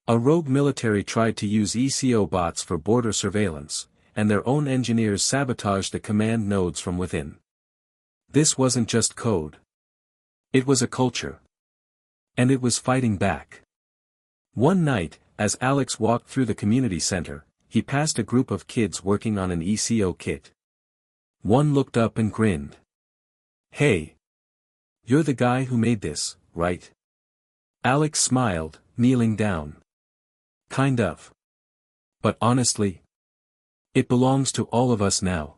A rogue military tried to use ECO bots for border surveillance, and their own engineers sabotaged the command nodes from within. This wasn't just code. It was a culture. And it was fighting back. One night, as Alex walked through the community center, he passed a group of kids working on an ECO kit. One looked up and grinned. Hey! You're the guy who made this, right? Alex smiled, kneeling down. Kind of. But honestly, it belongs to all of us now.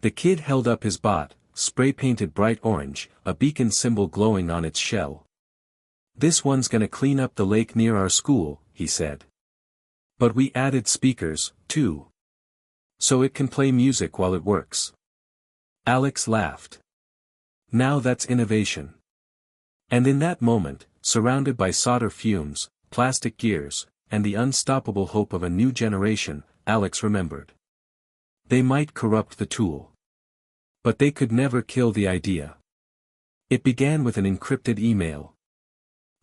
The kid held up his bot, spray-painted bright orange, a beacon symbol glowing on its shell. This one's gonna clean up the lake near our school, he said. But we added speakers, too. So it can play music while it works. Alex laughed. Now that's innovation. And in that moment, surrounded by solder fumes, plastic gears, and the unstoppable hope of a new generation, Alex remembered. They might corrupt the tool. But they could never kill the idea. It began with an encrypted email.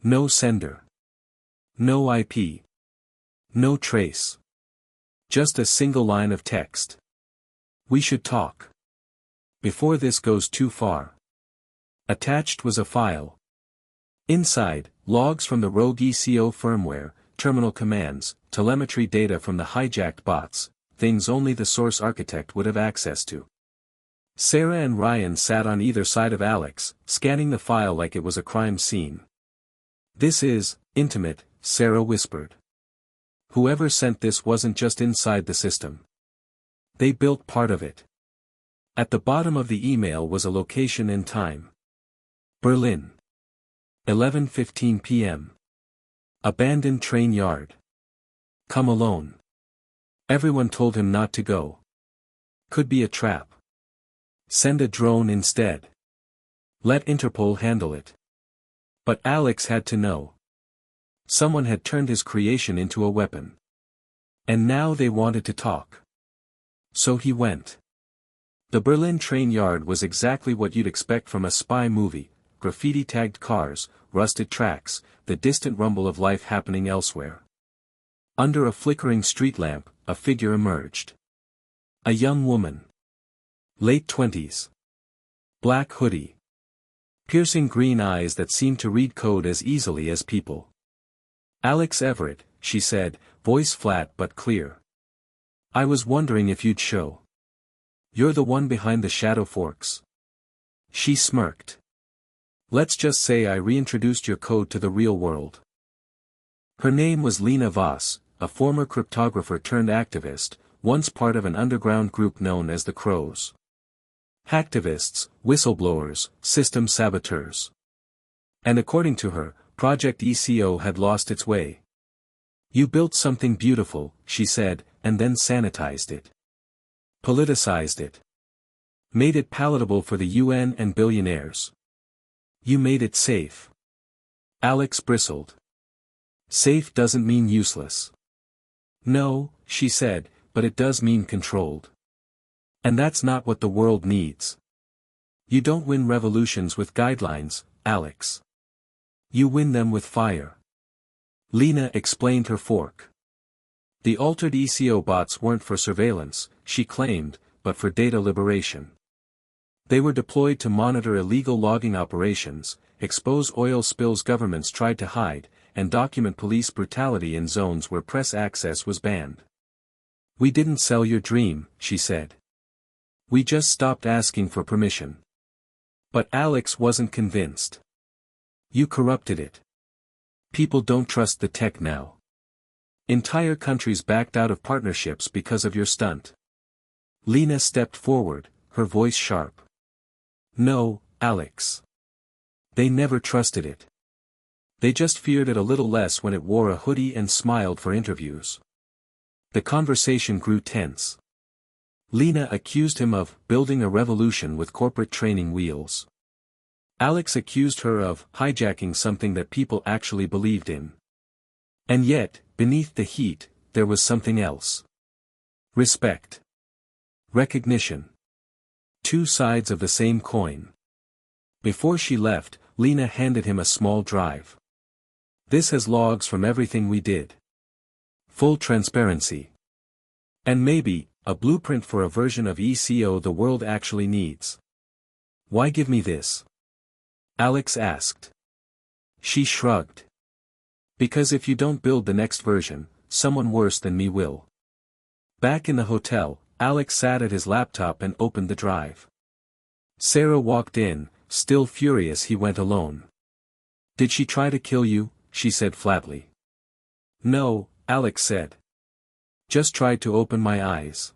No sender. No IP. No trace. Just a single line of text. We should talk. Before this goes too far. Attached was a file. Inside, logs from the rogue ECO firmware, terminal commands, telemetry data from the hijacked bots, things only the source architect would have access to. Sarah and Ryan sat on either side of Alex, scanning the file like it was a crime scene. This is intimate, Sarah whispered. Whoever sent this wasn't just inside the system. They built part of it. At the bottom of the email was a location and time. Berlin. 11:15 p.m. Abandoned train yard. Come alone. Everyone told him not to go. Could be a trap. Send a drone instead. Let Interpol handle it. But Alex had to know. Someone had turned his creation into a weapon. And now they wanted to talk. So he went. The Berlin train yard was exactly what you'd expect from a spy movie, graffiti-tagged cars, rusted tracks, the distant rumble of life happening elsewhere. Under a flickering street lamp, a figure emerged. A young woman. Late 20s. Black hoodie. piercing green eyes that seemed to read code as easily as people. "Alex Everett," she said, voice flat but clear. "I was wondering if you'd show. You're the one behind the Shadow Forks." She smirked. "Let's just say I reintroduced your code to the real world." Her name was Lena Voss, a former cryptographer turned activist, once part of an underground group known as the Crows. Hacktivists, whistleblowers, system saboteurs. And according to her, Project ECO had lost its way. "You built something beautiful," she said, and then sanitized it. Politicized it. Made it palatable for the UN and billionaires. "You made it safe." Alex bristled. "Safe doesn't mean useless." "No," she said, "but it does mean controlled. And that's not what the world needs. You don't win revolutions with guidelines, Alex. You win them with fire." Lena explained her fork. The altered ECO bots weren't for surveillance, she claimed, but for data liberation. They were deployed to monitor illegal logging operations, expose oil spills governments tried to hide, and document police brutality in zones where press access was banned. "We didn't sell your dream," she said. "We just stopped asking for permission." But Alex wasn't convinced. "You corrupted it. People don't trust the tech now. Entire countries backed out of partnerships because of your stunt." Lena stepped forward, her voice sharp. "No, Alex. They never trusted it. They just feared it a little less when it wore a hoodie and smiled for interviews." The conversation grew tense. Lena accused him of building a revolution with corporate training wheels. Alex accused her of hijacking something that people actually believed in. And yet, beneath the heat, there was something else. Respect. Recognition. Two sides of the same coin. Before she left, Lena handed him a small drive. "This has logs from everything we did. Full transparency. And maybe, a blueprint for a version of ECO the world actually needs." "Why give me this?" Alex asked. She shrugged. "Because if you don't build the next version, someone worse than me will." Back in the hotel, Alex sat at his laptop and opened the drive. Sarah walked in, still furious he went alone. "Did she try to kill you?" she said flatly. "No," Alex said. "Just tried to open my eyes."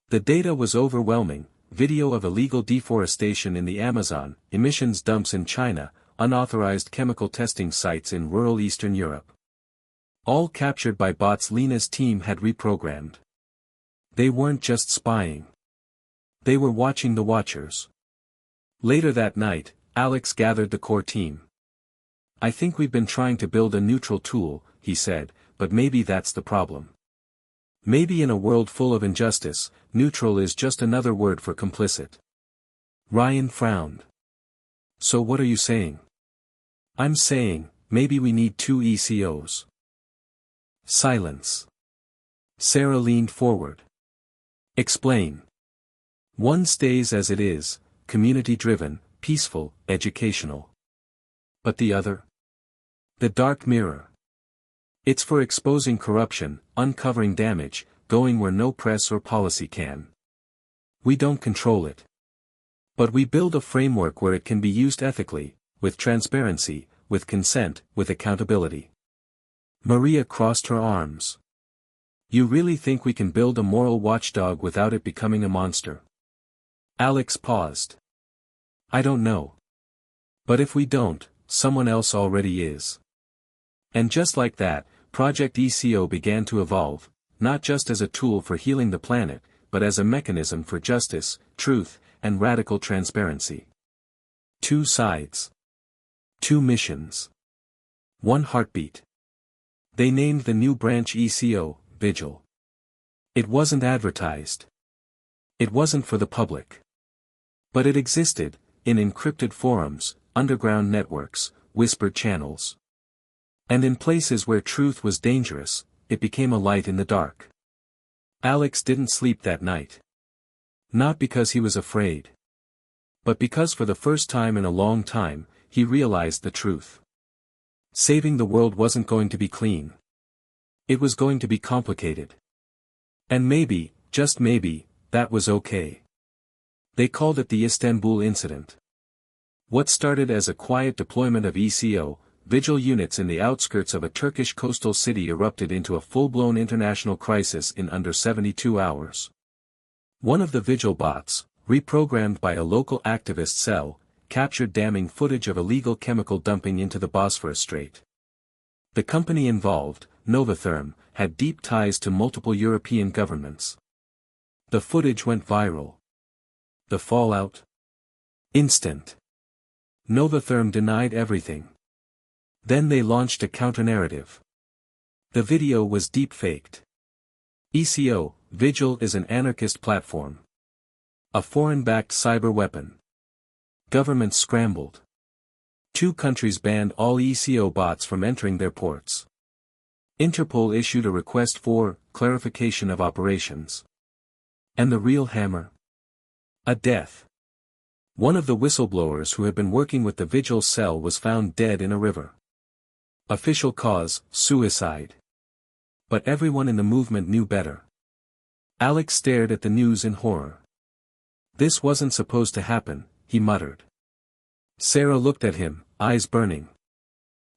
The data was overwhelming: video of illegal deforestation in the Amazon, emissions dumps in China, unauthorized chemical testing sites in rural Eastern Europe. All captured by bots Lena's team had reprogrammed. They weren't just spying. They were watching the watchers. Later that night, Alex gathered the core team. "I think we've been trying to build a neutral tool," he said, "but maybe that's the problem. Maybe in a world full of injustice, neutral is just another word for complicit." Ryan frowned. "So what are you saying?" "I'm saying, maybe we need two ECOs." Silence. Sarah leaned forward. "Explain." "One stays as it is, community-driven, peaceful, educational. But the other? The dark mirror. It's for exposing corruption, uncovering damage, going where no press or policy can. We don't control it. But we build a framework where it can be used ethically, with transparency, with consent, with accountability." Maria crossed her arms. "You really think we can build a moral watchdog without it becoming a monster?" Alex paused. "I don't know. But if we don't, someone else already is." And just like that, Project ECO began to evolve, not just as a tool for healing the planet, but as a mechanism for justice, truth, and radical transparency. Two sides. Two missions. One heartbeat. They named the new branch ECO, Vigil. It wasn't advertised. It wasn't for the public. But it existed, in encrypted forums, underground networks, whispered channels. And in places where truth was dangerous, it became a light in the dark. Alex didn't sleep that night. Not because he was afraid. But because for the first time in a long time, he realized the truth. Saving the world wasn't going to be clean. It was going to be complicated. And maybe, just maybe, that was okay. They called it the Istanbul incident. What started as a quiet deployment of ECO, vigil units in the outskirts of a Turkish coastal city erupted into a full-blown international crisis in under 72 hours. One of the vigil bots, reprogrammed by a local activist cell, captured damning footage of illegal chemical dumping into the Bosphorus Strait. The company involved, Novatherm, had deep ties to multiple European governments. The footage went viral. The fallout? Instant. Novatherm denied everything. Then they launched a counter-narrative. The video was deep-faked. ECO, Vigil is an anarchist platform. A foreign-backed cyber weapon. Governments scrambled. 2 countries banned all ECO bots from entering their ports. Interpol issued a request for clarification of operations. And the real hammer? A death. One of the whistleblowers who had been working with the Vigil cell was found dead in a river. Official cause, suicide. But everyone in the movement knew better. Alex stared at the news in horror. This wasn't supposed to happen, he muttered. Sarah looked at him, eyes burning.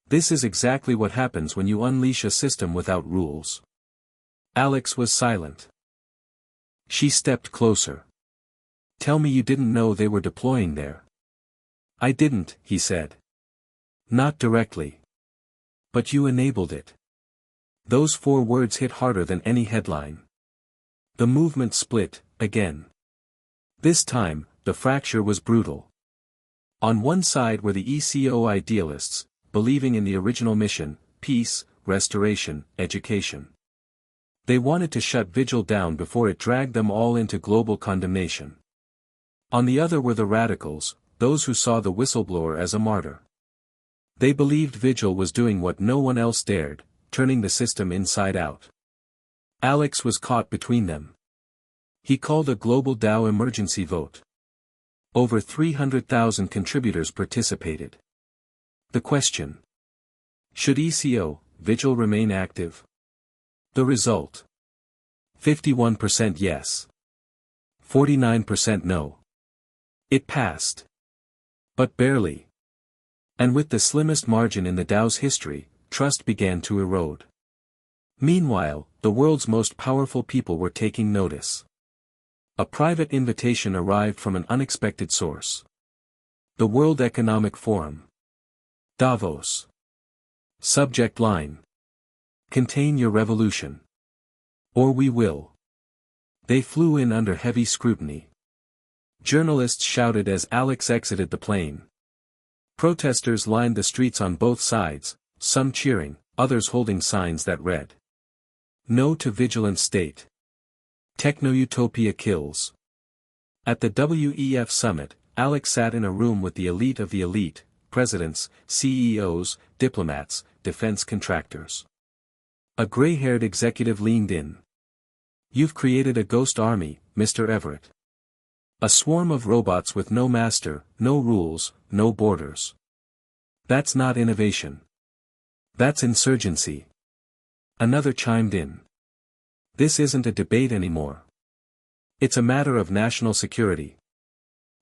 This is exactly what happens when you unleash a system without rules. Alex was silent. She stepped closer. Tell me you didn't know they were deploying there. I didn't, he said. Not directly. But you enabled it. Those 4 words hit harder than any headline. The movement split, again. This time, the fracture was brutal. On one side were the ECO idealists, believing in the original mission, peace, restoration, education. They wanted to shut Vigil down before it dragged them all into global condemnation. On the other were the radicals, those who saw the whistleblower as a martyr. They believed Vigil was doing what no one else dared, turning the system inside out. Alex was caught between them. He called a global DAO emergency vote. Over 300,000 contributors participated. The question: should ECO, Vigil remain active? The result: 51% yes. 49% no. It passed. But barely. And with the slimmest margin in the DAO's history, trust began to erode. Meanwhile, the world's most powerful people were taking notice. A private invitation arrived from an unexpected source. The World Economic Forum. Davos. Subject line: contain your revolution. Or we will. They flew in under heavy scrutiny. Journalists shouted as Alex exited the plane. Protesters lined the streets on both sides, some cheering, others holding signs that read: No to vigilant state. Techno-utopia kills. At the WEF summit, Alex sat in a room with the elite of the elite, presidents, CEOs, diplomats, defense contractors. A gray-haired executive leaned in. You've created a ghost army, Mr. Everett. A swarm of robots with no master, no rules, no borders. That's not innovation. That's insurgency. Another chimed in. This isn't a debate anymore. It's a matter of national security.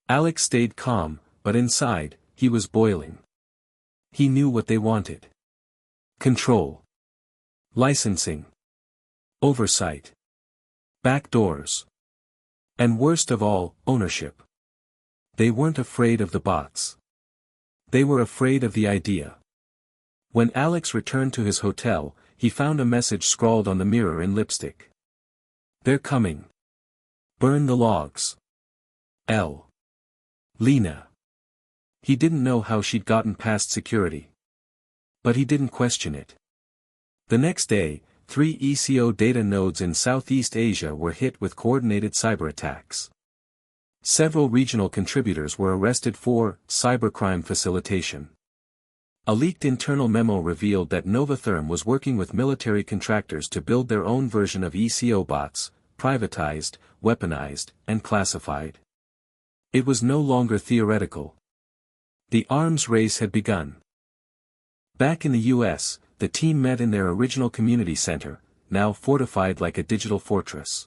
Alex stayed calm, but inside, he was boiling. He knew what they wanted. Control. Licensing. Oversight. Backdoors. And worst of all, ownership. They weren't afraid of the bots. They were afraid of the idea. When Alex returned to his hotel, he found a message scrawled on the mirror in lipstick. They're coming. Burn the logs. L. Lena. He didn't know how she'd gotten past security. But he didn't question it. The next day, 3 ECO data nodes in Southeast Asia were hit with coordinated cyber attacks. Several regional contributors were arrested for cybercrime facilitation. A leaked internal memo revealed that Novatherm was working with military contractors to build their own version of ECO bots, privatized, weaponized, and classified. It was no longer theoretical. The arms race had begun. Back in the US, the team met in their original community center, now fortified like a digital fortress.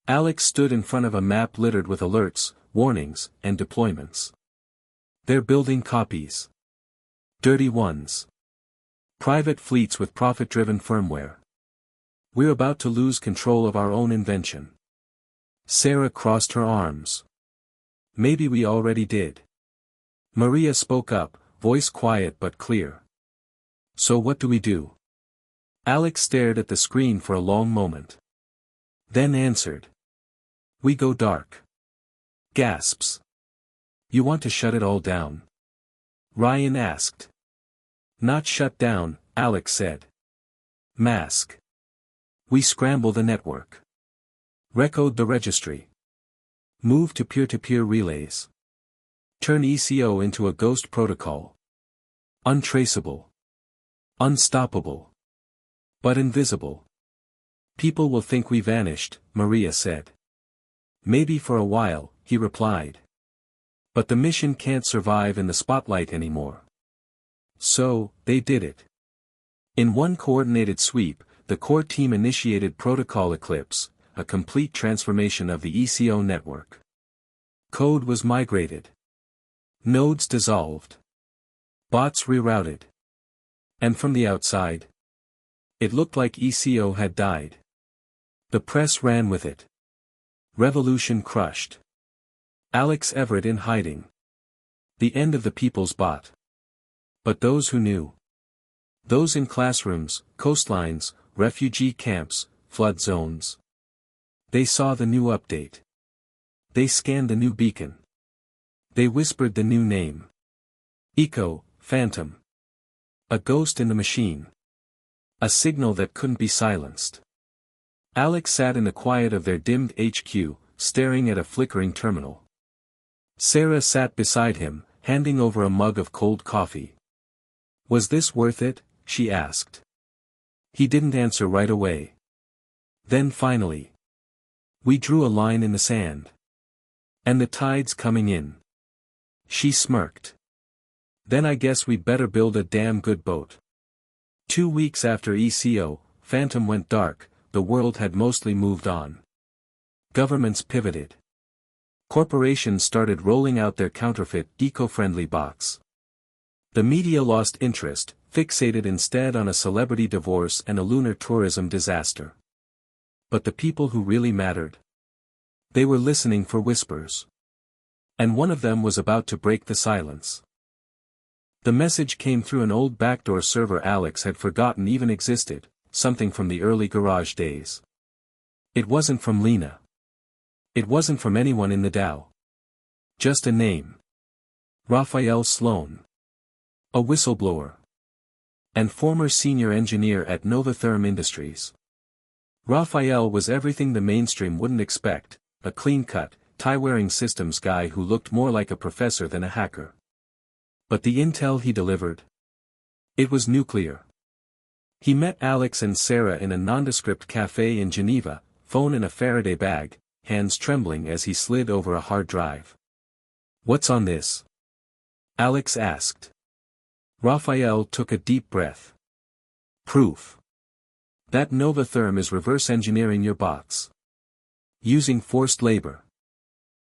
Alex stood in front of a map littered with alerts, warnings, and deployments. They're building copies. Dirty ones. Private fleets with profit-driven firmware. We're about to lose control of our own invention. Sarah crossed her arms. Maybe we already did. Maria spoke up, voice quiet but clear. So what do we do? Alex stared at the screen for a long moment. Then answered. We go dark. Gasps. You want to shut it all down? Ryan asked. Not shut down, Alex said. Mask. We scramble the network. Recode the registry. Move to peer-to-peer relays. Turn ECO into a ghost protocol. Untraceable. Unstoppable. But invisible. People will think we vanished, Maria said. Maybe for a while, he replied. But the mission can't survive in the spotlight anymore. So, they did it. In one coordinated sweep, the core team initiated Protocol Eclipse, a complete transformation of the ECO network. Code was migrated. Nodes dissolved. Bots rerouted. And from the outside, it looked like ECO had died. The press ran with it. Revolution crushed. Alex Everett in hiding. The end of the people's bot. But those who knew. Those in classrooms, coastlines, refugee camps, flood zones. They saw the new update. They scanned the new beacon. They whispered the new name. Echo, Phantom. A ghost in the machine. A signal that couldn't be silenced. Alex sat in the quiet of their dimmed HQ, staring at a flickering terminal. Sarah sat beside him, handing over a mug of cold coffee. Was this worth it? She asked. He didn't answer right away. Then finally. We drew a line in the sand. And the tide's coming in. She smirked. Then I guess we better build a damn good boat. 2 weeks after ECO, Phantom went dark, the world had mostly moved on. Governments pivoted. Corporations started rolling out their counterfeit, eco-friendly bots. The media lost interest, fixated instead on a celebrity divorce and a lunar tourism disaster. But the people who really mattered? They were listening for whispers. And one of them was about to break the silence. The message came through an old backdoor server Alex had forgotten even existed, something from the early garage days. It wasn't from Lena. It wasn't from anyone in the Dow. Just a name. Raphael Sloan. A whistleblower. And former senior engineer at Novatherm Industries. Raphael was everything the mainstream wouldn't expect, a clean-cut, tie-wearing systems guy who looked more like a professor than a hacker. But the intel he delivered? It was nuclear. He met Alex and Sarah in a nondescript cafe in Geneva, phone in a Faraday bag, hands trembling as he slid over a hard drive. What's on this? Alex asked. Raphael took a deep breath. Proof. That Novatherm is reverse engineering your bots. Using forced labor.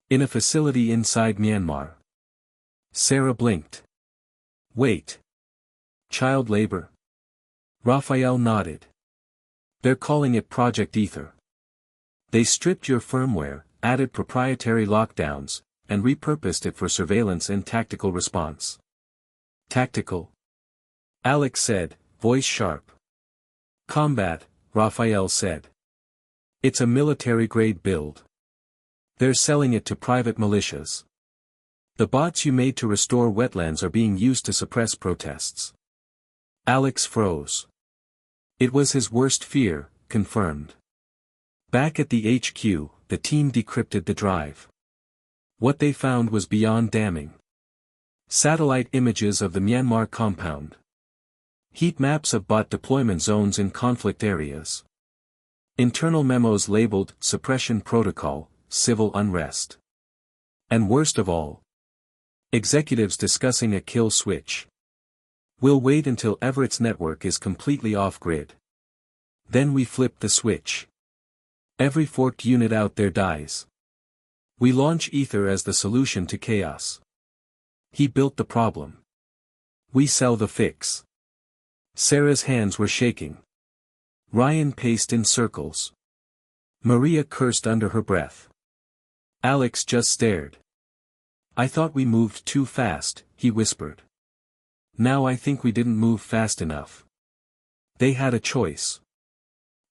In a facility inside Myanmar. Sarah blinked. Wait. Child labor? Raphael nodded. They're calling it Project Ether. They stripped your firmware, added proprietary lockdowns, and repurposed it for surveillance and tactical response. Tactical? Alex said, voice sharp. Combat, Raphael said. It's a military-grade build. They're selling it to private militias. The bots you made to restore wetlands are being used to suppress protests. Alex froze. It was his worst fear, confirmed. Back at the HQ, the team decrypted the drive. What they found was beyond damning. Satellite images of the Myanmar compound. Heat maps of bot deployment zones in conflict areas. Internal memos labeled, Suppression Protocol, Civil Unrest. And worst of all, executives discussing a kill switch. We'll wait until Everett's network is completely off-grid. Then we flip the switch. Every forked unit out there dies. We launch Ether as the solution to chaos. He built the problem. We sell the fix. Sarah's hands were shaking. Ryan paced in circles. Maria cursed under her breath. Alex just stared. I thought we moved too fast, he whispered. Now I think we didn't move fast enough. They had a choice.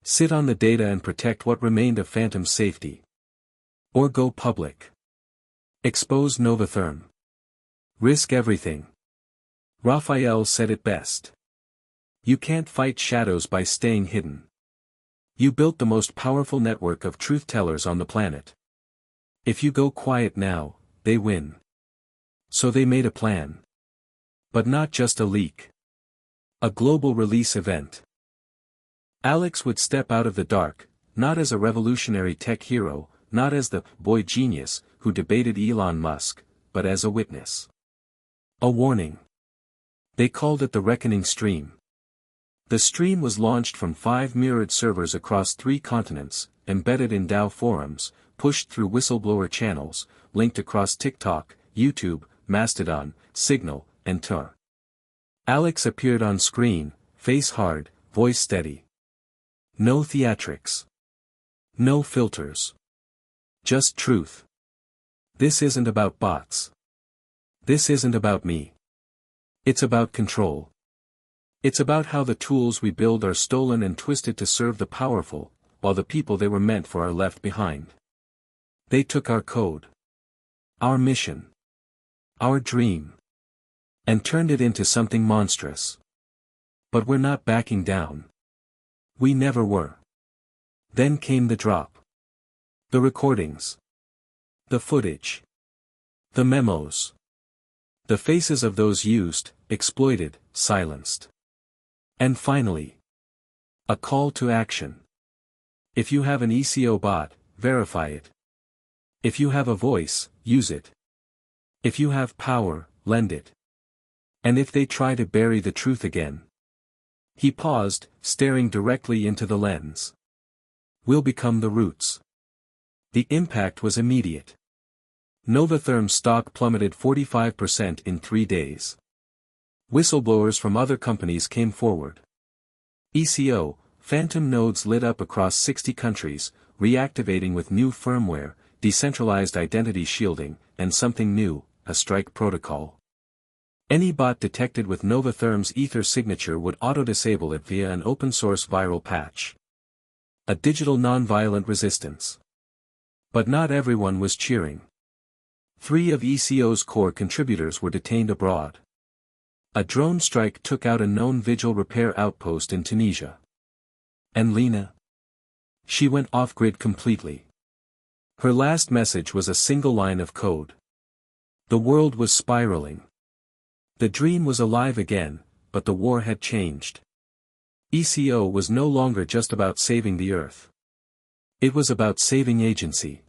Sit on the data and protect what remained of Phantom's safety. Or go public. Expose Novatherm. Risk everything. Raphael said it best. You can't fight shadows by staying hidden. You built the most powerful network of truth-tellers on the planet. If you go quiet now, they win. So they made a plan. But not just a leak. A global release event. Alex would step out of the dark, not as a revolutionary tech hero, not as the boy genius who debated Elon Musk, but as a witness. A warning. They called it the Reckoning Stream. The stream was launched from 5 mirrored servers across 3 continents, embedded in DAO forums, pushed through whistleblower channels, linked across TikTok, YouTube, Mastodon, Signal, and Tor. Alex appeared on screen, face hard, voice steady. No theatrics. No filters. Just truth. This isn't about bots. This isn't about me. It's about control. It's about how the tools we build are stolen and twisted to serve the powerful, while the people they were meant for are left behind. They took our code. Our mission. Our dream. And turned it into something monstrous. But we're not backing down. We never were. Then came the drop. The recordings. The footage. The memos. The faces of those used, exploited, silenced. And finally. A call to action. If you have an ECO bot, verify it. If you have a voice, use it. If you have power, lend it. And if they try to bury the truth again. He paused, staring directly into the lens. We'll become the roots. The impact was immediate. Novatherm's stock plummeted 45% in 3 days. Whistleblowers from other companies came forward. ECO, Phantom nodes lit up across 60 countries, reactivating with new firmware, decentralized identity shielding, and something new, a strike protocol. Any bot detected with Novatherm's Ether signature would auto-disable it via an open-source viral patch. A digital non-violent resistance. But not everyone was cheering. 3 of ECO's core contributors were detained abroad. A drone strike took out a known vigil repair outpost in Tunisia. And Lena? She went off-grid completely. Her last message was a single line of code. The world was spiraling. The dream was alive again, but the war had changed. ECO was no longer just about saving the Earth. It was about saving agency.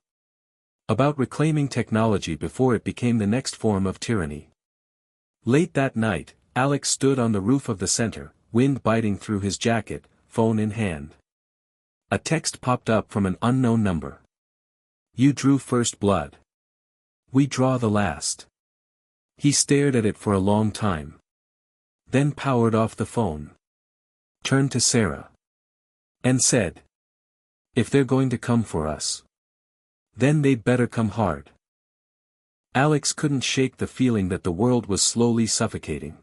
About reclaiming technology before it became the next form of tyranny. Late that night, Alex stood on the roof of the center, wind biting through his jacket, phone in hand. A text popped up from an unknown number. You drew first blood. We draw the last. He stared at it for a long time. Then powered off the phone. Turned to Sarah. And said. If they're going to come for us. Then they'd better come hard. Alex couldn't shake the feeling that the world was slowly suffocating.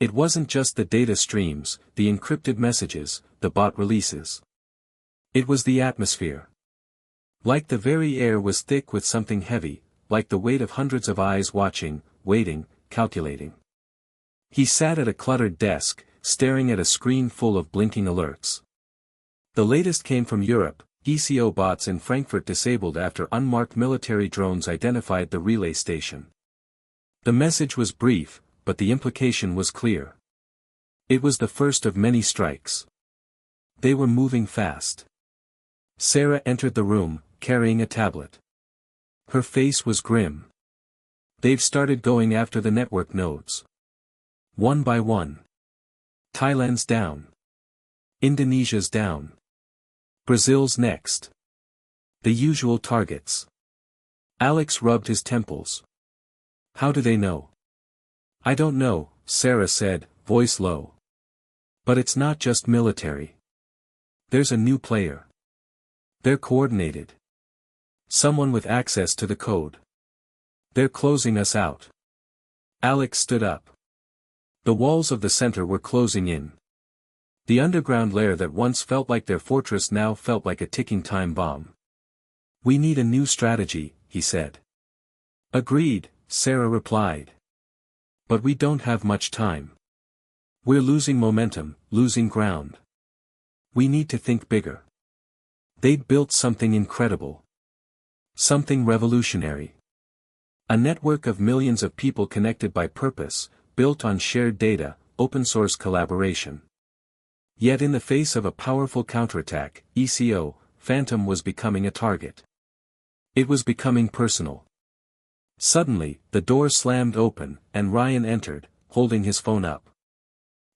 It wasn't just the data streams, the encrypted messages, the bot releases. It was the atmosphere. Like the very air was thick with something heavy, like the weight of hundreds of eyes watching, waiting, calculating. He sat at a cluttered desk, staring at a screen full of blinking alerts. The latest came from Europe. ECO bots in Frankfurt disabled after unmarked military drones identified the relay station. The message was brief, but the implication was clear. It was the first of many strikes. They were moving fast. Sarah entered the room, carrying a tablet. Her face was grim. They've started going after the network nodes. One by one. Thailand's down. Indonesia's down. Brazil's next. The usual targets. Alex rubbed his temples. How do they know? I don't know, Sarah said, voice low. But it's not just military. There's a new player. They're coordinated. Someone with access to the code. They're closing us out. Alex stood up. The walls of the center were closing in. The underground lair that once felt like their fortress now felt like a ticking time bomb. We need a new strategy, he said. Agreed, Sarah replied. But we don't have much time. We're losing momentum, losing ground. We need to think bigger. They'd built something incredible. Something revolutionary. A network of millions of people connected by purpose, built on shared data, open-source collaboration. Yet in the face of a powerful counterattack, ECO, Phantom was becoming a target. It was becoming personal. Suddenly, the door slammed open, and Ryan entered, holding his phone up.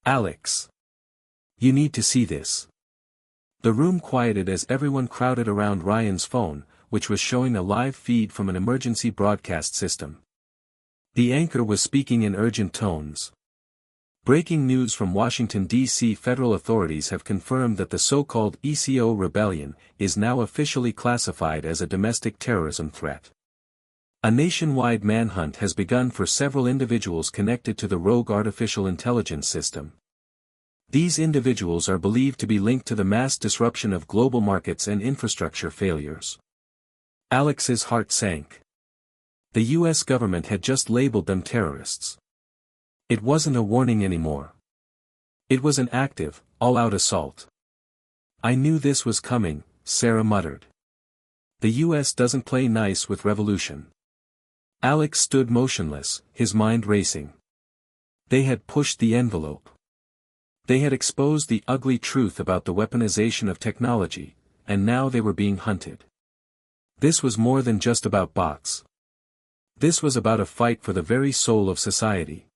Alex. You need to see this. The room quieted as everyone crowded around Ryan's phone, which was showing a live feed from an emergency broadcast system. The anchor was speaking in urgent tones. Breaking news from Washington, D.C. Federal authorities have confirmed that the so-called ECO rebellion is now officially classified as a domestic terrorism threat. A nationwide manhunt has begun for several individuals connected to the rogue artificial intelligence system. These individuals are believed to be linked to the mass disruption of global markets and infrastructure failures. Alex's heart sank. The U.S. government had just labeled them terrorists. It wasn't a warning anymore. It was an active, all-out assault. I knew this was coming, Sarah muttered. The U.S. doesn't play nice with revolution. Alex stood motionless, his mind racing. They had pushed the envelope. They had exposed the ugly truth about the weaponization of technology, and now they were being hunted. This was more than just about bots. This was about a fight for the very soul of society.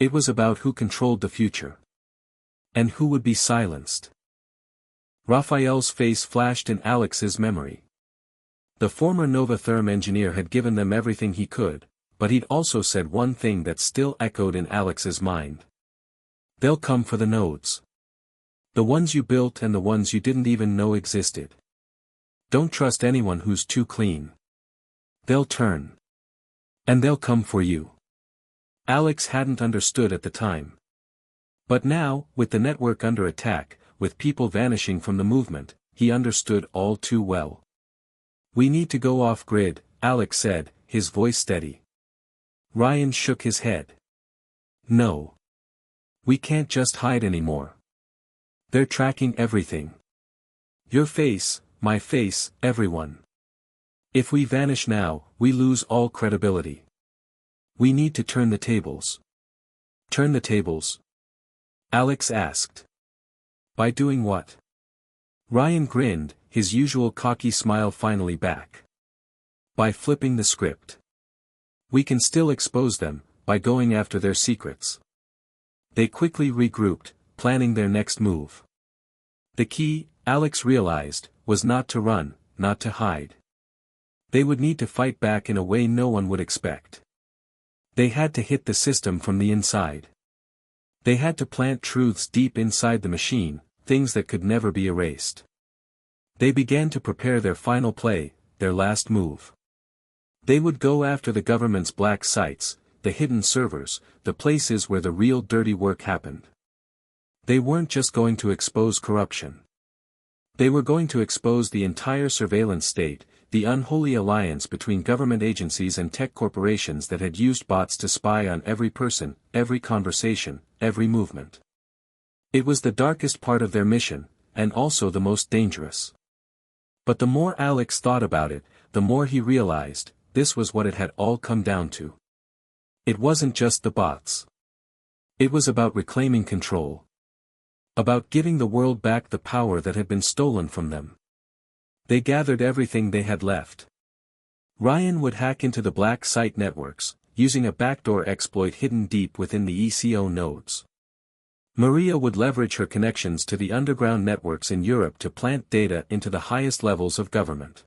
It was about who controlled the future. And who would be silenced. Raphael's face flashed in Alex's memory. The former Novatherm engineer had given them everything he could, but he'd also said one thing that still echoed in Alex's mind. They'll come for the nodes. The ones you built and the ones you didn't even know existed. Don't trust anyone who's too clean. They'll turn. And they'll come for you. Alex hadn't understood at the time. But now, with the network under attack, with people vanishing from the movement, he understood all too well. We need to go off-grid, Alex said, his voice steady. Ryan shook his head. No. We can't just hide anymore. They're tracking everything. Your face, my face, everyone. If we vanish now, we lose all credibility. We need to turn the tables. Turn the tables? Alex asked. By doing what? Ryan grinned, his usual cocky smile finally back. By flipping the script. We can still expose them, by going after their secrets. They quickly regrouped, planning their next move. The key, Alex realized, was not to run, not to hide. They would need to fight back in a way no one would expect. They had to hit the system from the inside. They had to plant truths deep inside the machine, things that could never be erased. They began to prepare their final play, their last move. They would go after the government's black sites, the hidden servers, the places where the real dirty work happened. They weren't just going to expose corruption. They were going to expose the entire surveillance state, the unholy alliance between government agencies and tech corporations that had used bots to spy on every person, every conversation, every movement. It was the darkest part of their mission, and also the most dangerous. But the more Alex thought about it, the more he realized, this was what it had all come down to. It wasn't just the bots. It was about reclaiming control. About giving the world back the power that had been stolen from them. They gathered everything they had left. Ryan would hack into the black site networks, using a backdoor exploit hidden deep within the ECO nodes. Maria would leverage her connections to the underground networks in Europe to plant data into the highest levels of government.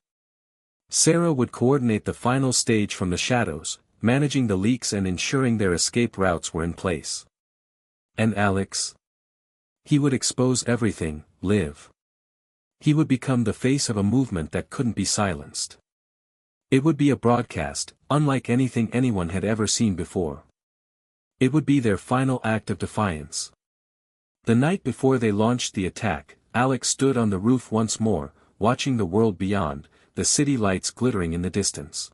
Sarah would coordinate the final stage from the shadows, managing the leaks and ensuring their escape routes were in place. And Alex? He would expose everything, live. He would become the face of a movement that couldn't be silenced. It would be a broadcast, unlike anything anyone had ever seen before. It would be their final act of defiance. The night before they launched the attack, Alex stood on the roof once more, watching the world beyond, the city lights glittering in the distance.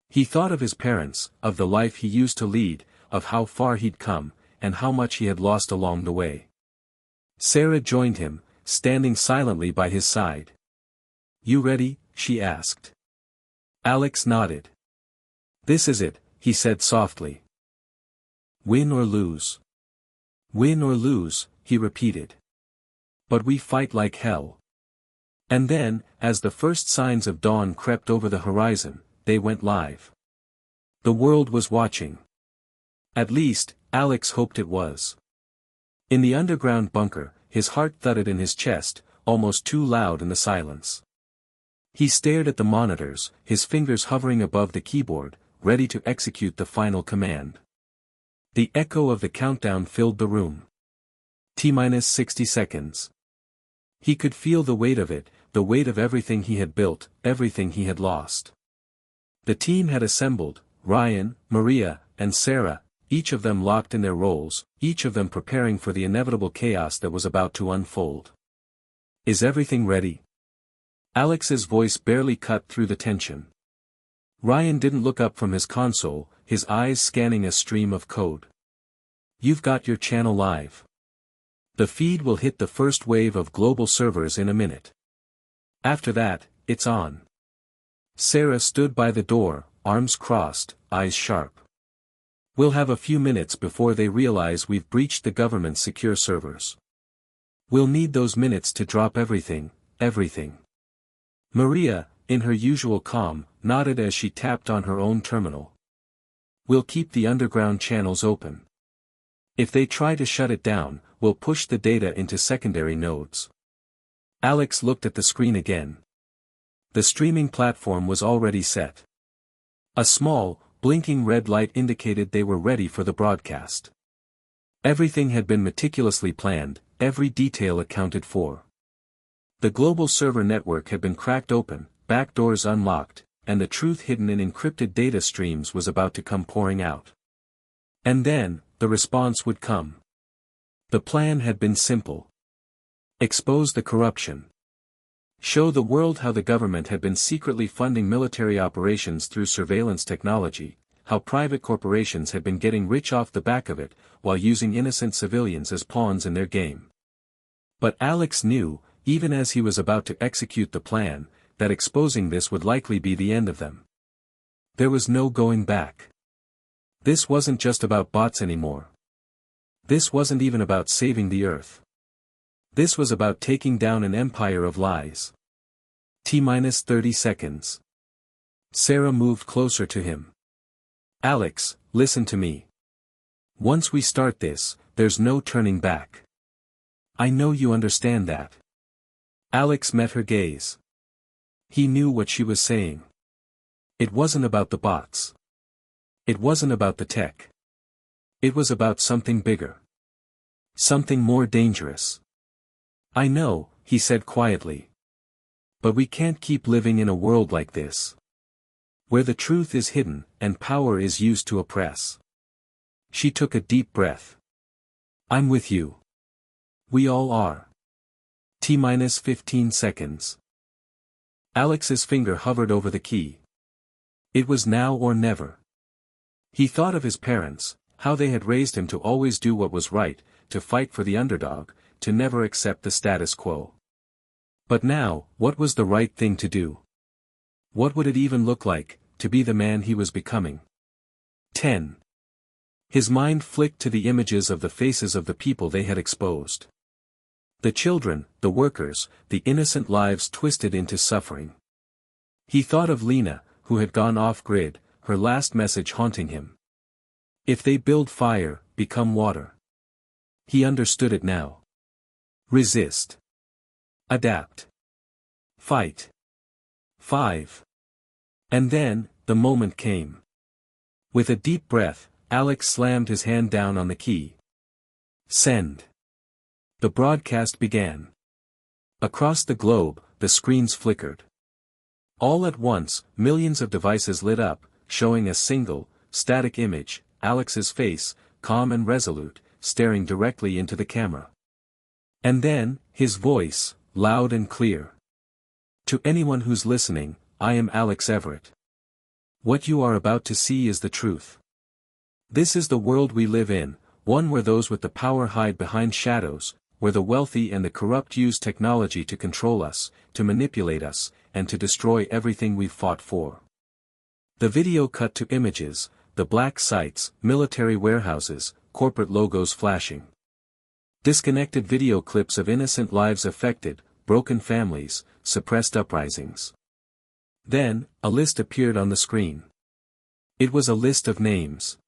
He thought of his parents, of the life he used to lead, of how far he'd come, and how much he had lost along the way. Sarah joined him, standing silently by his side. "You ready?" she asked. Alex nodded. "This is it," he said softly. "Win or lose?" "Win or lose," he repeated. "But we fight like hell." And then, as the first signs of dawn crept over the horizon, they went live. The world was watching. At least, Alex hoped it was. In the underground bunker, his heart thudded in his chest, almost too loud in the silence. He stared at the monitors, his fingers hovering above the keyboard, ready to execute the final command. The echo of the countdown filled the room. T-minus 60 seconds. He could feel the weight of it, the weight of everything he had built, everything he had lost. The team had assembled, Ryan, Maria, and Sarah, each of them locked in their roles, each of them preparing for the inevitable chaos that was about to unfold. "Is everything ready?" Alex's voice barely cut through the tension. Ryan didn't look up from his console, his eyes scanning a stream of code. "You've got your channel live. The feed will hit the first wave of global servers in a minute. After that, it's on." Sarah stood by the door, arms crossed, eyes sharp. "We'll have a few minutes before they realize we've breached the government's secure servers. We'll need those minutes to drop everything, everything." Maria, in her usual calm, nodded as she tapped on her own terminal. "We'll keep the underground channels open. If they try to shut it down, we'll push the data into secondary nodes." Alex looked at the screen again. The streaming platform was already set. A small, blinking red light indicated they were ready for the broadcast. Everything had been meticulously planned, every detail accounted for. The global server network had been cracked open, backdoors unlocked, and the truth hidden in encrypted data streams was about to come pouring out. And then, the response would come. The plan had been simple. Expose the corruption. Show the world how the government had been secretly funding military operations through surveillance technology, how private corporations had been getting rich off the back of it, while using innocent civilians as pawns in their game. But Alex knew, even as he was about to execute the plan, that exposing this would likely be the end of them. There was no going back. This wasn't just about bots anymore. This wasn't even about saving the Earth. This was about taking down an empire of lies. T-minus 30 seconds. Sarah moved closer to him. "Alex, listen to me. Once we start this, there's no turning back. I know you understand that." Alex met her gaze. He knew what she was saying. It wasn't about the bots. It wasn't about the tech. It was about something bigger. Something more dangerous. "I know," he said quietly. "But we can't keep living in a world like this. Where the truth is hidden, and power is used to oppress." She took a deep breath. "I'm with you. We all are." T-minus 15 seconds. Alex's finger hovered over the key. It was now or never. He thought of his parents, how they had raised him to always do what was right, to fight for the underdog, to never accept the status quo. But now, what was the right thing to do? What would it even look like, to be the man he was becoming? 10. His mind flicked to the images of the faces of the people they had exposed. The children, the workers, the innocent lives twisted into suffering. He thought of Lena, who had gone off-grid, her last message haunting him. If they build fire, become water. He understood it now. Resist. Adapt. Fight. 5. And then, the moment came. With a deep breath, Alex slammed his hand down on the key. Send. The broadcast began. Across the globe, the screens flickered. All at once, millions of devices lit up, showing a single, static image, Alex's face, calm and resolute, staring directly into the camera. And then, his voice, loud and clear. To anyone who's listening, I am Alex Everett. What you are about to see is the truth. This is the world we live in, one where those with the power hide behind shadows, where the wealthy and the corrupt use technology to control us, to manipulate us, and to destroy everything we've fought for. The video cut to images, the black sites, military warehouses, corporate logos flashing. Disconnected video clips of innocent lives affected, broken families, suppressed uprisings. Then, a list appeared on the screen. It was a list of names.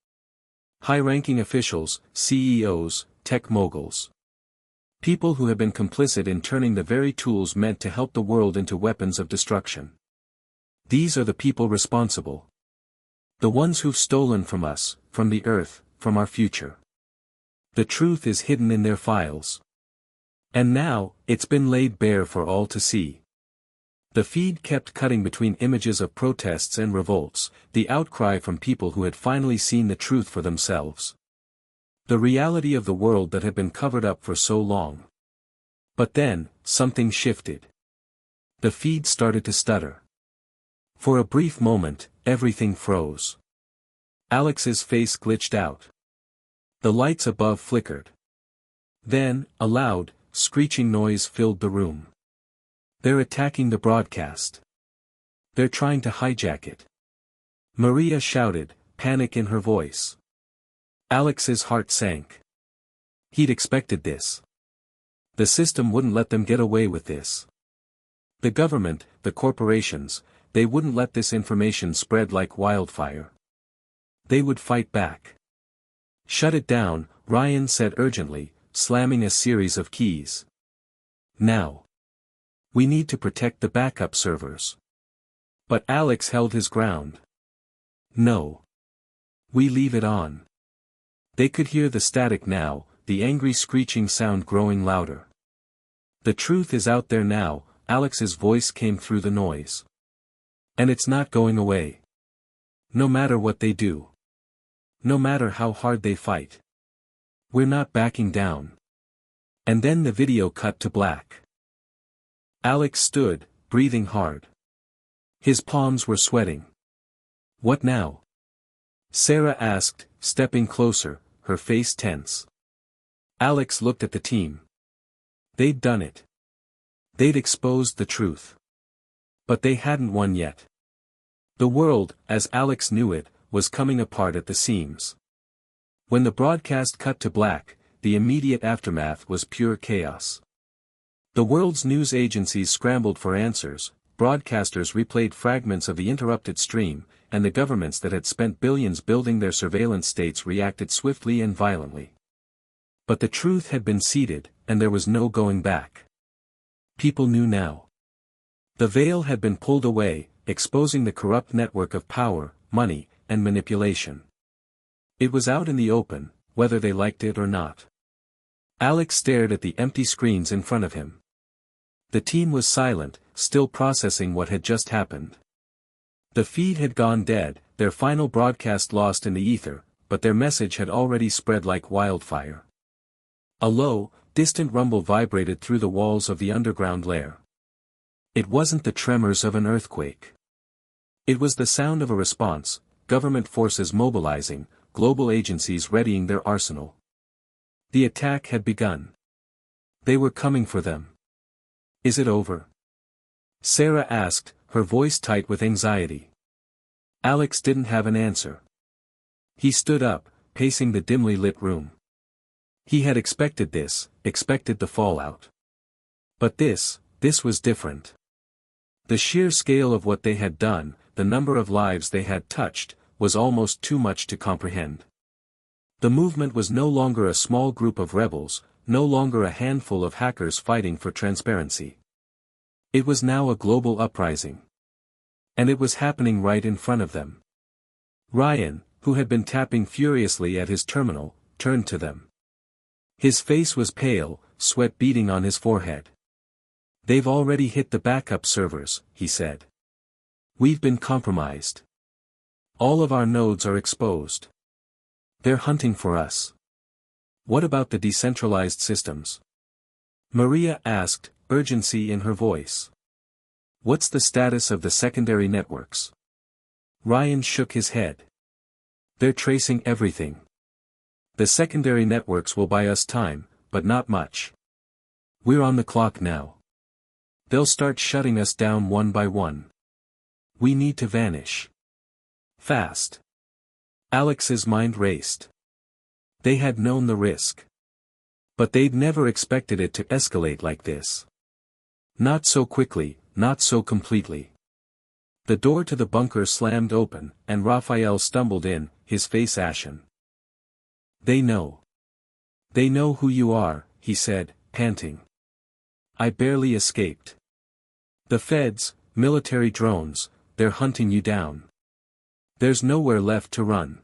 High-ranking officials, CEOs, tech moguls. People who have been complicit in turning the very tools meant to help the world into weapons of destruction. These are the people responsible. The ones who've stolen from us, from the earth, from our future. The truth is hidden in their files. And now, it's been laid bare for all to see. The feed kept cutting between images of protests and revolts, the outcry from people who had finally seen the truth for themselves. The reality of the world that had been covered up for so long. But then, something shifted. The feed started to stutter. For a brief moment, everything froze. Alex's face glitched out. The lights above flickered. Then, a loud, screeching noise filled the room. They're attacking the broadcast. They're trying to hijack it. Maria shouted, panic in her voice. Alex's heart sank. He'd expected this. The system wouldn't let them get away with this. The government, the corporations, they wouldn't let this information spread like wildfire. They would fight back. Shut it down, Ryan said urgently, slamming a series of keys. Now. We need to protect the backup servers. But Alex held his ground. No. We leave it on. They could hear the static now, the angry screeching sound growing louder. The truth is out there now, Alex's voice came through the noise. And it's not going away. No matter what they do. No matter how hard they fight. We're not backing down. And then the video cut to black. Alex stood, breathing hard. His palms were sweating. What now? Sarah asked, stepping closer, her face tense. Alex looked at the team. They'd done it. They'd exposed the truth. But they hadn't won yet. The world, as Alex knew it, was coming apart at the seams. When the broadcast cut to black, the immediate aftermath was pure chaos. The world's news agencies scrambled for answers, broadcasters replayed fragments of the interrupted stream, and the governments that had spent billions building their surveillance states reacted swiftly and violently. But the truth had been seeded, and there was no going back. People knew now. The veil had been pulled away, exposing the corrupt network of power, money, and manipulation. It was out in the open, whether they liked it or not. Alex stared at the empty screens in front of him. The team was silent, still processing what had just happened. The feed had gone dead, their final broadcast lost in the ether, but their message had already spread like wildfire. A low, distant rumble vibrated through the walls of the underground lair. It wasn't the tremors of an earthquake. It was the sound of a response, government forces mobilizing, global agencies readying their arsenal. The attack had begun. They were coming for them. Is it over? Sarah asked, her voice tight with anxiety. Alex didn't have an answer. He stood up, pacing the dimly lit room. He had expected this, expected the fallout. But this was different. The sheer scale of what they had done, the number of lives they had touched, was almost too much to comprehend. The movement was no longer a small group of rebels, no longer a handful of hackers fighting for transparency. It was now a global uprising. And it was happening right in front of them. Ryan, who had been tapping furiously at his terminal, turned to them. His face was pale, sweat beading on his forehead. "They've already hit the backup servers," he said. "We've been compromised. All of our nodes are exposed. They're hunting for us." "What about the decentralized systems?" Maria asked, urgency in her voice. "What's the status of the secondary networks?" Ryan shook his head. "They're tracing everything. The secondary networks will buy us time, but not much. We're on the clock now. They'll start shutting us down one by one. We need to vanish. Fast." Alex's mind raced. They had known the risk. But they'd never expected it to escalate like this. Not so quickly, not so completely. The door to the bunker slammed open, and Raphael stumbled in, his face ashen. "They know. They know who you are," he said, panting. "I barely escaped. The feds, military drones, they're hunting you down. There's nowhere left to run."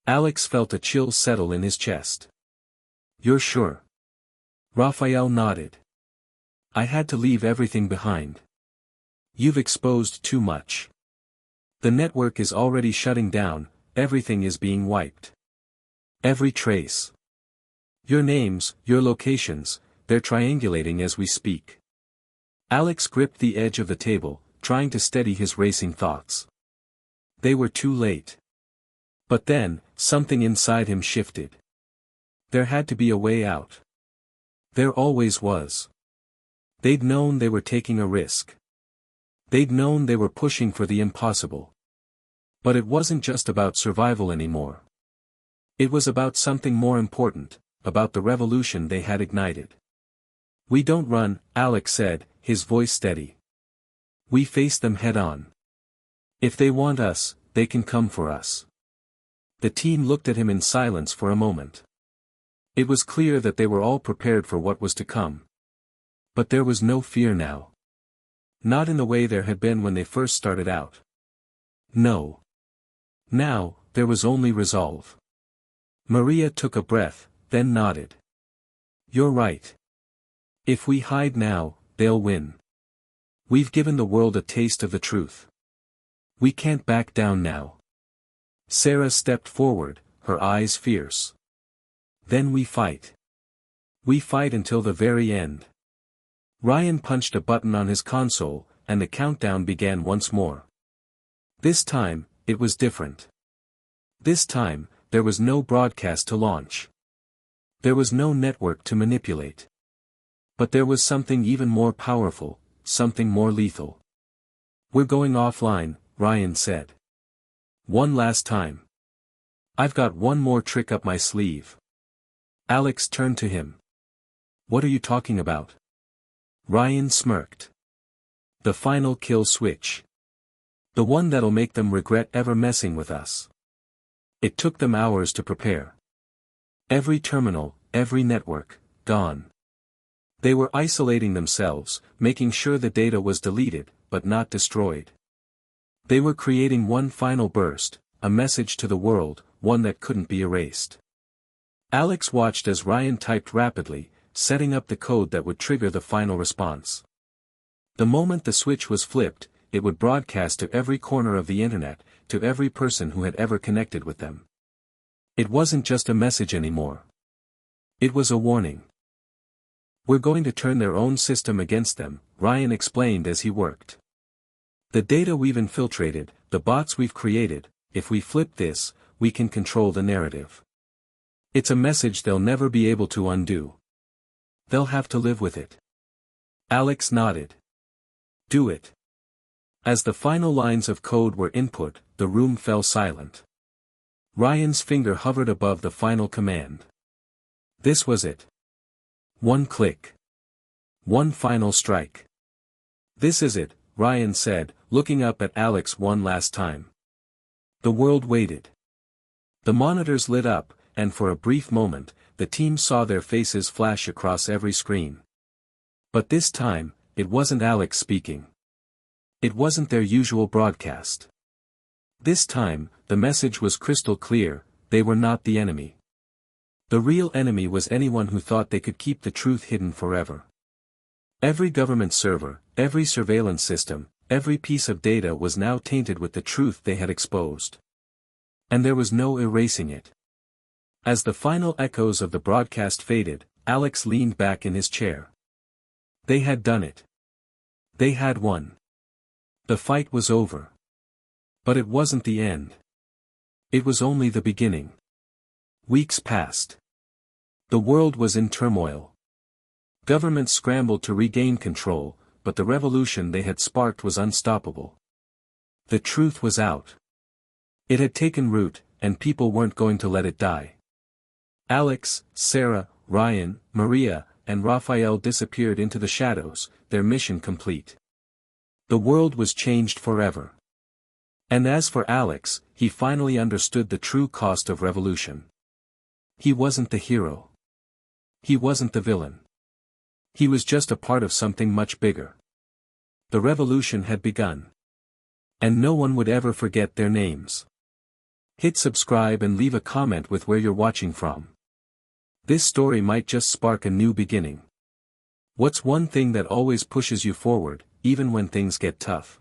Alex felt a chill settle in his chest. "You're sure?" Raphael nodded. "I had to leave everything behind. You've exposed too much. The network is already shutting down, everything is being wiped. Every trace. Your names, your locations, they're triangulating as we speak." Alex gripped the edge of the table, trying to steady his racing thoughts. They were too late. But then, something inside him shifted. There had to be a way out. There always was. They'd known they were taking a risk. They'd known they were pushing for the impossible. But it wasn't just about survival anymore. It was about something more important, about the revolution they had ignited. "We don't run," Alex said, his voice steady. "We face them head on. If they want us, they can come for us." The team looked at him in silence for a moment. It was clear that they were all prepared for what was to come. But there was no fear now. Not in the way there had been when they first started out. No. Now, there was only resolve. Maria took a breath, then nodded. "You're right. If we hide now, they'll win. We've given the world a taste of the truth. We can't back down now." Sarah stepped forward, her eyes fierce. "Then we fight. We fight until the very end." Ryan punched a button on his console, and the countdown began once more. This time, it was different. This time, there was no broadcast to launch. There was no network to manipulate. But there was something even more powerful, something more lethal. "We're going offline," Ryan said. "One last time. I've got one more trick up my sleeve." Alex turned to him. "What are you talking about?" Ryan smirked. "The final kill switch. The one that'll make them regret ever messing with us." It took them hours to prepare. Every terminal, every network, gone. They were isolating themselves, making sure the data was deleted, but not destroyed. They were creating one final burst, a message to the world, one that couldn't be erased. Alex watched as Ryan typed rapidly, setting up the code that would trigger the final response. The moment the switch was flipped, it would broadcast to every corner of the internet, to every person who had ever connected with them. It wasn't just a message anymore. It was a warning. "We're going to turn their own system against them," Ryan explained as he worked. "The data we've infiltrated, the bots we've created, if we flip this, we can control the narrative. It's a message they'll never be able to undo. They'll have to live with it." Alex nodded. "Do it." As the final lines of code were input, the room fell silent. Ryan's finger hovered above the final command. This was it. One click. One final strike. "This is it," Ryan said, looking up at Alex one last time. The world waited. The monitors lit up, and for a brief moment, the team saw their faces flash across every screen. But this time, it wasn't Alex speaking. It wasn't their usual broadcast. This time, the message was crystal clear: they were not the enemy. The real enemy was anyone who thought they could keep the truth hidden forever. Every government server, every surveillance system, every piece of data was now tainted with the truth they had exposed. And there was no erasing it. As the final echoes of the broadcast faded, Alex leaned back in his chair. They had done it. They had won. The fight was over. But it wasn't the end. It was only the beginning. Weeks passed. The world was in turmoil. Governments scrambled to regain control, but the revolution they had sparked was unstoppable. The truth was out. It had taken root, and people weren't going to let it die. Alex, Sarah, Ryan, Maria, and Raphael disappeared into the shadows, their mission complete. The world was changed forever. And as for Alex, he finally understood the true cost of revolution. He wasn't the hero. He wasn't the villain. He was just a part of something much bigger. The revolution had begun. And no one would ever forget their names. Hit subscribe and leave a comment with where you're watching from. This story might just spark a new beginning. What's one thing that always pushes you forward, even when things get tough?